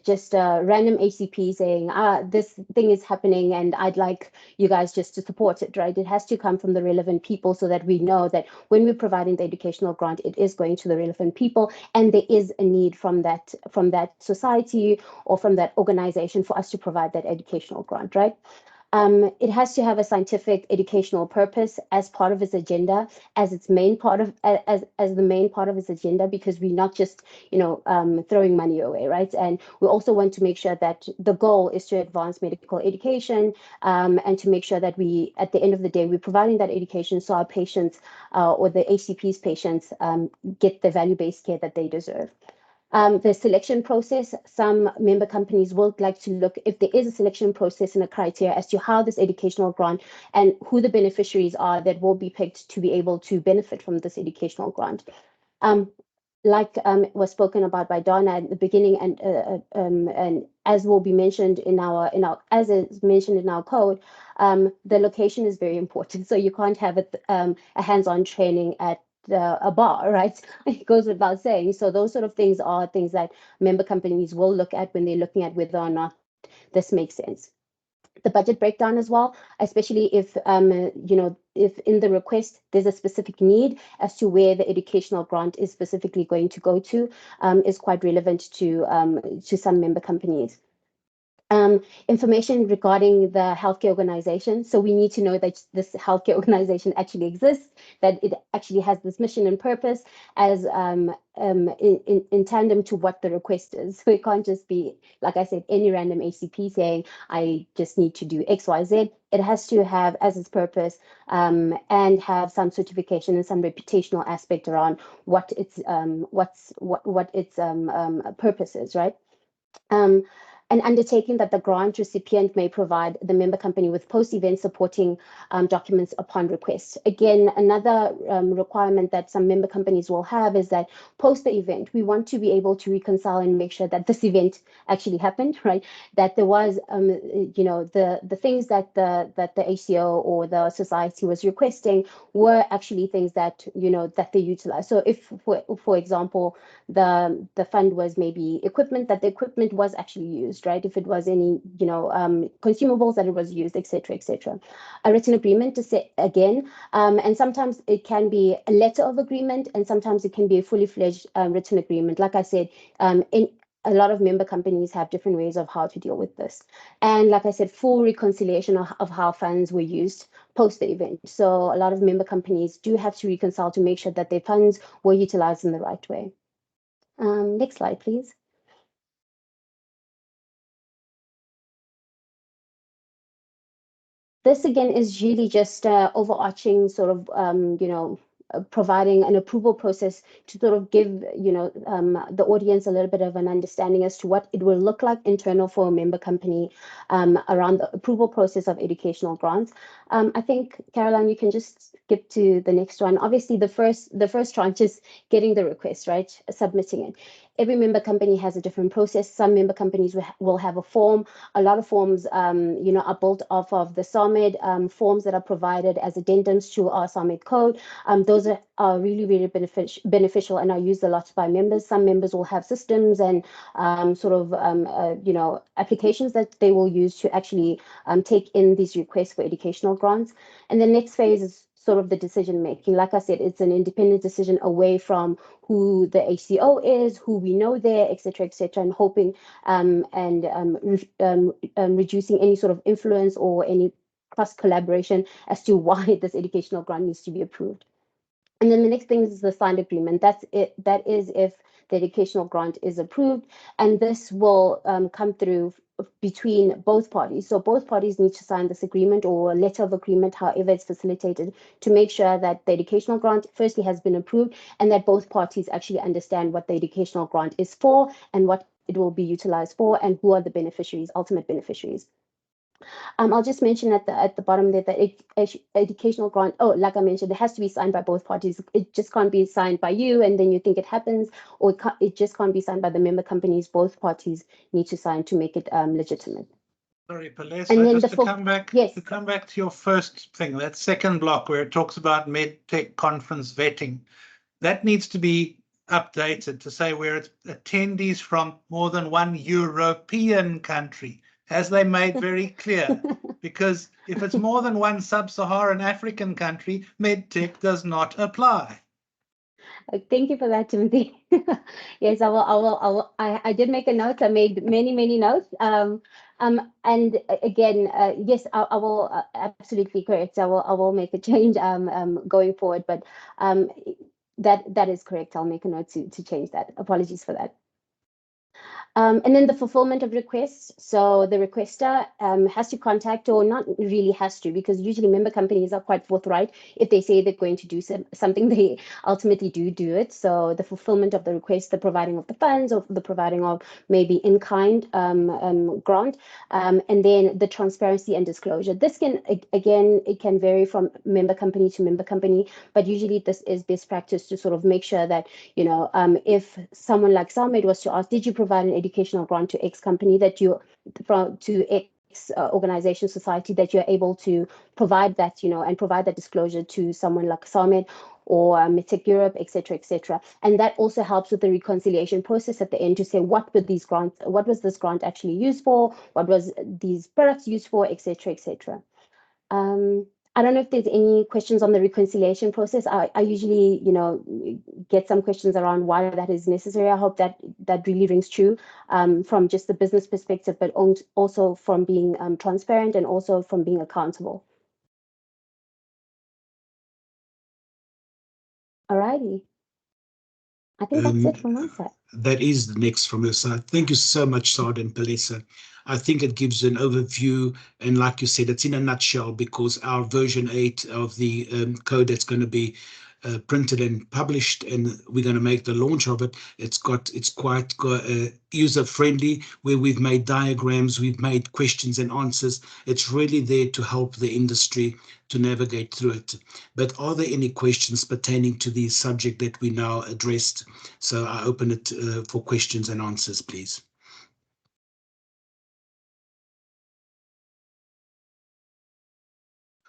just a random ACP saying, this thing is happening and I'd like you guys just to support it, right? It has to come from the relevant people so that we know that when we're providing the educational grant, it is going to the relevant people, and there is a need from that society or from that organization for us to provide that educational grant, right? It has to have a scientific educational purpose as part of its agenda, as its main part of as the main part of its agenda, because we're not just throwing money away, right? And we also want to make sure that the goal is to advance medical education, and to make sure that we, at the end of the day, we're providing that education so our patients or the ACP's patients get the value-based care that they deserve. The selection process, some member companies would like to look if there is a selection process and a criteria as to how this educational grant and who the beneficiaries are that will be picked to be able to benefit from this educational grant. Like was spoken about by Donna at the beginning, and as will be mentioned as is mentioned in our code, the location is very important. So you can't have a hands-on training at a bar, right? It goes without saying. So those sort of things are things that member companies will look at when they're looking at whether or not this makes sense. The budget breakdown as well, especially if if in the request there's a specific need as to where the educational grant is specifically going to go to, is quite relevant to some member companies. Information regarding the healthcare organization. So we need to know that this healthcare organization actually exists, that it actually has this mission and purpose as in tandem to what the request is. So it can't just be, like I said, any random ACP saying, I just need to do X, Y, Z. It has to have as its purpose and have some certification and some reputational aspect around what its purpose is, right? An undertaking that the grant recipient may provide the member company with post-event supporting documents upon request. Again, another requirement that some member companies will have is that post the event, we want to be able to reconcile and make sure that this event actually happened, right? That there was, the things that the ACO or the society was requesting were actually things that, that they utilized. So if, for example, the fund was maybe equipment, that the equipment was actually used, right? If it was any, consumables that it was used, etc., etc. A written agreement to say again, and sometimes it can be a letter of agreement, and sometimes it can be a fully fledged written agreement. Like I said, in a lot of member companies have different ways of how to deal with this. And like I said, full reconciliation of how funds were used post the event. So a lot of member companies do have to reconcile to make sure that their funds were utilized in the right way. Next slide, please. This again is really just overarching sort of, providing an approval process to sort of give, the audience a little bit of an understanding as to what it will look like internal for a member company around the approval process of educational grants. I think, Caroline, you can just skip to the next one. Obviously, the first tranche is getting the request, right? Submitting it. Every member company has a different process. Some member companies will have a form. A lot of forms, are built off of the SAMED forms that are provided as addendums to our SAMED code. Those are really, really beneficial and are used a lot by members. Some members will have systems and applications that they will use to actually take in these requests for educational grants. And the next phase is sort of the decision making. Like I said, it's an independent decision away from who the ACO is, who we know there, etc., and hoping reducing any sort of influence or any cross collaboration as to why this educational grant needs to be approved. And then the next thing is the signed agreement. That's it. That is if the educational grant is approved, and this will come through between both parties. So both parties need to sign this agreement or a letter of agreement, however it's facilitated, to make sure that the educational grant firstly has been approved and that both parties actually understand what the educational grant is for and what it will be utilized for and who are the beneficiaries, ultimate beneficiaries. I'll just mention at the bottom there that educational grant, like I mentioned, it has to be signed by both parties. It just can't be signed by you and then you think it happens, or it just can't be signed by the member companies. Both parties need to sign to make it legitimate.
Sorry, Palesa, just to come back,
yes.
To come back to your first thing, that second block where it talks about Medtech conference vetting. that needs to be updated to say where it's attendees from more than one European country, as they made very clear. Because if it's more than one sub-Saharan African country, Medtech does not apply.
Thank you for that, Timothy. Yes, I did make a note. I made many notes. And again, yes, I will absolutely correct. I will make a change going forward. But that is correct. I'll make a note to change that. Apologies for that. And then the fulfillment of requests. So the requester has to contact, or not really has to, because usually member companies are quite forthright. If they say they're going to do something, they ultimately do it. So the fulfillment of the request, the providing of the funds, or the providing of maybe in-kind grant, and then the transparency and disclosure. This can, again, it can vary from member company to member company, but usually this is best practice to sort of make sure that, you know, if someone like SAMED was to ask, did you provide an educational grant to X company, that you to X organization, society, that you're able to provide that, you know, and provide that disclosure to someone like SAMED or Medtech Europe, etc. And that also helps with the reconciliation process at the end to say, what were these grants, what was this grant actually used for, what was these products used for, etc. I don't know if there's any questions on the reconciliation process. I usually, you know, get some questions around why that is necessary. I hope that really rings true from just the business perspective, but also from being transparent and also from being accountable. All righty. I think that's it from my side.
That is the next from your side. Thank you so much, Sergeant Pelesa. I think it gives an overview, and like you said, it's in a nutshell, because our version 8 of the code that's going to be printed and published, and we're going to make the launch of it. It's quite user friendly, where we've made diagrams, we've made questions and answers. It's really there to help the industry to navigate through it. But are there any questions pertaining to the subject that we now addressed? So I open it for questions and answers, please.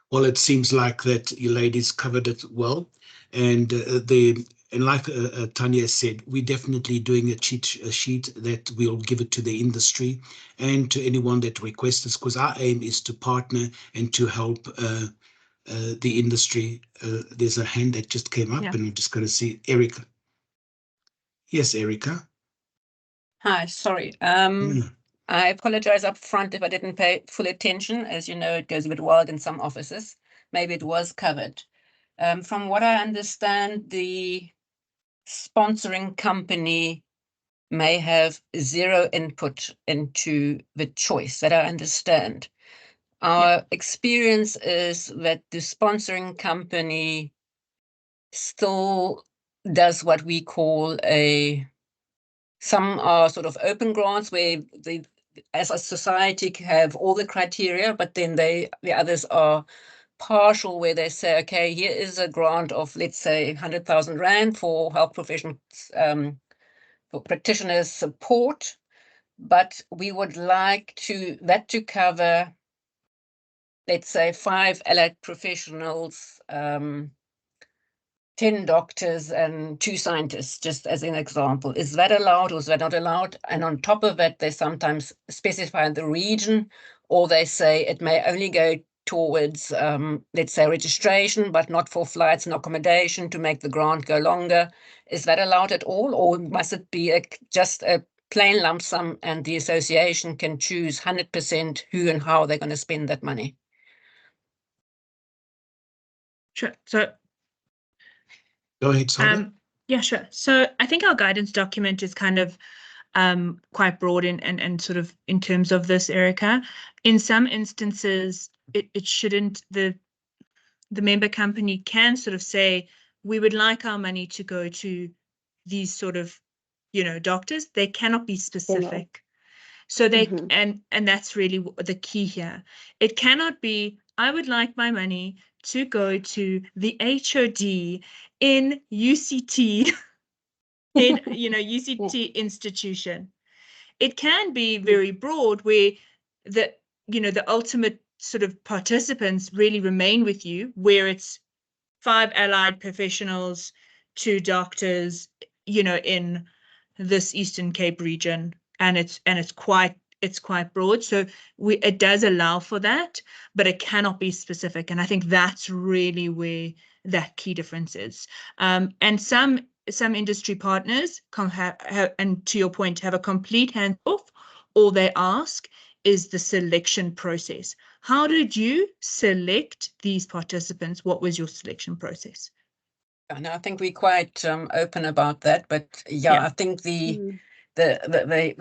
Well, it seems like that you ladies covered it well, and like Tanya said, we're definitely doing a cheat sheet that we'll give it to the industry and to anyone that requests us, because our aim is to partner and to help the industry. There's a hand that just came up, and I'm just going to see Erica. Yes, Erica.
Hi, sorry. I apologize up front if I didn't pay full attention. As you know, it goes a bit wild in some offices. Maybe it was covered. From what I understand, the sponsoring company may have zero input into the choice, that I understand. Our experience is that the sponsoring company still does what we call some are sort of open grants, where they, as a society, have all the criteria, but then the others are partial, where they say, okay, here is a grant of, let's say, 100,000 Rand for health professionals, for practitioners support, but we would like that to cover, let's say, 5 allied professionals, 10 doctors and 2 scientists, just as an example. Is that allowed, or is that not allowed? And on top of it, they sometimes specify the region, or they say it may only go towards, let's say, registration, but not for flights and accommodation to make the grant go longer. Is that allowed at all, or must it be just a plain lump sum, and the association can choose 100% who and how they're going to spend that money?
Sure. So
go ahead, Sandra.
Yeah, sure. So I think our guidance document is kind of quite broad and sort of in terms of this, Erica. In some instances, it shouldn't, the member company can sort of say, we would like our money to go to these sort of, you know, doctors. They cannot be specific. So they, and that's really the key here. It cannot be, I would like my money to go to the HOD in UCT, in, you know, UCT institution. It can be very broad, where the, you know, the ultimate sort of participants really remain with you, where it's 5 allied professionals, to doctors, you know, in this Eastern Cape region, and it's quite broad. So it does allow for that, but it cannot be specific. And I think that's really where that key difference is. And some industry partners and to your point, have a complete hands-off. All they ask is the selection process. How did you select these participants? What was your selection process?
And I think we're quite open about that, but yeah. I think the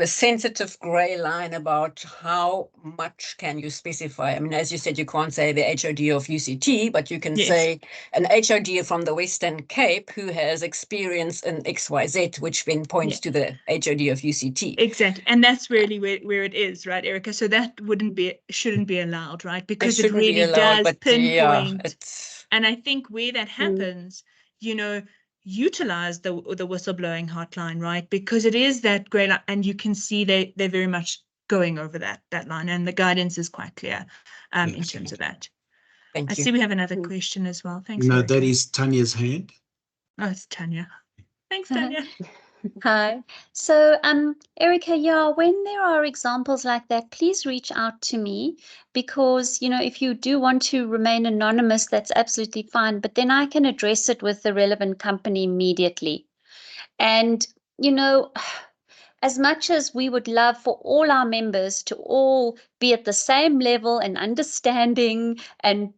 sensitive grey line about how much can you specify. I mean, as you said, you can't say the HOD of UCT, but you can say an HOD from the Western Cape who has experience in XYZ, which then points to the HOD of UCT.
Exactly, and that's really where it is, right, Erica? So that shouldn't be allowed, right? Because it really does pinpoint. And I think where that happens, you know, utilize the whistleblowing hotline, right? Because it is that great, and you can see they're very much going over that line, and the guidance is quite clear in terms of that.
Thank you.
I see we have another question as well. Thanks.
No,
Erica.
that is Tanya's hand.
Oh, it's Tanya. Thanks, Tanya.
Hi. So, Erica, yeah, when there are examples like that, please reach out to me, because, you know, if you do want to remain anonymous, that's absolutely fine, but then I can address it with the relevant company immediately. And, you know, as much as we would love for all our members to all be at the same level and understanding and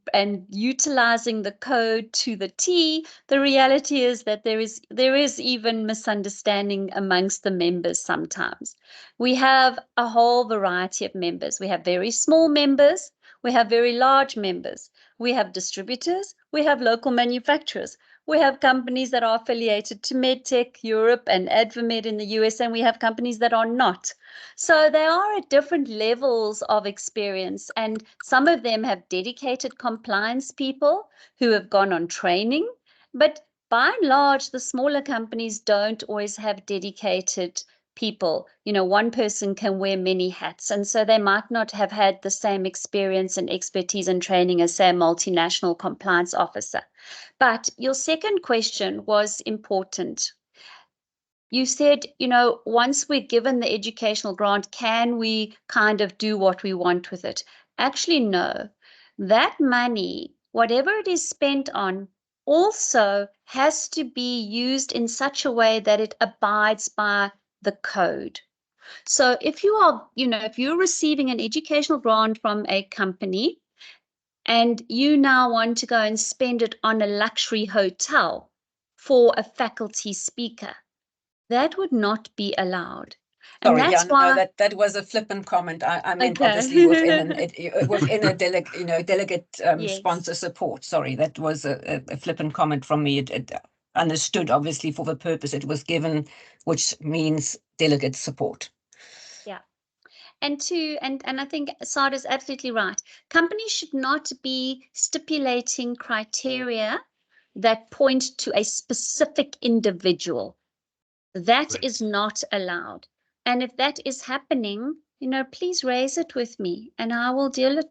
utilizing the code to the T, the reality is that there is even misunderstanding amongst the members sometimes. We have a whole variety of members. We have very small members, we have very large members, we have distributors, we have local manufacturers. We have companies that are affiliated to Medtech Europe and Advamed in the US, and we have companies that are not. So they are at different levels of experience, and some of them have dedicated compliance people who have gone on training, but by and large, the smaller companies don't always have dedicated people. You know, one person can wear many hats, and so they might not have had the same experience and expertise and training as, say, a multinational compliance officer. But your second question was important. You said, you know, once we're given the educational grant, can we kind of do what we want with it? Actually, no. That money, whatever it is spent on, also has to be used in such a way that it abides by the code. So if you are, you know, if you're receiving an educational grant from a company, and you now want to go and spend it on a luxury hotel for a faculty speaker, that would not be allowed. And
Sorry,
that's why
no, that was a flippant comment. I meant obviously within a delegate sponsor support. Sorry, that was a flippant comment from me. It understood obviously for the purpose it was given, which means delegate support.
Yeah. And I think Sada is absolutely right. Companies should not be stipulating criteria that point to a specific individual. That is not allowed. And if that is happening, you know, please raise it with me, and I will deal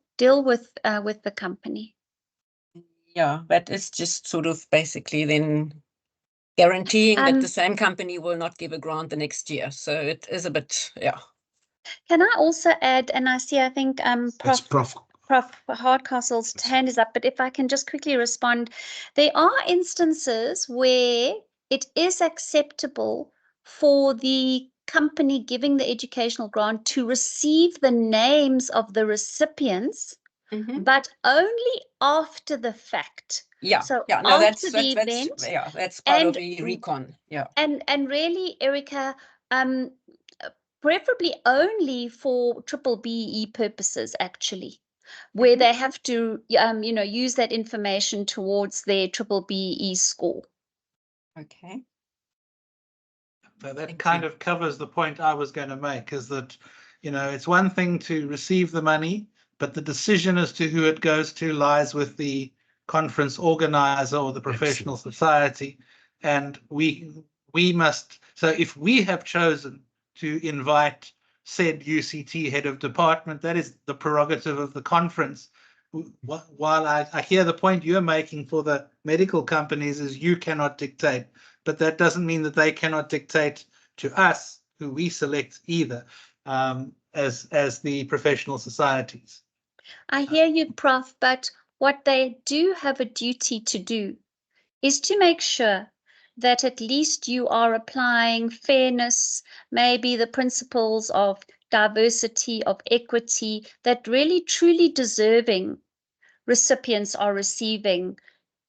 with the company.
Yeah, that is just sort of basically then guaranteeing that the same company will not give a grant the next year. So it is a bit, yeah.
Can I also add, and I think Prof Hardcastle's hand is up, but if I can just quickly respond, there are instances where it is acceptable for the company giving the educational grant to receive the names of the recipients, but only after the fact.
Yeah,
so
yeah, no,
after the event,
that's part of the recon. Yeah,
and really, Erica, preferably only for triple BE purposes, actually, where they have to, you know, use that information towards their triple BE score.
Okay.
So that kind of covers the point I was going to make, is that, you know, it's one thing to receive the money, but the decision as to who it goes to lies with the conference organizer or the professional society. And we must, so if we have chosen to invite said UCT head of department, that is the prerogative of the conference. While I hear the point you're making for the medical companies is you cannot dictate, but that doesn't mean that they cannot dictate to us who we select either, as the professional societies.
I hear you, Prof, but what they do have a duty to do is to make sure that at least you are applying fairness, maybe the principles of diversity, of equity, that really truly deserving recipients are receiving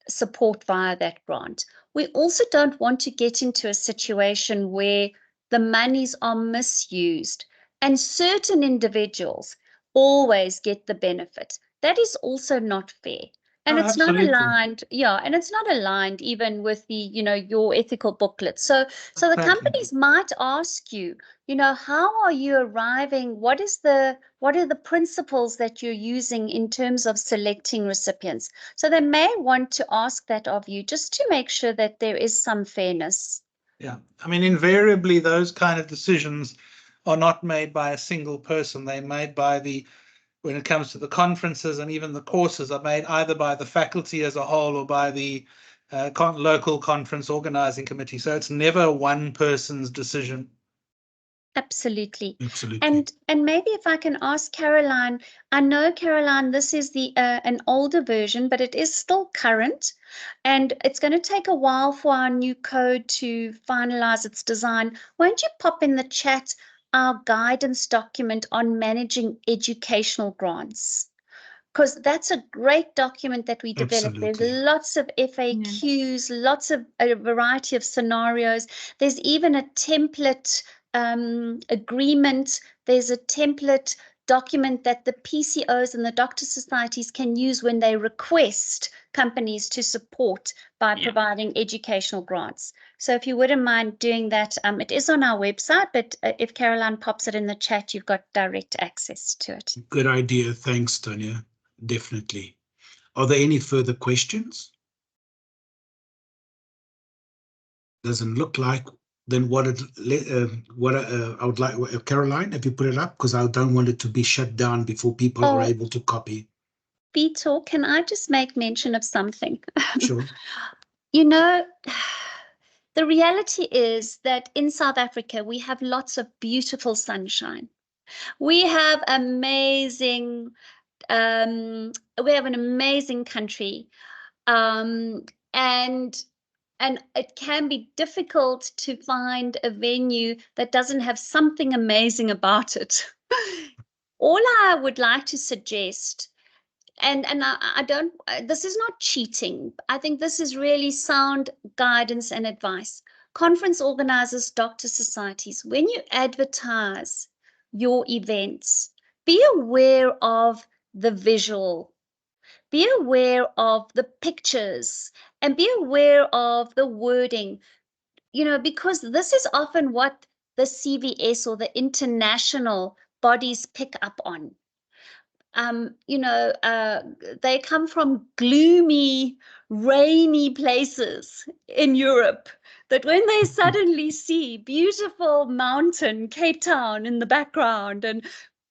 support via that grant. We also don't want to get into a situation where the monies are misused and certain individuals always get the benefit. That is also not fair. And it's
Absolutely.
not aligned, and it's not aligned even with the, your ethical booklet. So the
Exactly.
companies might ask you, how are you arriving? What are the principles that you're using in terms of selecting recipients? So they may want to ask that of you just to make sure that there is some fairness.
Yeah, I mean, invariably those kind of decisions are not made by a single person. They're made by when it comes to the conferences, and even the courses are made either by the faculty as a whole or by the local conference organizing committee. So it's never one person's decision.
Absolutely.
Absolutely.
And maybe if I can ask Caroline, I know, Caroline, this is the an older version, but it is still current, and it's going to take a while for our new code to finalize its design. Won't you pop in the chat our guidance document on managing educational grants? Because that's a great document that we developed.
Absolutely.
There's lots of FAQs, lots of a variety of scenarios. There's even a template agreement. There's a template document that the PCOs and the doctor societies can use when they request companies to support by providing educational grants. So if you wouldn't mind doing that, it is on our website, but if Caroline pops it in the chat, you've got direct access to it.
Good idea. Thanks, Tanya. Definitely. Are there any further questions? Doesn't look like. Then I would like, Caroline, have you put it up? Because I don't want it to be shut down before people are able to copy.
Vitor, can I just make mention of something?
Sure.
The reality is that in South Africa, we have lots of beautiful sunshine. We have amazing, we have an amazing country. And it can be difficult to find a venue that doesn't have something amazing about it. All I would like to suggest, and I don't, this is not cheating. I think this is really sound guidance and advice. Conference organizers, doctor societies, when you advertise your events, be aware of the visual, be aware of the pictures, and be aware of the wording, because this is often what the CVS or the international bodies pick up on. They come from gloomy, rainy places in Europe, that when they suddenly see beautiful mountain, Cape Town in the background, and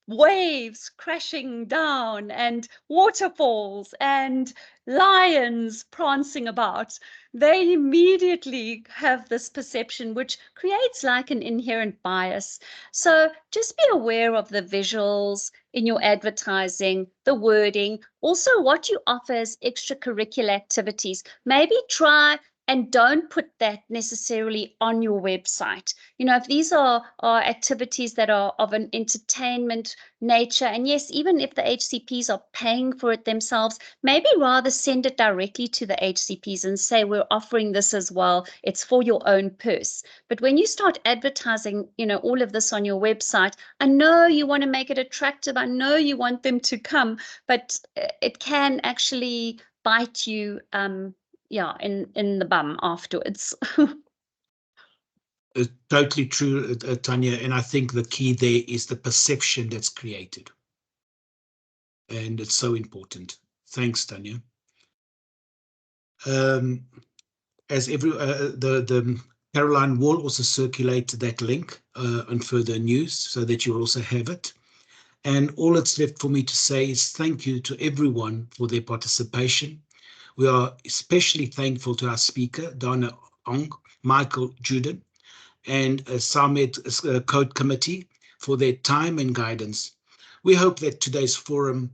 waves crashing down and waterfalls and lions prancing about, they immediately have this perception, which creates like an inherent bias. So just be aware of the visuals in your advertising, the wording, also what you offer as extracurricular activities. Maybe try and don't put that necessarily on your website. If these are activities that are of an entertainment nature, and yes, even if the HCPs are paying for it themselves, maybe rather send it directly to the HCPs and say, we're offering this as well. It's for your own purse. But when you start advertising, all of this on your website, I know you want to make it attractive. I know you want them to come, but it can actually bite you in the bum afterwards.
Totally true, Tanya. And I think the key there is the perception that's created. And it's so important. Thanks, Tanya. As the Caroline will also circulate that link on further news so that you also have it. And all that's left for me to say is thank you to everyone for their participation. We are especially thankful to our speaker, Dana Ong, Michael Juden, and SAMED Code Committee for their time and guidance. We hope that today's forum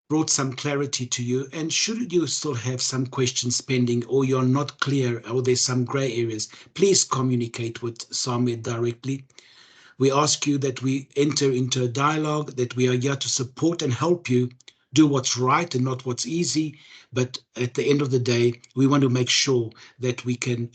brought some clarity to you, and should you still have some questions pending or you're not clear or there's some gray areas, please communicate with SAMED directly. We ask you that we enter into a dialogue, that we are here to support and help you do what's right and not what's easy. But at the end of the day, we want to make sure that we can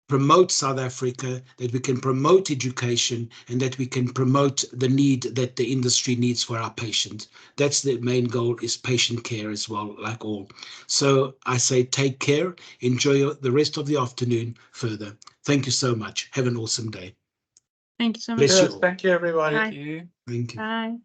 promote South Africa, that we can promote education, and that we can promote the need that the industry needs for our patients. That's the main goal, is patient care as well, like all. So I say take care, enjoy the rest of the afternoon further. Thank you so much. Have an awesome day.
Thank you so much.
Bless you all.
Thank you, everybody.
Bye.
Thank you.
Bye.